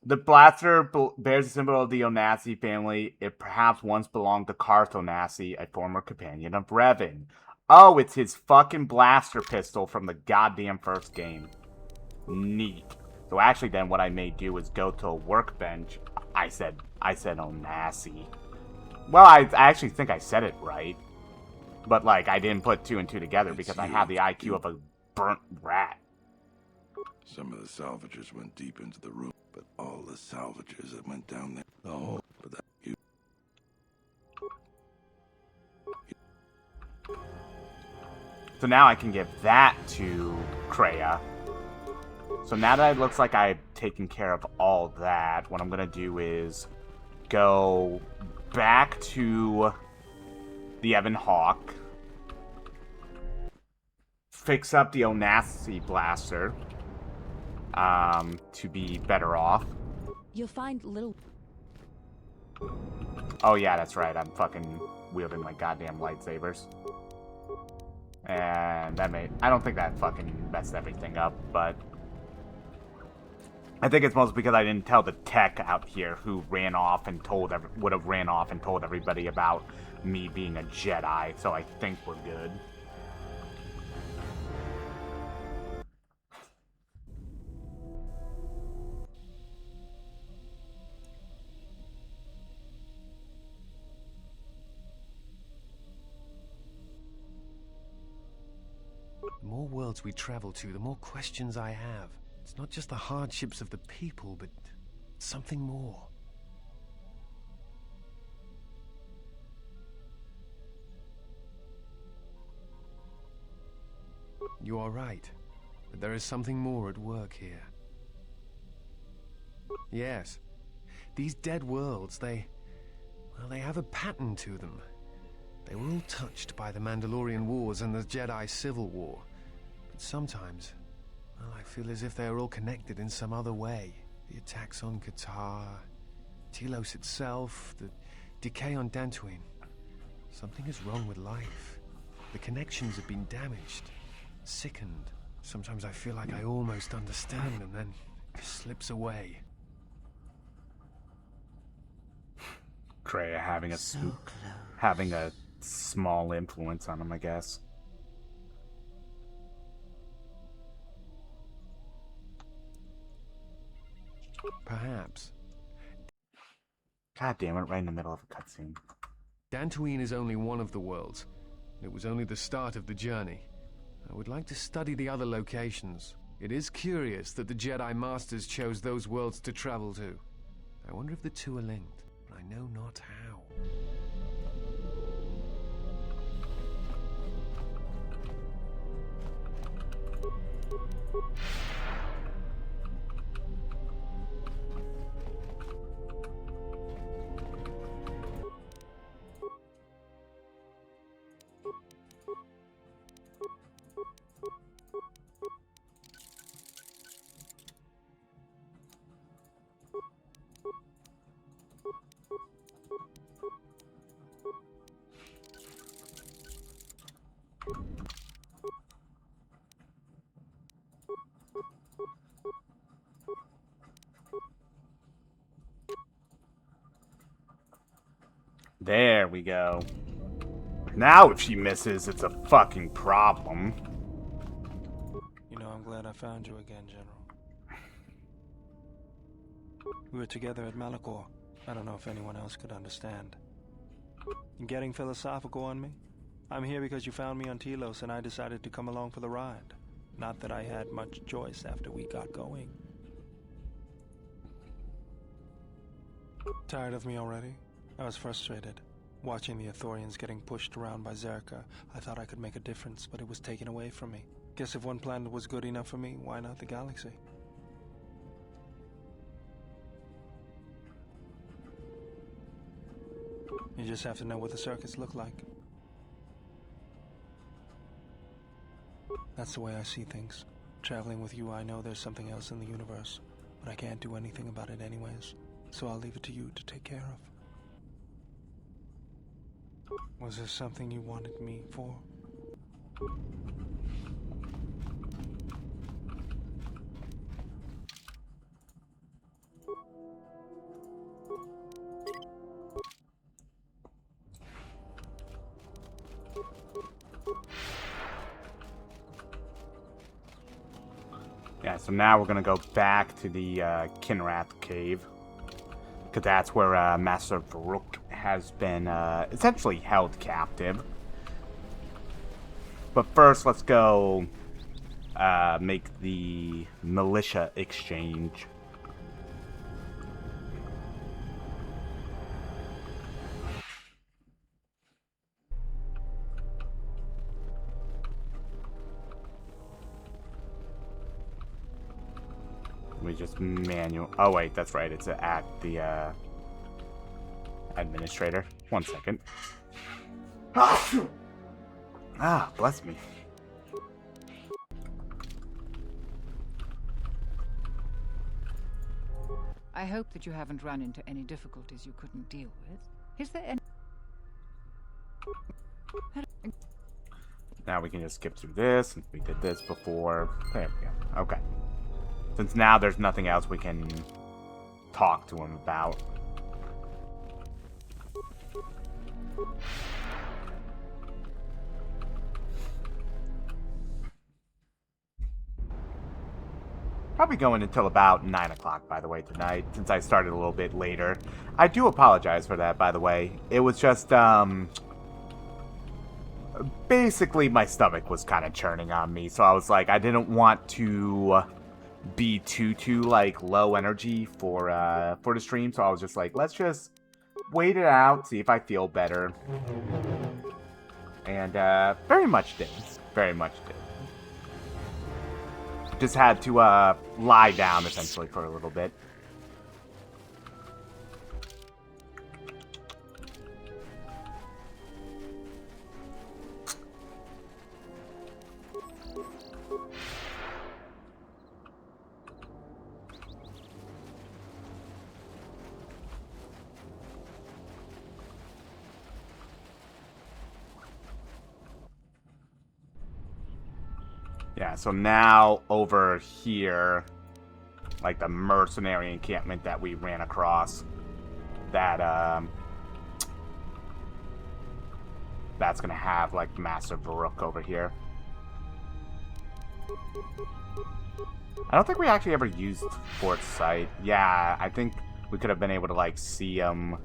The blaster bears the symbol of the Onasi family. It perhaps once belonged to Karth Onasi, a former companion of Revan. Oh, it's his fucking blaster pistol from the goddamn first game. Neat. So actually then what I may do is go to a workbench. I said Onasi. Well, I actually think I said it right. But like, I didn't put two and two together because I have the IQ of a burnt rat. Some of the salvagers went deep into the room, but all the salvagers that went down there, the whole, but that you. So now I can give that to Kreia. So now that it looks like I've taken care of all that, what I'm going to do is go back to the Evan Hawk, fix up the Onasi blaster to be better off. You'll find little... Oh yeah, that's right, I'm fucking wielding my goddamn lightsabers. And that I don't think that fucking messed everything up, but I think it's mostly because I didn't tell the tech out here who ran off and would have ran off and told everybody about me being a Jedi, so I think we're good. The more worlds we travel to, the more questions I have. It's not just the hardships of the people, but something more. You are right, but there is something more at work here. Yes, These dead worlds, they have a pattern to them. They were all touched by the Mandalorian Wars and the Jedi Civil War. But sometimes, well, I feel as if they are all connected in some other way. The attacks on KOTOR, Telos itself, the decay on Dantooine. Something is wrong with life. The connections have been damaged, sickened. Sometimes I feel like I almost understand and then it slips away. Kreia having a small influence on him, I guess. Perhaps. God damn it, right in the middle of a cutscene. Dantooine is only one of the worlds. It was only the start of the journey. I would like to study the other locations. It is curious that the Jedi Masters chose those worlds to travel to. I wonder if the two are linked, but I know not how. There we go. Now if she misses, it's a fucking problem. You know, I'm glad I found you again, General. We were together at Malachor. I don't know if anyone else could understand. You getting philosophical on me? I'm here because you found me on Telos and I decided to come along for the ride. Not that I had much choice after we got going. Tired of me already? I was frustrated. Watching the Ithorians getting pushed around by Zerka, I thought I could make a difference, but it was taken away from me. Guess if one planet was good enough for me, why not the galaxy? You just have to know what the circuits look like. That's the way I see things. Traveling with you, I know there's something else in the universe, but I can't do anything about it anyways, so I'll leave it to you to take care of. Was there something you wanted me for? Yeah, so now we're gonna go back to the Kinrath cave. Because that's where Master Varuk has been essentially held captive. But first, let's go make the militia exchange. We just manual. Oh wait, that's right. It's at the administrator. 1 second. Ah, bless me. I hope that you haven't run into any difficulties you couldn't deal with. Is there any... Now we can just skip through this, since we did this before. There we go. Okay. Since now there's nothing else we can talk to him about. Probably going until about 9 o'clock, by the way, tonight, since I started a little bit later. I do apologize for that, by the way. It was just, basically my stomach was kind of churning on me, so I was like, I didn't want to be too like low energy for the stream, so I was just like, let's just wait it out, see if I feel better. And very much did. Very much did. Just had to lie down essentially for a little bit. Yeah, so now over here, like the mercenary encampment that we ran across, that, that's gonna have, like, Master Varuk over here. I don't think we actually ever used Fort Sight. Yeah, I think we could have been able to, like, see him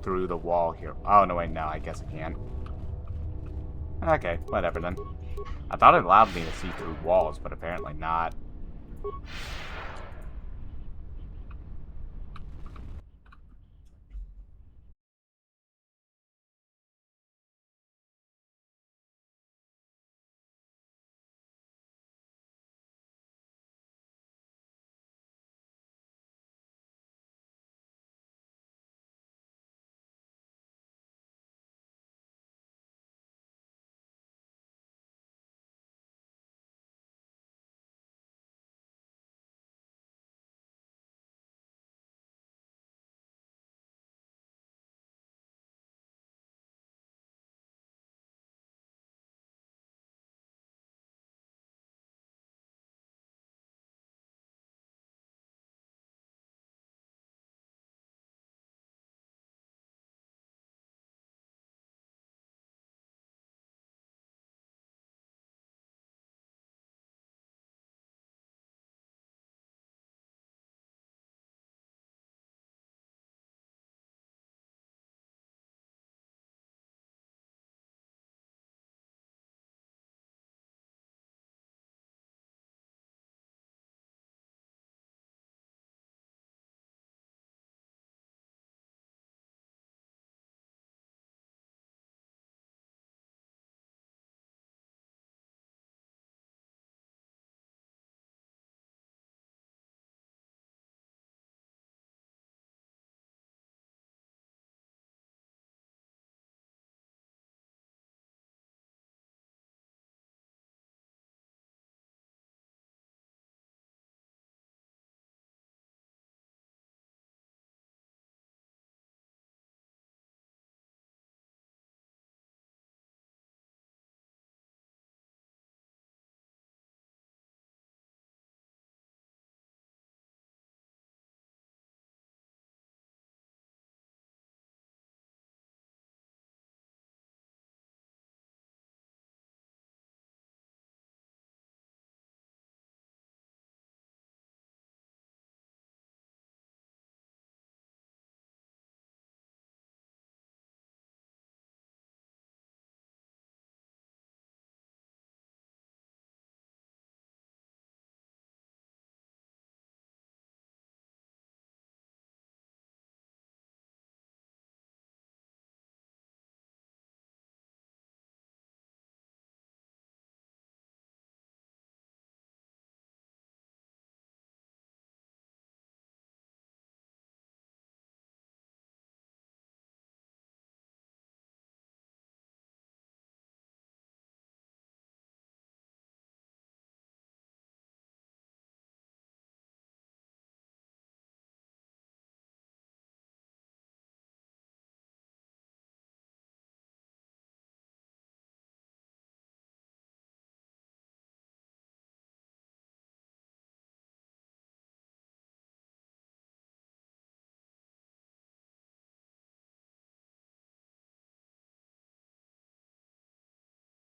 through the wall here. Oh, no, wait, no, I guess I can't. Okay, whatever then. I thought it allowed me to see through walls, but apparently not.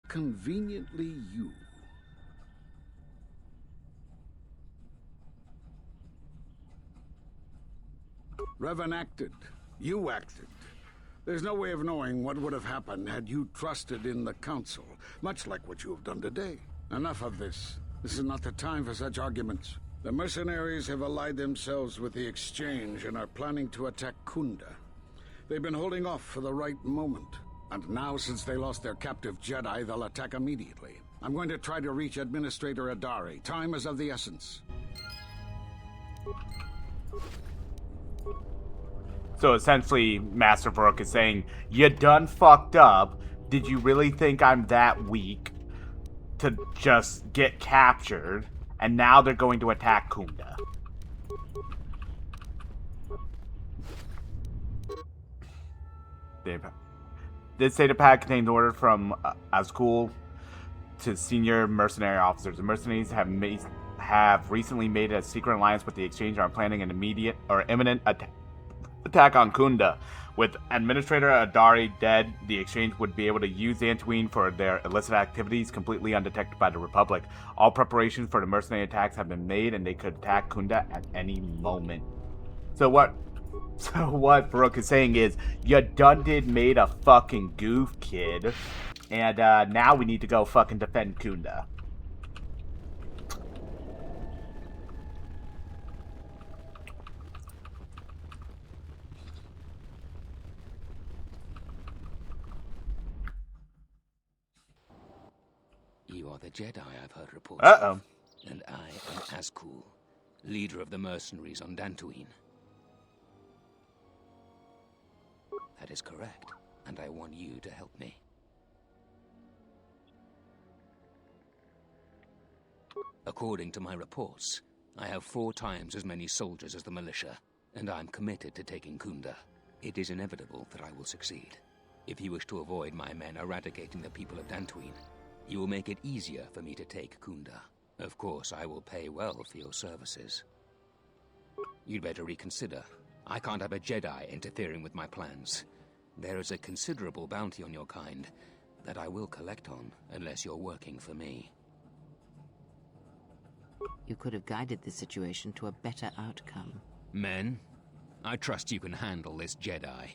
Conveniently you. Revan acted. You acted. There's no way of knowing what would have happened had you trusted in the Council, much like what you have done today. Enough of this. This is not the time for such arguments. The mercenaries have allied themselves with the Exchange and are planning to attack Kunda. They've been holding off for the right moment. And now, since they lost their captive Jedi, they'll attack immediately. I'm going to try to reach Administrator Adari. Time is of the essence. So essentially, Master Varuk is saying, you done fucked up. Did you really think I'm that weak to just get captured? And now they're going to attack Kunda. Did say the pad contained order from Azkul. to senior mercenary officers. The mercenaries have recently made a secret alliance with the Exchange and are planning an immediate or imminent attack on Kunda. With Administrator Adari dead, the Exchange would be able to use Dantooine for their illicit activities completely undetected by the Republic. All preparations for the mercenary attacks have been made, and they could attack Kunda at any moment. So what Baroque is saying is, you done made a fucking goof, kid. And now we need to go fucking defend Kunda. You are the Jedi I've heard reports Uh-oh. of. And I am Azkul, leader of the mercenaries on Dantooine. That is correct, and I want you to help me. According to my reports, I have 4 times as many soldiers as the militia, and I'm committed to taking Kunda. It is inevitable that I will succeed. If you wish to avoid my men eradicating the people of Dantooine, you will make it easier for me to take Kunda. Of course, I will pay well for your services. You'd better reconsider. I can't have a Jedi interfering with my plans. There is a considerable bounty on your kind that I will collect on unless you're working for me. You could have guided the situation to a better outcome. Men, I trust you can handle this Jedi.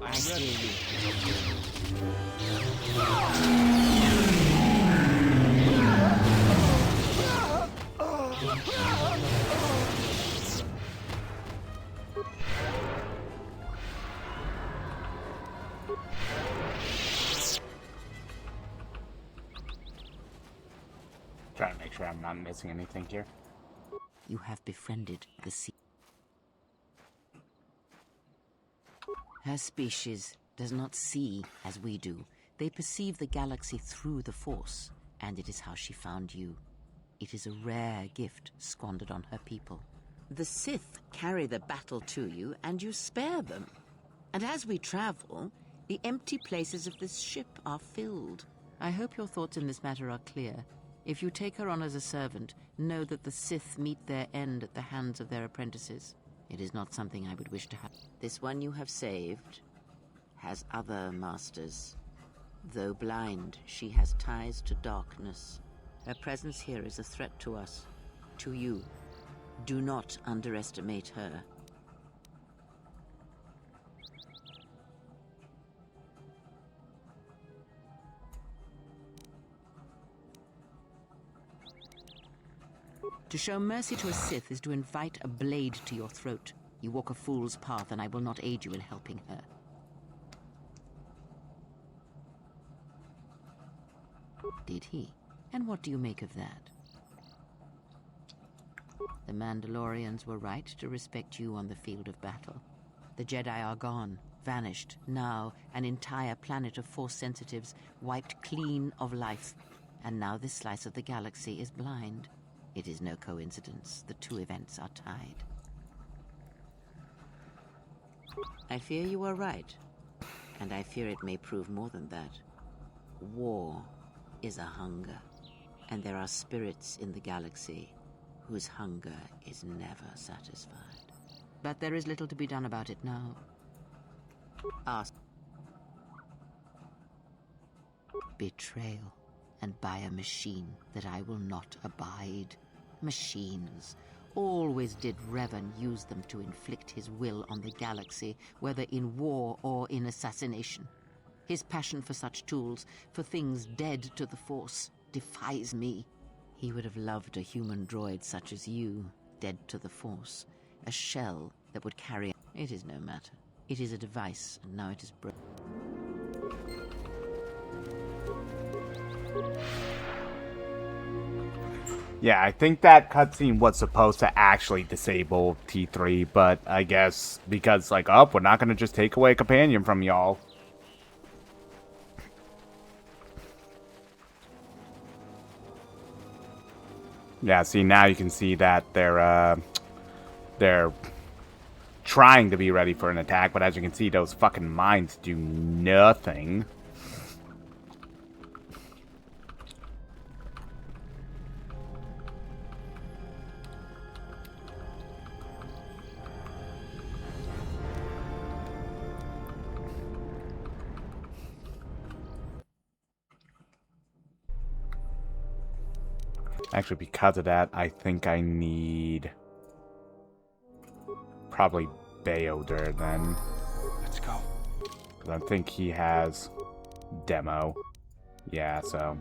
I'm ready. Trying to make sure I'm not missing anything here. You have befriended the sea. Her species does not see as we do. They perceive the galaxy through the Force, and it is how she found you. It is a rare gift squandered on her people. The Sith carry the battle to you, and you spare them. And as we travel, the empty places of this ship are filled. I hope your thoughts in this matter are clear. If you take her on as a servant, know that the Sith meet their end at the hands of their apprentices. It is not something I would wish to have. This one you have saved has other masters. Though blind, she has ties to darkness. Her presence here is a threat to us, to you. Do not underestimate her. To show mercy to a Sith is to invite a blade to your throat. You walk a fool's path, and I will not aid you in helping her. Did he? And what do you make of that? The Mandalorians were right to respect you on the field of battle. The Jedi are gone, vanished. Now, an entire planet of Force sensitives wiped clean of life. And now this slice of the galaxy is blind. It is no coincidence. The two events are tied. I fear you are right. And I fear it may prove more than that. War is a hunger. And there are spirits in the galaxy whose hunger is never satisfied. But there is little to be done about it now. Ask. Betrayal, and by a machine that I will not abide. Machines. Always did Revan use them to inflict his will on the galaxy, whether in war or in assassination. His passion for such tools, for things dead to the Force, defies me. He would have loved a human droid such as you, dead to the Force. A shell that would carry... It is no matter. It is a device, and now it is broken. Yeah, I think that cutscene was supposed to actually disable T3, but I guess because, like, oh, we're not going to just take away a companion from y'all. Yeah, see, now you can see that they're trying to be ready for an attack, but as you can see, those fucking mines do nothing. Actually, because of that, I think I need probably Beoder then. Let's go. Because I think he has demo. Yeah, so.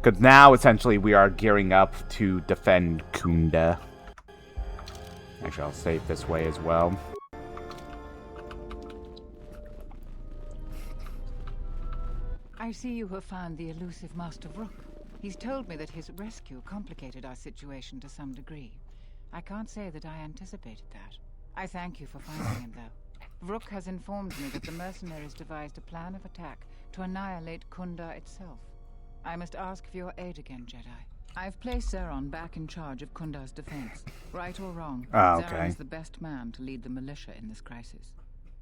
Because now, essentially, we are gearing up to defend Kunda. Actually, I'll save this way as well. I see you have found the elusive Master Rook. He's told me that his rescue complicated our situation to some degree. I can't say that I anticipated that. I thank you for finding him, though. Rook has informed me that the mercenaries devised a plan of attack to annihilate Kunda itself. I must ask for your aid again, Jedi. I've placed Zeron back in charge of Kunda's defense. Right or wrong, okay. Zeron is the best man to lead the militia in this crisis.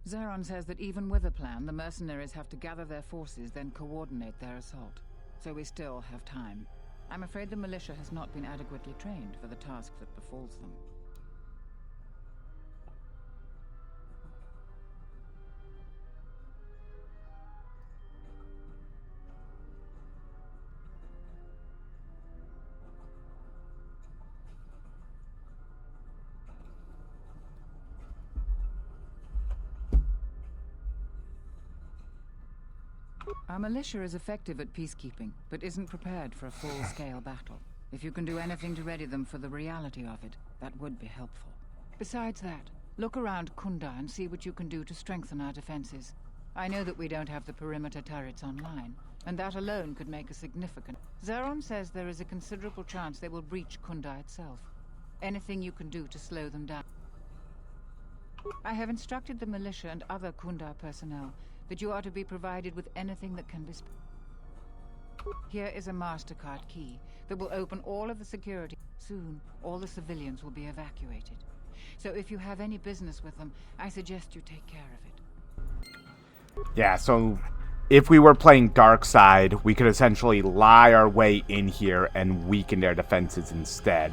Zeron says that even with a plan, the mercenaries have to gather their forces, then coordinate their assault. So we still have time. I'm afraid the militia has not been adequately trained for the task that befalls them. Our militia is effective at peacekeeping, but isn't prepared for a full-scale battle. If you can do anything to ready them for the reality of it, that would be helpful. Besides that, look around Kunda and see what you can do to strengthen our defenses. I know that we don't have the perimeter turrets online, and that alone could make a significant... Zeron says there is a considerable chance they will breach Kunda itself. Anything you can do to slow them down. I have instructed the militia and other Kunda personnel that you are to be provided with anything that can be... Here is a MasterCard key that will open all of the security. Soon, all the civilians will be evacuated. So if you have any business with them, I suggest you take care of it. Yeah, so if we were playing Dark Side, we could essentially lie our way in here and weaken their defenses instead.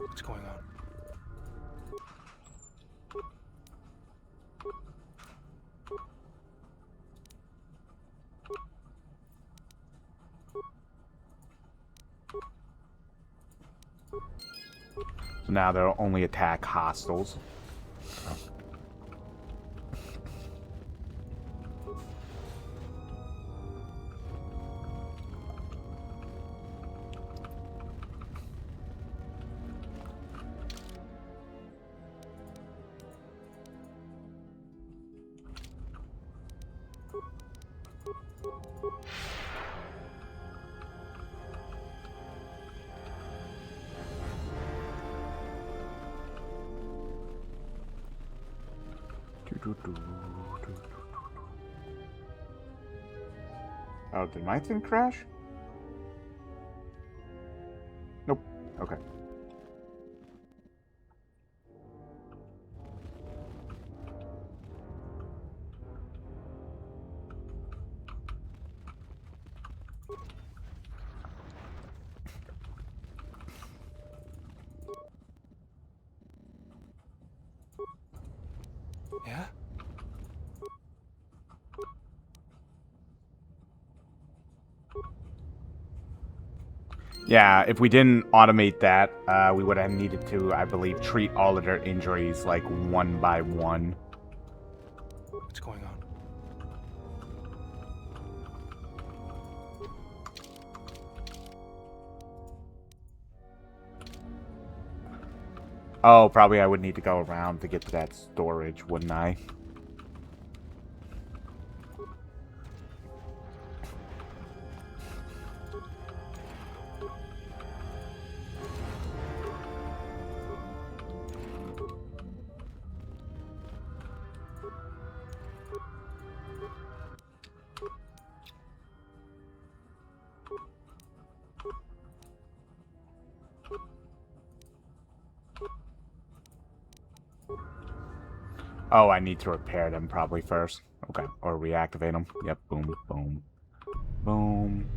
What's going on? So now they'll only attack hostiles. Oh, did my thing crash? Nope. Okay. Yeah? Yeah, if we didn't automate that, we would have needed to, I believe, treat all of their injuries, like, one by one. What's going on? Oh, probably I would need to go around to get to that storage, wouldn't I? Oh, I need to repair them probably first. Okay, or reactivate them. Yep, boom, boom, boom.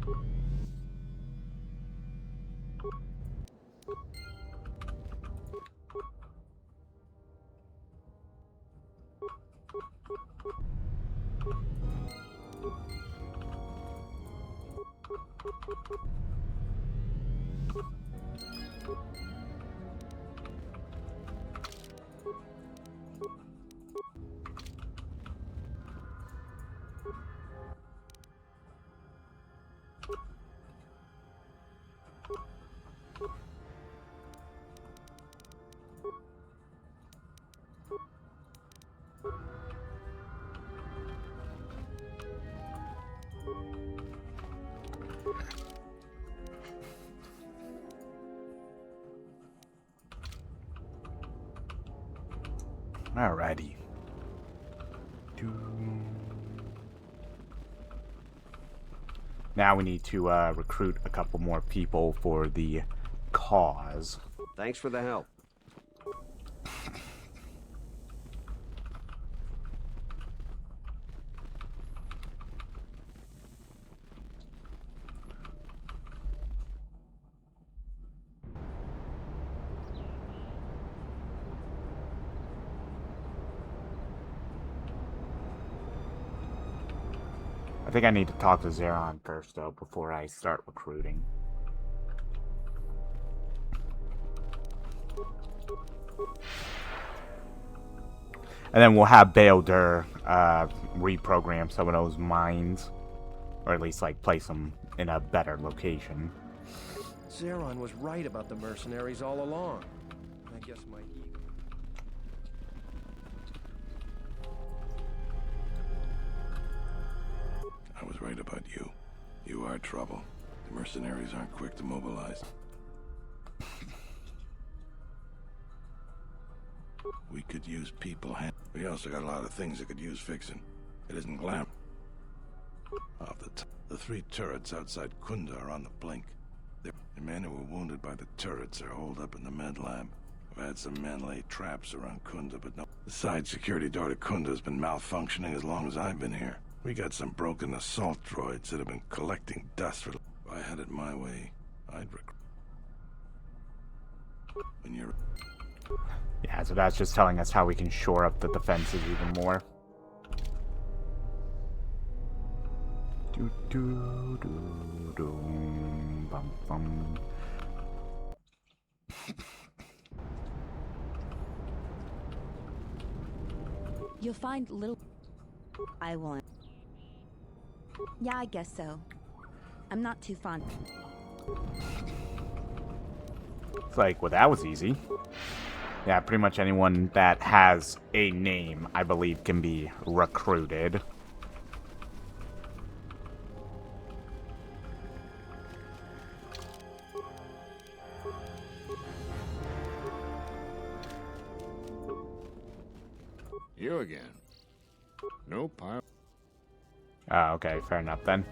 Alrighty. Now we need to recruit a couple more people for the cause. Thanks for the help. I think I need to talk to Zeron first, though, before I start recruiting. And then we'll have Baeldur reprogram some of those mines. Or at least, like, place them in a better location. Zeron was right about the mercenaries all along. I guess my ego... I was right about you. You are trouble. The mercenaries aren't quick to mobilize. We could use people. We also got a lot of things that could use fixing. It isn't glam. Off the 3 turrets outside Kunda are on the blink. The men who were wounded by the turrets are holed up in the med lab. I've had some men lay traps around Kunda, but no. The side security door to Kunda has been malfunctioning as long as I've been here. We got some broken assault droids that have been collecting dust. If I had it my way, I'd recruit. When you're... Yeah, so that's just telling us how we can shore up the defenses even more. Do do do do bum bum. You'll find little... I won't. Yeah, I guess so. I'm not too fond. It's like, well, that was easy. Yeah, pretty much anyone that has a name, I believe, can be recruited. You again. Nope, Oh, okay, fair enough then.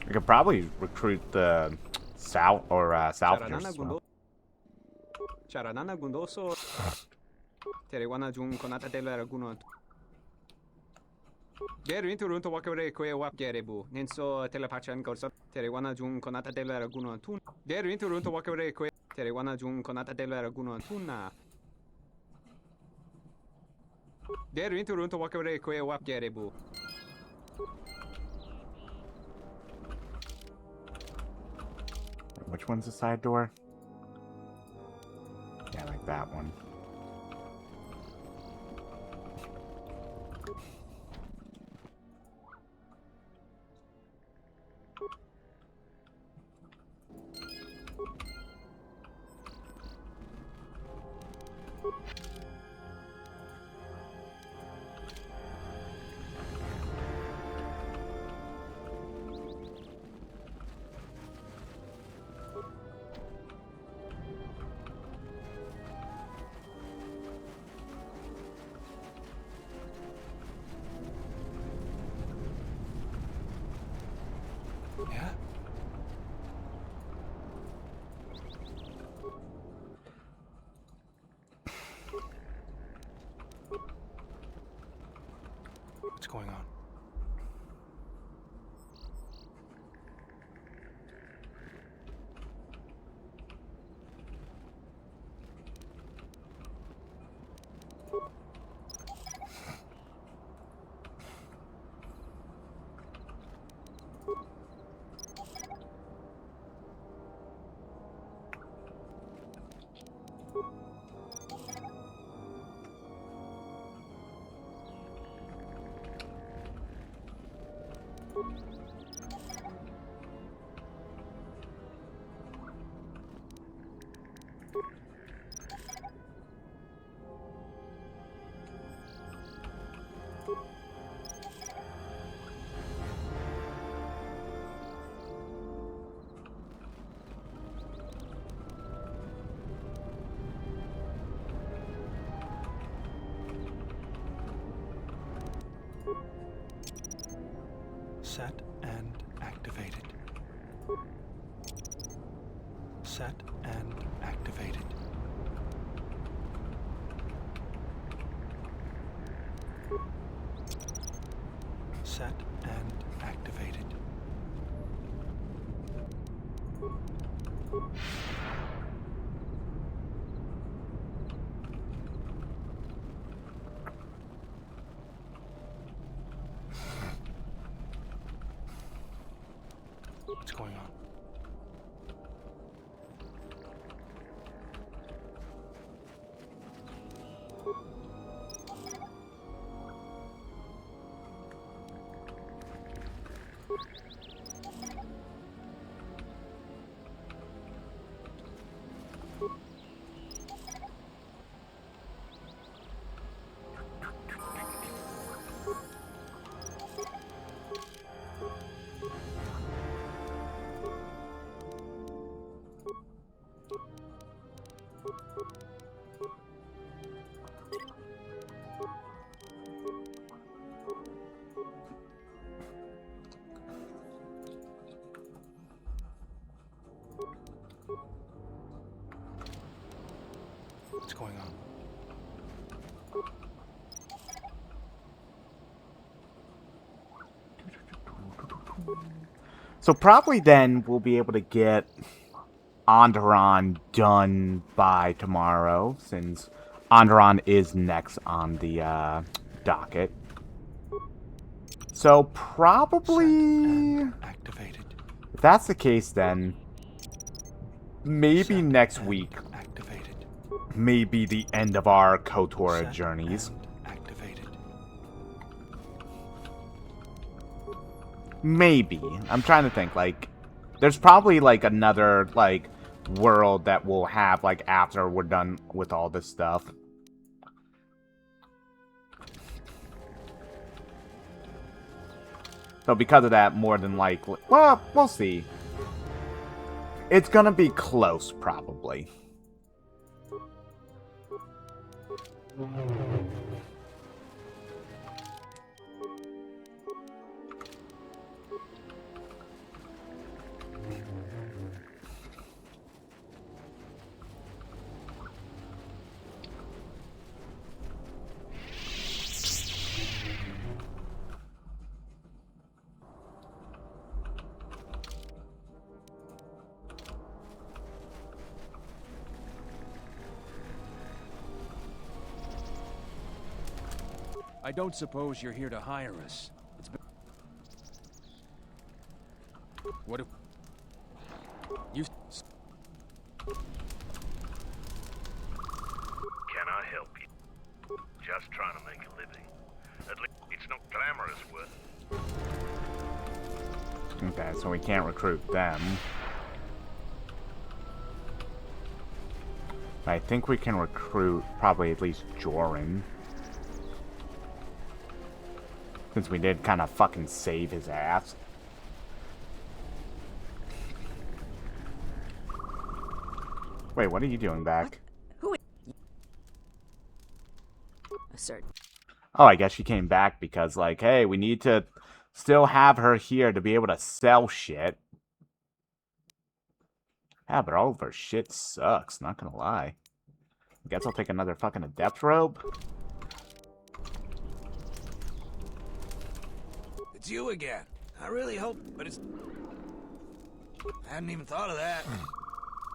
We could probably recruit the South or Salvagers. Well. Charanana Gundoso. Terewana Jun Konata de la Laguna. Geru Turunto Wakare Kwe Wap Gerebu. Ninso Telepachan Gorsa. Terewana Jun Konata de la Laguna Tun. Geru Turunto Wakare Kwe. Terewana Jun Konata de la Laguna Tuna. Geru Turunto Wakare Kwe Wap Gerebu. which one's the side door? Yeah, like that one. Yeah? What's going on? Set and activated. Set and activated. Set and activated. What's going on? What's going on? So probably then we'll be able to get Onderon done by tomorrow, since Onderon is next on the docket. So probably, Activated. if that's the case, then maybe next week, maybe the end of our KOTOR journeys. Maybe. I'm trying to think, like, there's probably, like, another, like, world that we'll have, like, after we're done with all this stuff. So because of that, more than likely, well, we'll see. It's gonna be close, probably. I don't suppose you're here to hire us. What if... You... Okay, so we can't recruit them. I think we can recruit probably at least Joran. Since we did kind of fucking save his ass. Wait, what are you doing back? Assert. Oh, I guess she came back because, like, hey, we need to still have her here to be able to sell shit. Yeah, but all of her shit sucks, not gonna lie. Guess I'll take another fucking adept robe. It's you again. I really hope, but it's... I hadn't even thought of that.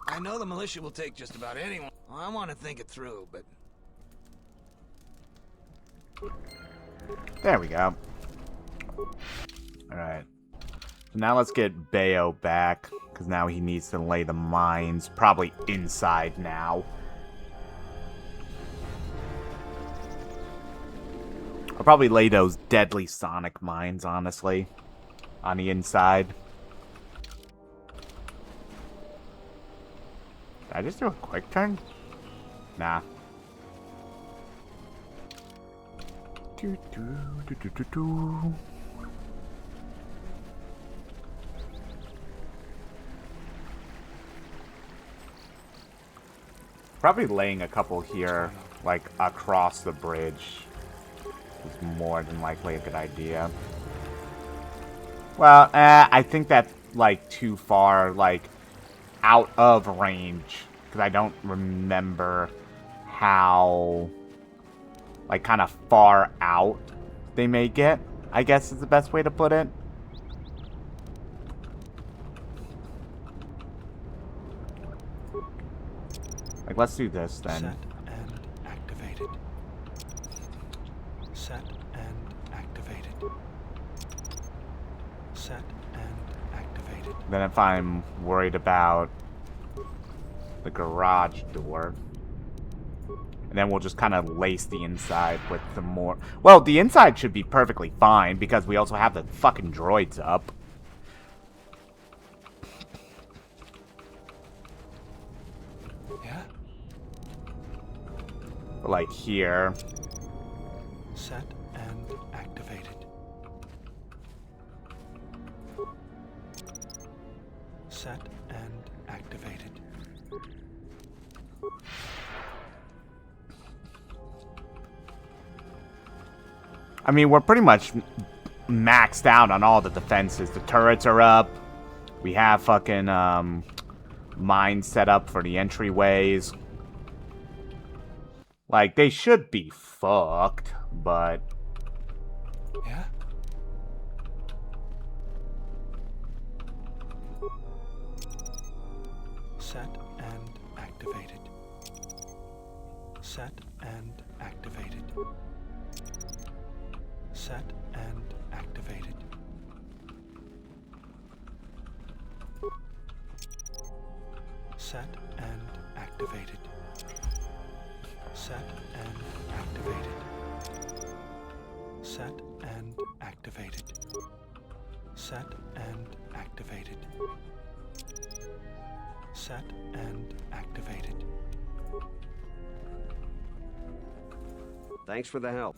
I know the militia will take just about anyone. Well, I want to think it through, but... There we go. Alright. So now let's get Bayo back, because now he needs to lay the mines, probably inside now. I'll probably lay those deadly sonic mines, honestly, on the inside. Did I just do a quick turn? Nah. Probably laying a couple here, like, across the bridge is more than likely a good idea. Well, I think that's, like, too far, like, out of range. Because I don't remember how, like, kind of far out they may get, I guess is the best way to put it. Like, let's do this then. Set and activated. Set and activated. Set and activated. Then if I'm worried about the garage door, and then we'll just kind of lace the inside with some more... Well, the inside should be perfectly fine, because we also have the fucking droids up. Yeah? Like here. Set and activated. Set and activated. I mean, we're pretty much maxed out on all the defenses. The turrets are up. We have fucking mines set up for the entryways. Like, they should be fucked, but... Yeah? Set and activated. Set and activated. Set and activated. Set and activated. Set and activated. Set and activated. Set and activated. Set and activated. Thanks for the help.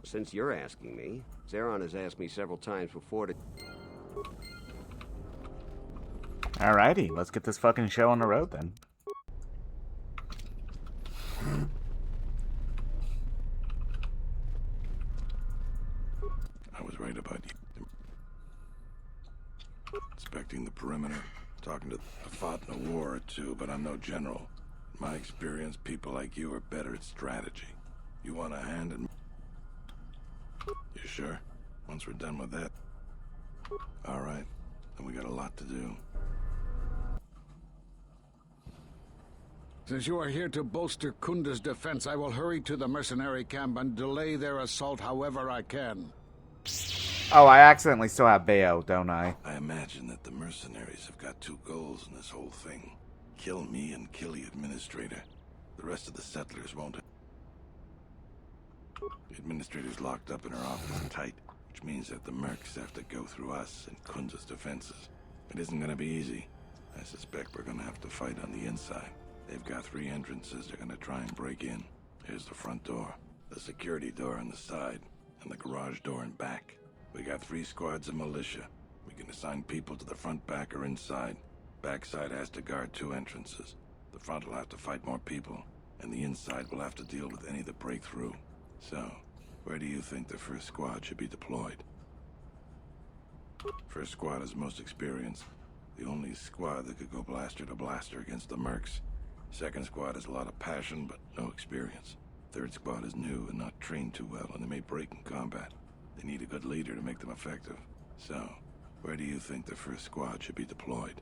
Since you're asking me, Zeron has asked me several times before to... Alrighty, let's get this fucking show on the road then. I was right about you. Inspecting the perimeter, talking to... I fought in a war or two, but I'm no general. In my experience, people like you are better at strategy. You want a hand in... You sure? Once we're done with that. All right. Then we got a lot to do. Since you are here to bolster Kunda's defense, I will hurry to the mercenary camp and delay their assault however I can. Oh, I accidentally still have Bayo, don't I? I imagine that the mercenaries have got two goals in this whole thing. Kill me and kill the administrator. The rest of the settlers won't... The administrator's locked up in her office tight, which which means that the mercs have to go through us and Kunda's defenses. It isn't gonna be easy. I suspect we're gonna have to fight on the inside. They've got 3 entrances they're gonna try and break in. Here's the front door, the security door on the side, and the garage door in back. We got 3 squads of militia. We can assign people to the front, back, or inside. Backside has to guard 2 entrances. The front will have to fight more people, and the inside will have to deal with any that break through. So, where do you think the first squad should be deployed? First squad is most experienced. The only squad that could go blaster to blaster against the mercs. Second squad has a lot of passion, but no experience. Third squad is new and not trained too well, and they may break in combat. They need a good leader to make them effective. So, where do you think the first squad should be deployed?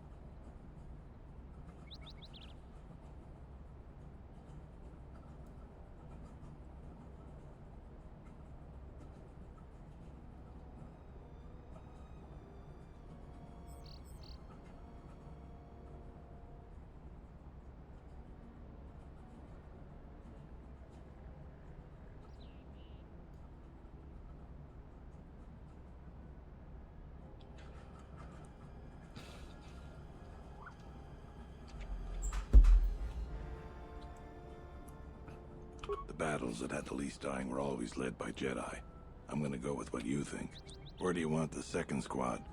The battles that had the least dying were always led by Jedi. I'm gonna go with what you think. Where do you want the second squad?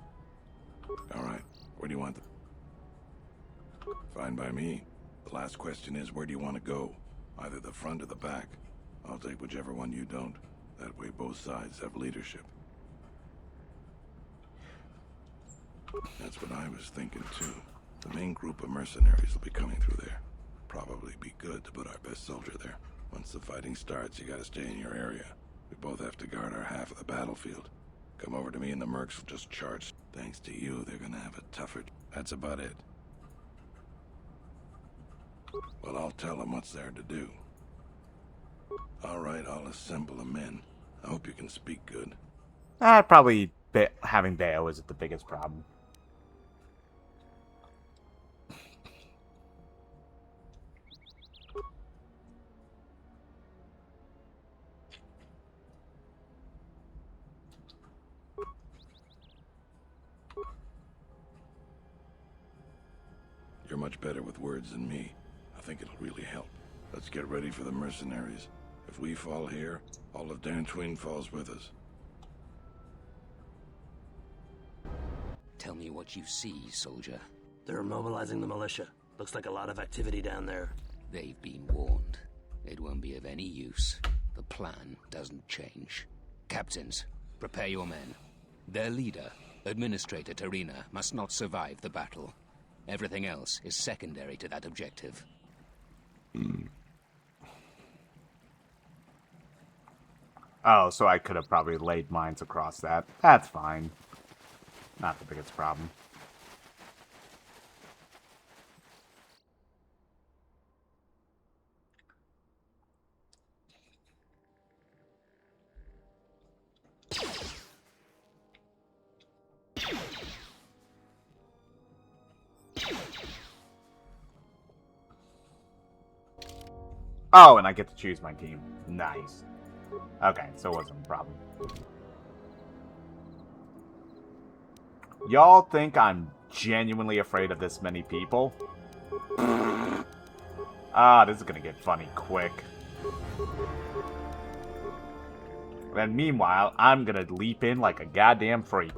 Alright, where do you want the... Fine by me. The last question is, where do you want to go? Either the front or the back. I'll take whichever one you don't. That way both sides have leadership. That's what I was thinking too. The main group of mercenaries will be coming through there. Probably be good to put our best soldier there. Once the fighting starts, you gotta stay in your area. We both have to guard our half of the battlefield. Come over to me and the mercs will just charge. Thanks to you, they're gonna have a tougher... That's about it. Well, I'll tell them what's there to do. Alright, I'll assemble the men. I hope you can speak good. Probably having Bayo isn't the biggest problem. You're much better with words than me. I think it'll really help. Let's get ready for the mercenaries. If we fall here, all of Dantooine falls with us. Tell me what you see, soldier. They're mobilizing the militia. Looks like a lot of activity down there. They've been warned. It won't be of any use. The plan doesn't change. Captains, prepare your men. Their leader, Administrator Tarina, must not survive the battle. Everything else is secondary to that objective. Oh, so I could have probably laid mines across that. That's fine. Not the biggest problem. Oh, and I get to choose my team. Nice. Okay, so it wasn't a problem. Y'all think I'm genuinely afraid of this many people? This is gonna get funny quick. And meanwhile, I'm gonna leap in like a goddamn freak.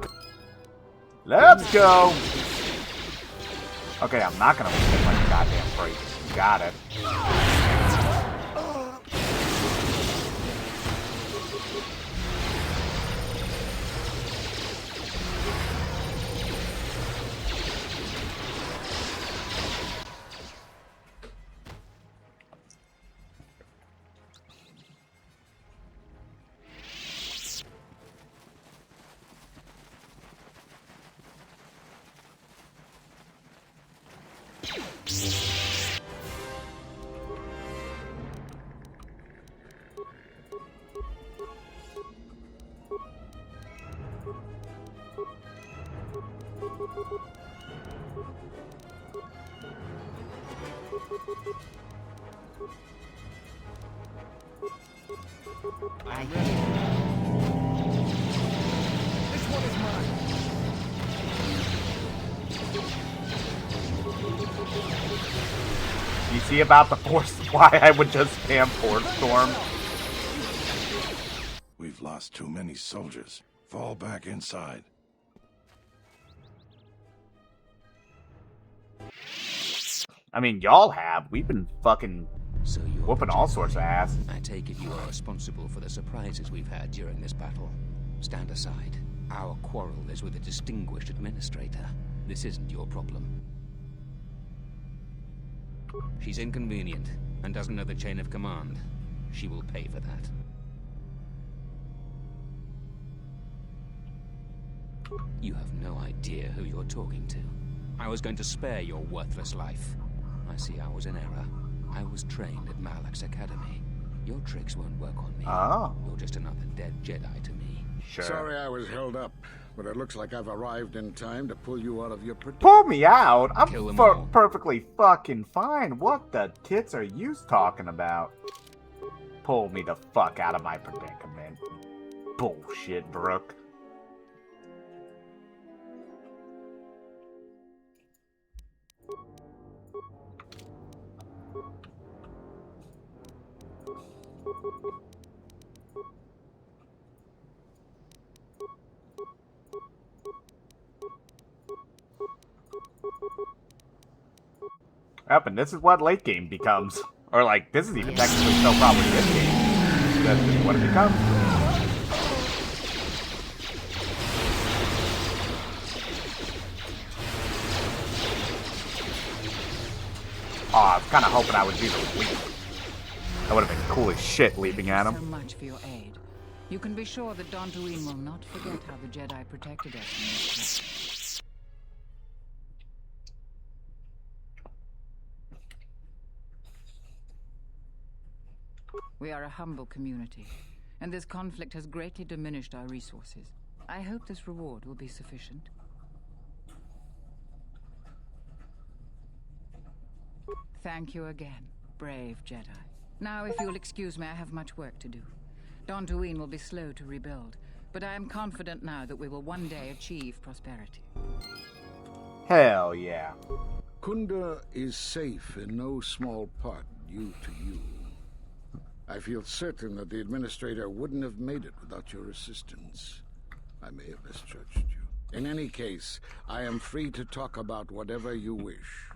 Let's go! Okay, I'm not gonna leap in like a goddamn freak. Got it. one is mine. You see about the Force, why I would just spam Force Storm? We've lost too many soldiers. Fall back inside. I mean, y'all have. We've been fucking whooping all sorts of ass. I take it you are responsible for the surprises we've had during this battle. Stand aside. Our quarrel is with a distinguished administrator. This isn't your problem. She's inconvenient and doesn't know the chain of command. She will pay for that. You have no idea who you're talking to. I was going to spare your worthless life. I see I was in error. I was trained at Malak's academy. Your tricks won't work on me. Oh. You're just another dead Jedi to me. Sure. Sorry I was held up, but it looks like I've arrived in time to pull you out of your predicament. Pull me out? I'm Kill them all. perfectly fucking fine. What the tits are you talking about? Pull me the fuck out of my predicament. Bullshit, Brooke. Yep, and this is what late game becomes. Or, like, this is even technically still probably this game. That's just what it becomes. Oh, I was kind of hoping I would do the leap. That would have been cool as shit, leaping at him. So much for your aid. You can be sure that Dantooine will not forget how the Jedi protected us in this place. We are a humble community, and this conflict has greatly diminished our resources. I hope this reward will be sufficient. Thank you again, brave Jedi. Now, if you'll excuse me, I have much work to do. Dantooine will be slow to rebuild, but I am confident now that we will one day achieve prosperity. Hell yeah. Kunda is safe in no small part due to you. I feel certain that the Administrator wouldn't have made it without your assistance. I may have misjudged you. In any case, I am free to talk about whatever you wish.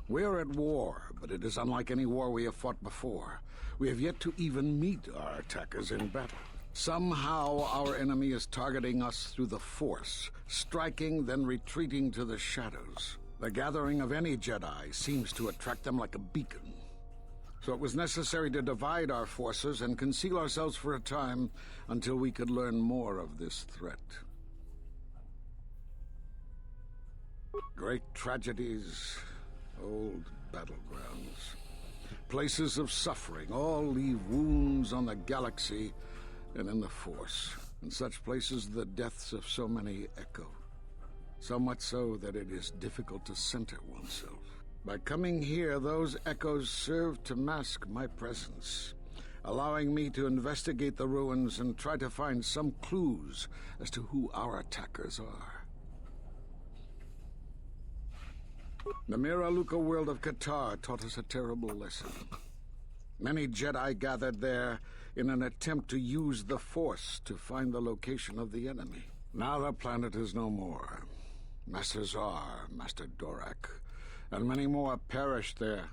We are at war, but it is unlike any war we have fought before. We have yet to even meet our attackers in battle. Somehow our enemy is targeting us through the Force, striking, then retreating to the shadows. The gathering of any Jedi seems to attract them like a beacon. So it was necessary to divide our forces and conceal ourselves for a time until we could learn more of this threat. Great tragedies, old battlegrounds, places of suffering, all leave wounds on the galaxy and in the Force. In such places, the deaths of so many echo. So much so that it is difficult to center oneself. By coming here, those echoes serve to mask my presence, allowing me to investigate the ruins and try to find some clues as to who our attackers are. The Miraluka world of KOTOR taught us a terrible lesson. Many Jedi gathered there in an attempt to use the Force to find the location of the enemy. Now the planet is no more. Master Zar, Master Dorak, and many more perished there,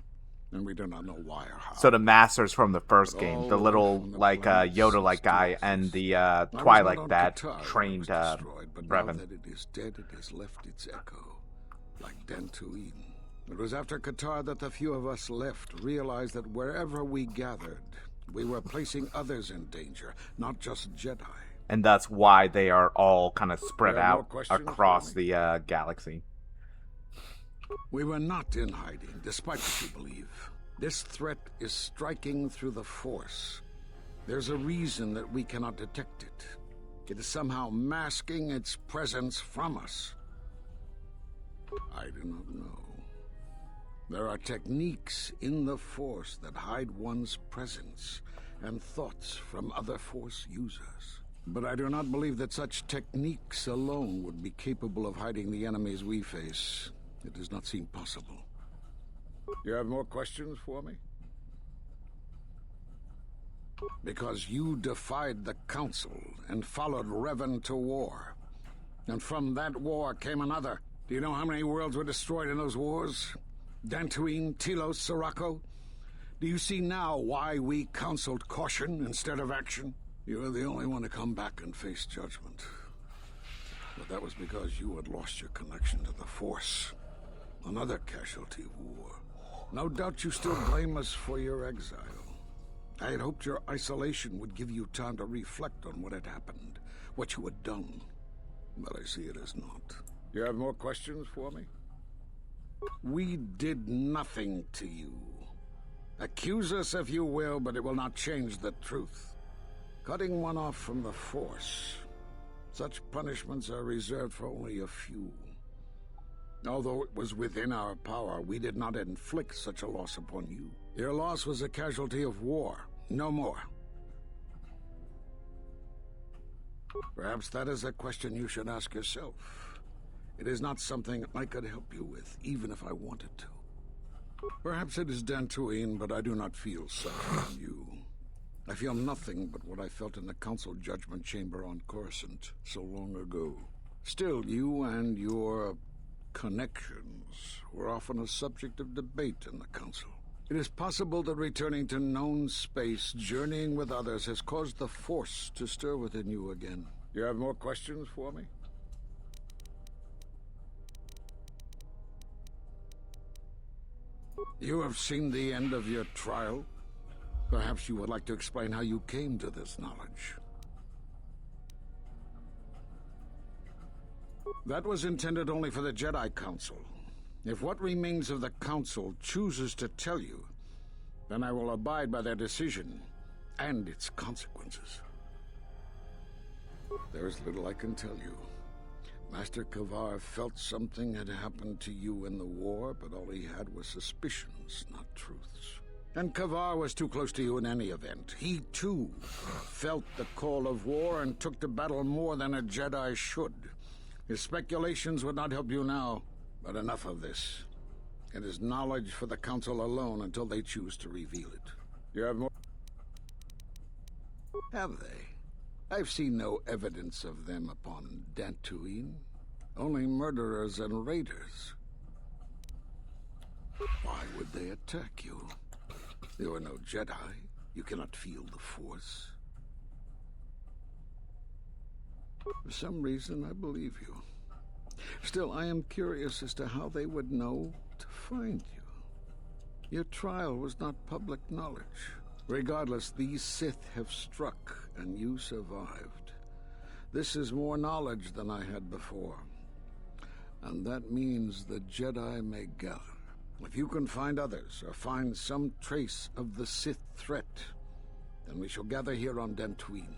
and we do not know why or how. So the masters from the first game, the little, like, Yoda-like guy, and the Twilight that trained destroyed, but now Revan. that it is dead, it has left its echo, like Dantooine. It was after KOTOR that the few of us left realized that wherever we gathered, we were placing others in danger, not just Jedi. And that's why they are all kind of spread There are no out questions across the galaxy. We were not in hiding, despite what you believe. This threat is striking through the Force. There's a reason that we cannot detect it. It is somehow masking its presence from us. I do not know. There are techniques in the Force that hide one's presence, and thoughts from other Force users. But I do not believe that such techniques alone would be capable of hiding the enemies we face. It does not seem possible. You have more questions for me? Because you defied the Council and followed Revan to war. And from that war came another. Do you know how many worlds were destroyed in those wars? Dantooine, Telos, Sirocco? Do you see now why we counseled caution instead of action? You were the only one to come back and face judgment. But that was because you had lost your connection to the Force. Another casualty of war. No doubt you still blame us for your exile. I had hoped your isolation would give you time to reflect on what had happened, what you had done. But I see it as not. You have more questions for me? We did nothing to you. Accuse us if you will, but it will not change the truth. Cutting one off from the Force. Such punishments are reserved for only a few. Although it was within our power, we did not inflict such a loss upon you. Your loss was a casualty of war, no more. Perhaps that is a question you should ask yourself. It is not something I could help you with, even if I wanted to. Perhaps it is Dantooine, but I do not feel such from you. I feel nothing but what I felt in the Council Judgment Chamber on Coruscant so long ago. Still, you and your connections were often a subject of debate in the Council. It is possible that returning to known space, journeying with others, has caused the Force to stir within you again. You have more questions for me? You have seen the end of your trial. Perhaps you would like to explain how you came to this knowledge. That was intended only for the Jedi Council. If what remains of the Council chooses to tell you, then I will abide by their decision and its consequences. There is little I can tell you. Master Kavar felt something had happened to you in the war, but all he had was suspicions, not truths. And Kavar was too close to you in any event. He, too, felt the call of war and took to battle more than a Jedi should. His speculations would not help you now, but enough of this. It is knowledge for the Council alone until they choose to reveal it. You have more? Have they? I've seen no evidence of them upon Dantooine. Only murderers and raiders. Why would they attack you? You are no Jedi. You cannot feel the Force. For some reason, I believe you. Still, I am curious as to how they would know to find you. Your trial was not public knowledge. Regardless, these Sith have struck, and you survived. This is more knowledge than I had before. And that means the Jedi may gather. If you can find others, or find some trace of the Sith threat, then we shall gather here on Dantooine.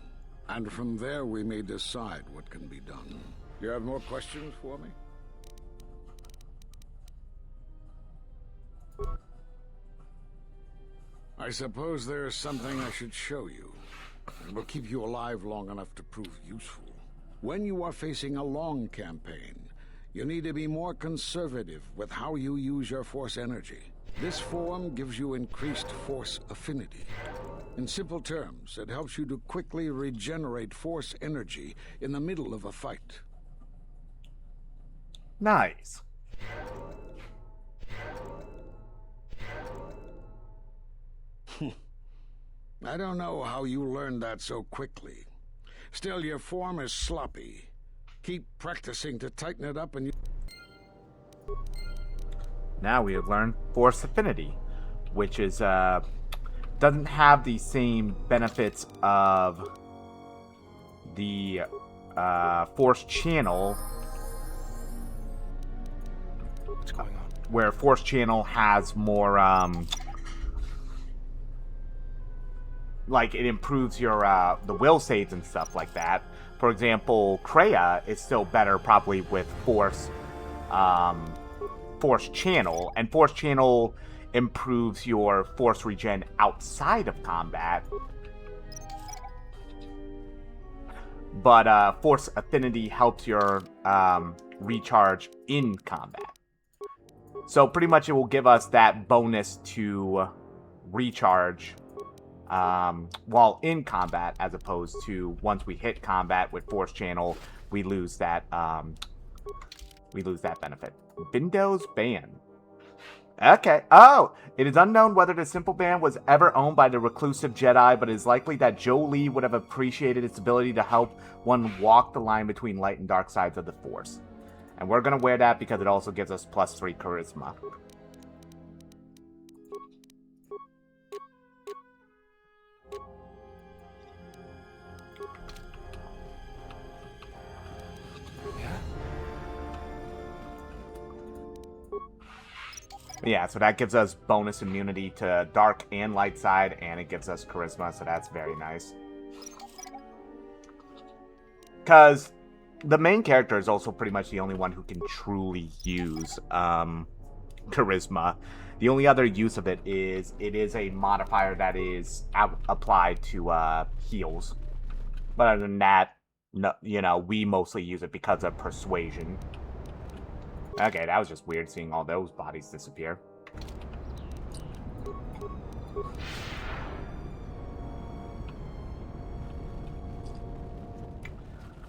And from there we may decide what can be done. You have more questions for me? I suppose there is something I should show you. It will keep you alive long enough to prove useful. When you are facing a long campaign, you need to be more conservative with how you use your Force energy. This form gives you increased Force affinity. In simple terms, it helps you to quickly regenerate Force energy in the middle of a fight. Nice. I don't know how you learned that so quickly. Still, your form is sloppy. Keep practicing to tighten it up and you... Now we have learned Force Affinity, which is, doesn't have the same benefits of the, Force Channel. What's going on? Where Force Channel has more, like, it improves your, the will saves and stuff like that. For example, Kreia is still better probably with Force Channel, and Force Channel improves your Force regen outside of combat, but Force Affinity helps your recharge in combat. So pretty much it will give us that bonus to recharge while in combat, as opposed to once we hit combat with Force Channel, we lose that benefit. Bindo's ban. Okay. Oh! It is unknown whether the simple ban was ever owned by the reclusive Jedi, but it is likely that Jolee would have appreciated its ability to help one walk the line between light and dark sides of the Force. And we're going to wear that because it also gives us +3 charisma. Yeah, so that gives us bonus immunity to dark and light side, and it gives us charisma, so that's very nice. Because the main character is also pretty much the only one who can truly use charisma. The only other use of it is a modifier that is applied to heals. But other than that, no, you know, we mostly use it because of persuasion. Okay, that was just weird seeing all those bodies disappear.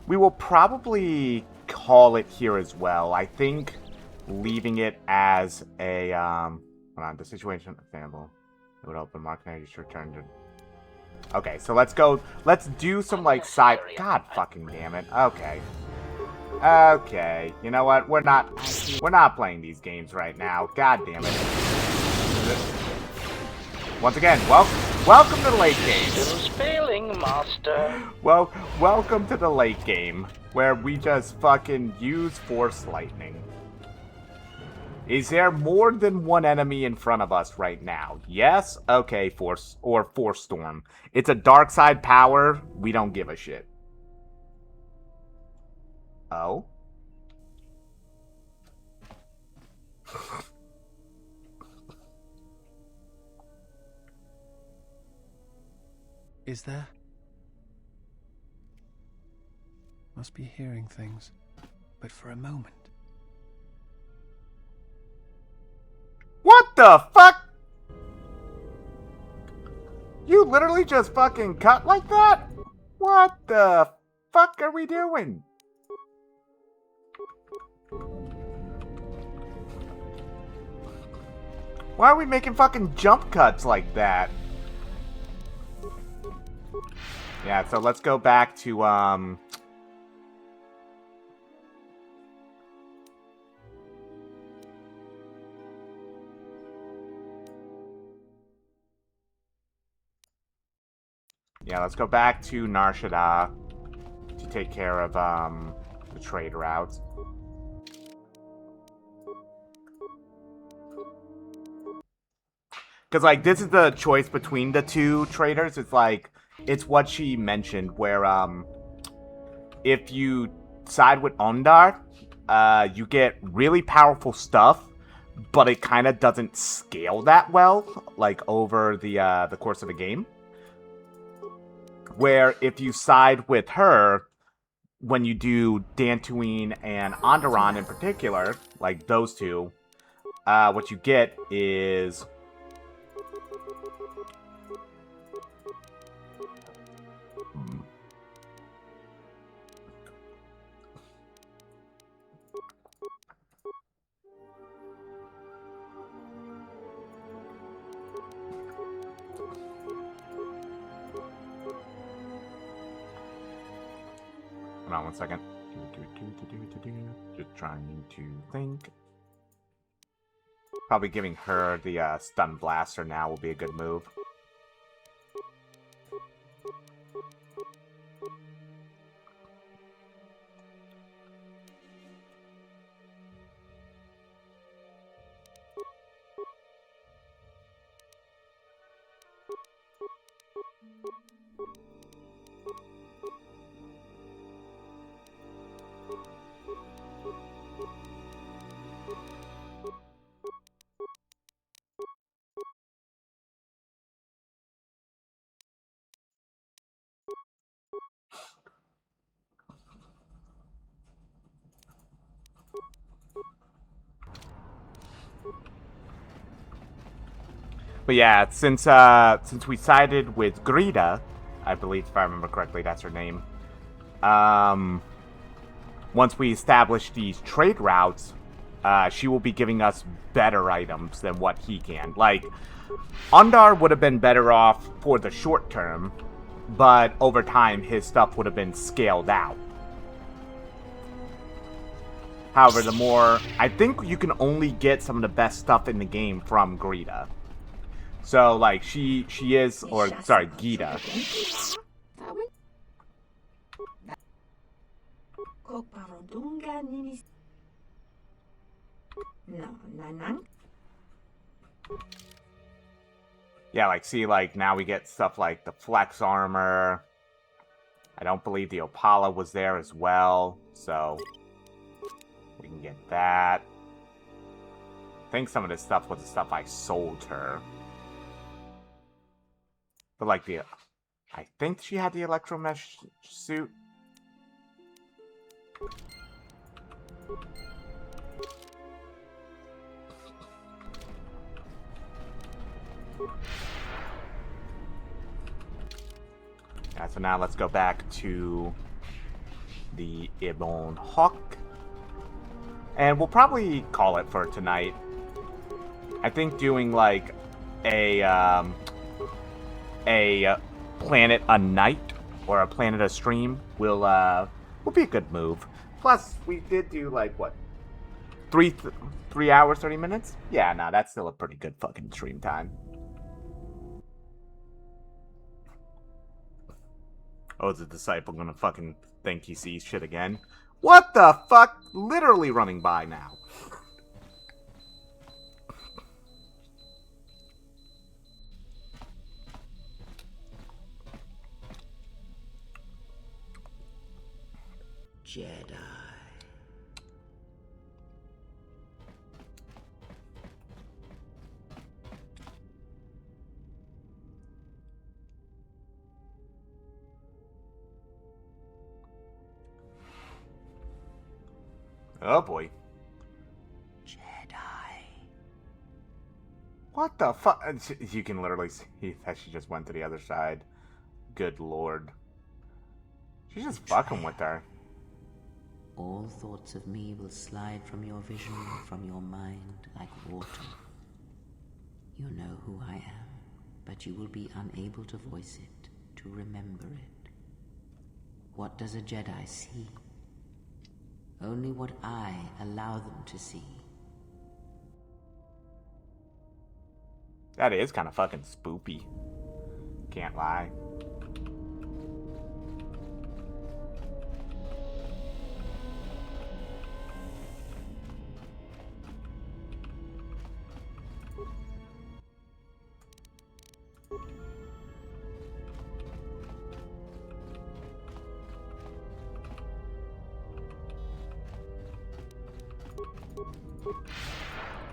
We will probably call it here as well. I think leaving it as a, hold on, the situation example. It would open mark now, you should return to... Okay, so let's do some, like, side... God fucking damn it. Okay. Okay, you know what? We're not playing these games right now. God damn it. Once again, welcome to the late game. Systems failing, master. Well, welcome to the late game, where we just fucking use Force Lightning. Is there more than one enemy in front of us right now? Yes? Okay, Force Storm. It's a dark side power. We don't give a shit. Oh? Is there? Must be hearing things. But for a moment. What the fuck? You literally just fucking cut like that? What the fuck are we doing? Why are we making fucking jump cuts like that? Yeah, so let's go back to, yeah, let's go back to Nar Shaddaa to take care of, the trade routes. Because, like, this is the choice between the two traders. It's like, it's what she mentioned, where, if you side with Ondar, you get really powerful stuff, but it kind of doesn't scale that well, like, over the course of the game. Where if you side with her, when you do Dantooine and Onderon in particular, like those two, what you get is... Hold on one second. Just trying to think. Probably giving her the stun blaster now will be a good move. But yeah, since we sided with Greta, I believe if I remember correctly, that's her name. Once we establish these trade routes, she will be giving us better items than what he can. Like, Undar would have been better off for the short term, but over time his stuff would have been scaled out. However, the more... I think you can only get some of the best stuff in the game from Greta. So, like, she is... Or, sorry, Gita. Yeah, like, see, like, now we get stuff like the Flex Armor. I don't believe the Opala was there as well, so... we can get that. I think some of this stuff was the stuff I sold her. But, like, the... I think she had the Electromesh suit. Yeah, so now let's go back to the Ibon Hawk. And we'll probably call it for tonight. I think doing like a planet a night or a planet a stream will be a good move. Plus, we did do like what, 3 hours 30 minutes? Yeah, no, that's still a pretty good fucking stream time. Oh, is the disciple gonna fucking think he sees shit again? What the fuck? Literally running by now. Jedi. Oh boy. Jedi. What the fuck? You can literally see that she just went to the other side. Good lord. She's just fucking with her. All thoughts of me will slide from your vision, from your mind, like water. You know who I am, but you will be unable to voice it, to remember it. What does a Jedi see? Only what I allow them to see. That is kind of fucking spoopy. Can't lie.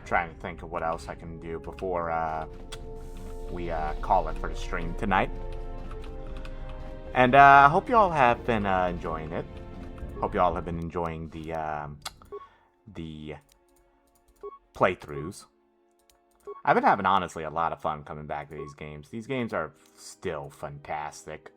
Trying to think of what else I can do before we call it for the stream tonight. And I hope you all have been enjoying it. Hope you all have been enjoying the playthroughs. I've been having, honestly, a lot of fun coming back to these games. These games are still fantastic.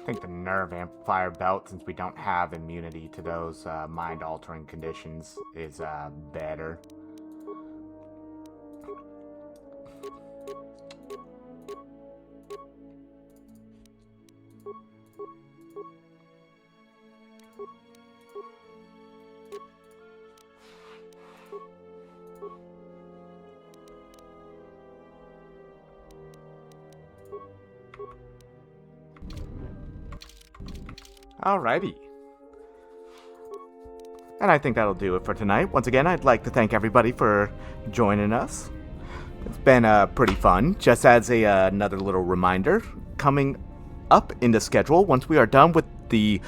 think the nerve amplifier belt, since we don't have immunity to those mind-altering conditions, is better. Alrighty. And I think that'll do it for tonight. Once again, I'd like to thank everybody for joining us. It's been pretty fun. Just as another little reminder, coming up in the schedule, once we are done with the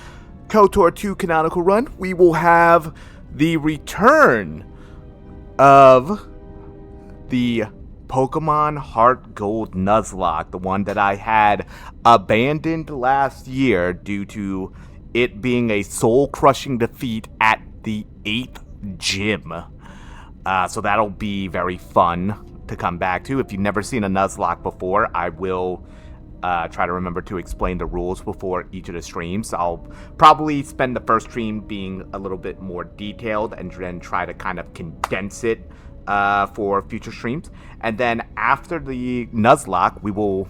KOTOR 2 Canonical run, we will have the return of the Pokemon Heart Gold Nuzlocke, the one that I had abandoned last year due to it being a soul-crushing defeat at the 8th gym. So that'll be very fun to come back to. If you've never seen a Nuzlocke before, I will try to remember to explain the rules before each of the streams. I'll probably spend the first stream being a little bit more detailed and then try to kind of condense it for future streams. And then after the Nuzlocke, we will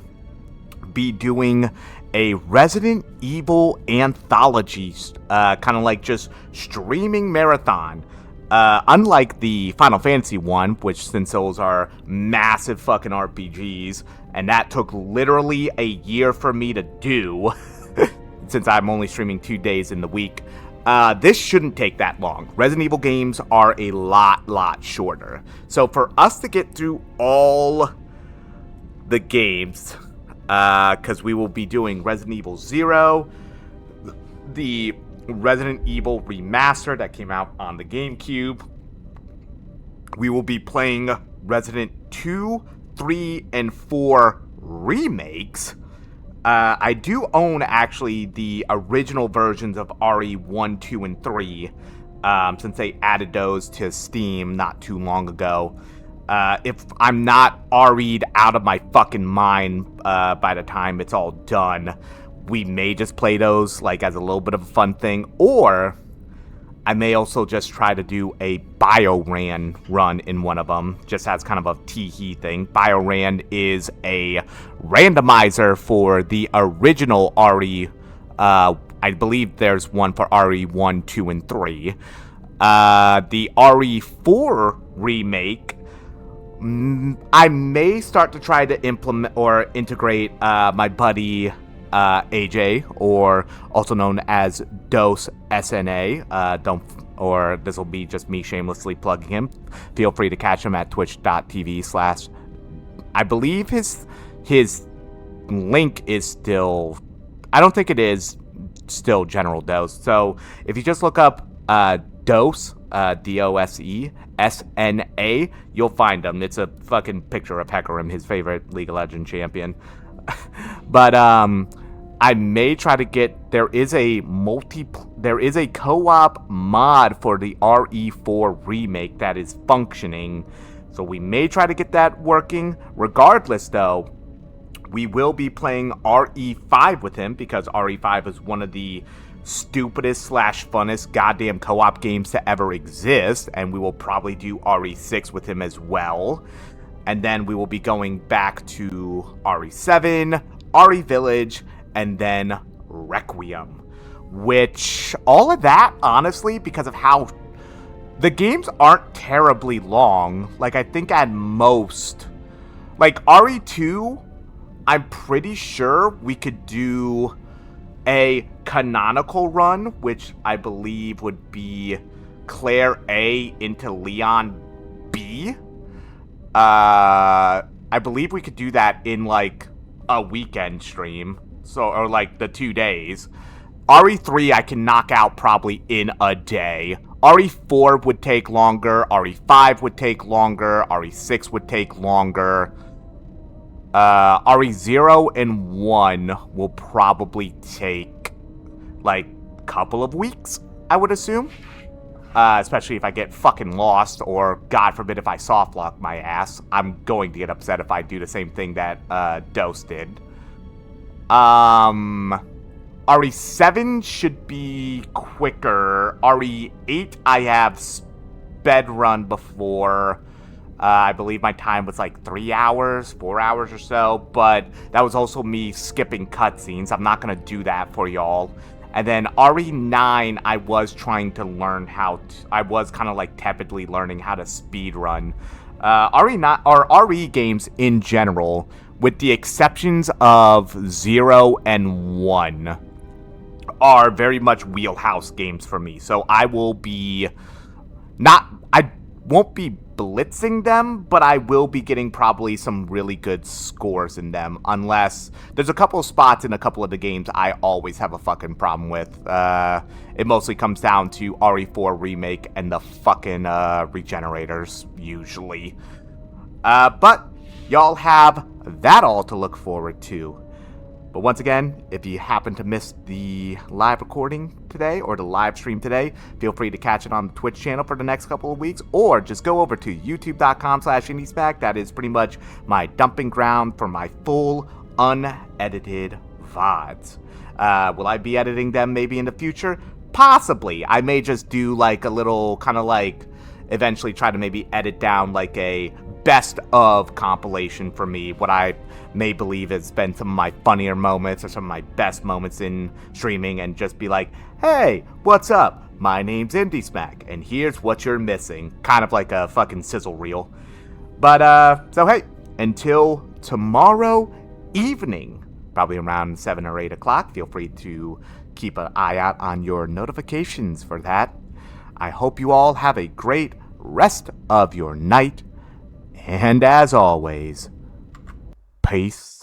be doing a Resident Evil anthology, kind of like just streaming marathon. Unlike the Final Fantasy one, which since those are massive fucking RPGs, and that took literally a year for me to do, since I'm only streaming 2 days in the week, this shouldn't take that long. Resident Evil games are a lot shorter. So for us to get through all the games, because we will be doing Resident Evil 0, the Resident Evil Remaster that came out on the GameCube. We will be playing Resident 2, 3, and 4 remakes. I do own, actually, the original versions of RE 1, 2, and 3, since they added those to Steam not too long ago. If I'm not RE'd out of my fucking mind by the time it's all done, we may just play those like as a little bit of a fun thing, or I may also just try to do a BioRan run in one of them, just as kind of a tee-hee thing. BioRan is a randomizer for the original RE. I believe there's one for RE 1, 2, and 3. The RE4 remake, I may start to try to implement or integrate my buddy AJ, or also known as Dose SNA. Or this will be just me shamelessly plugging him. Feel free to catch him at twitch.tv/. I believe his link is still, I don't think it is still General Dose. So if you just look up Dose, DOSE SNA, you'll find him. It's a fucking picture of Hecarim, his favorite League of Legends champion. But I may try to get, there is a co-op mod for the RE4 remake that is functioning, so we may try to get that working. Regardless, though, we will be playing RE5 with him, because RE5 is one of the stupidest / funnest goddamn co-op games to ever exist, and we will probably do RE6 with him as well. And then we will be going back to RE7, RE Village, and then Requiem. Which, all of that, honestly, because of how the games aren't terribly long. Like, I think at most, like RE2, I'm pretty sure we could do a canonical run, which I believe would be Claire A into Leon B. I believe we could do that in like a weekend stream, so, or like the 2 days. RE3 I can knock out probably in a day. RE4 would take longer. RE5 would take longer. RE6 would take longer. RE0 and 1 will probably take like a couple of weeks, I would assume. Especially if I get fucking lost, or God forbid if I softlock my ass. I'm going to get upset if I do the same thing that Dose did. RE7 should be quicker. RE8 I have sped run before. I believe my time was like 3 hours, 4 hours or so, but that was also me skipping cutscenes. I'm not going to do that for y'all. And then RE9, I was trying to learn how to, I was kind of like tepidly learning how to speed run. RE9, or RE games in general, with the exceptions of 0 and 1, are very much wheelhouse games for me. So I will be I won't be blitzing them, but I will be getting probably some really good scores in them, unless there's a couple of spots in a couple of the games I always have a fucking problem with. It mostly comes down to RE4 Remake and the fucking regenerators, usually. But y'all have that all to look forward to. But once again, if you happen to miss the live recording today or the live stream today, feel free to catch it on the Twitch channel for the next couple of weeks, or just go over to youtube.com/IndieSmack. That is pretty much my dumping ground for my full, unedited VODs. Will I be editing them maybe in the future? Possibly. I may just do like a little kind of like eventually try to maybe edit down like a best of compilation for me, what I may believe has been some of my funnier moments or some of my best moments in streaming, and just be like, hey, what's up? My name's IndieSmack, and here's what you're missing. Kind of like a fucking sizzle reel. But, so hey, until tomorrow evening, probably around 7 or 8 o'clock, feel free to keep an eye out on your notifications for that. I hope you all have a great rest of your night, and as always, peace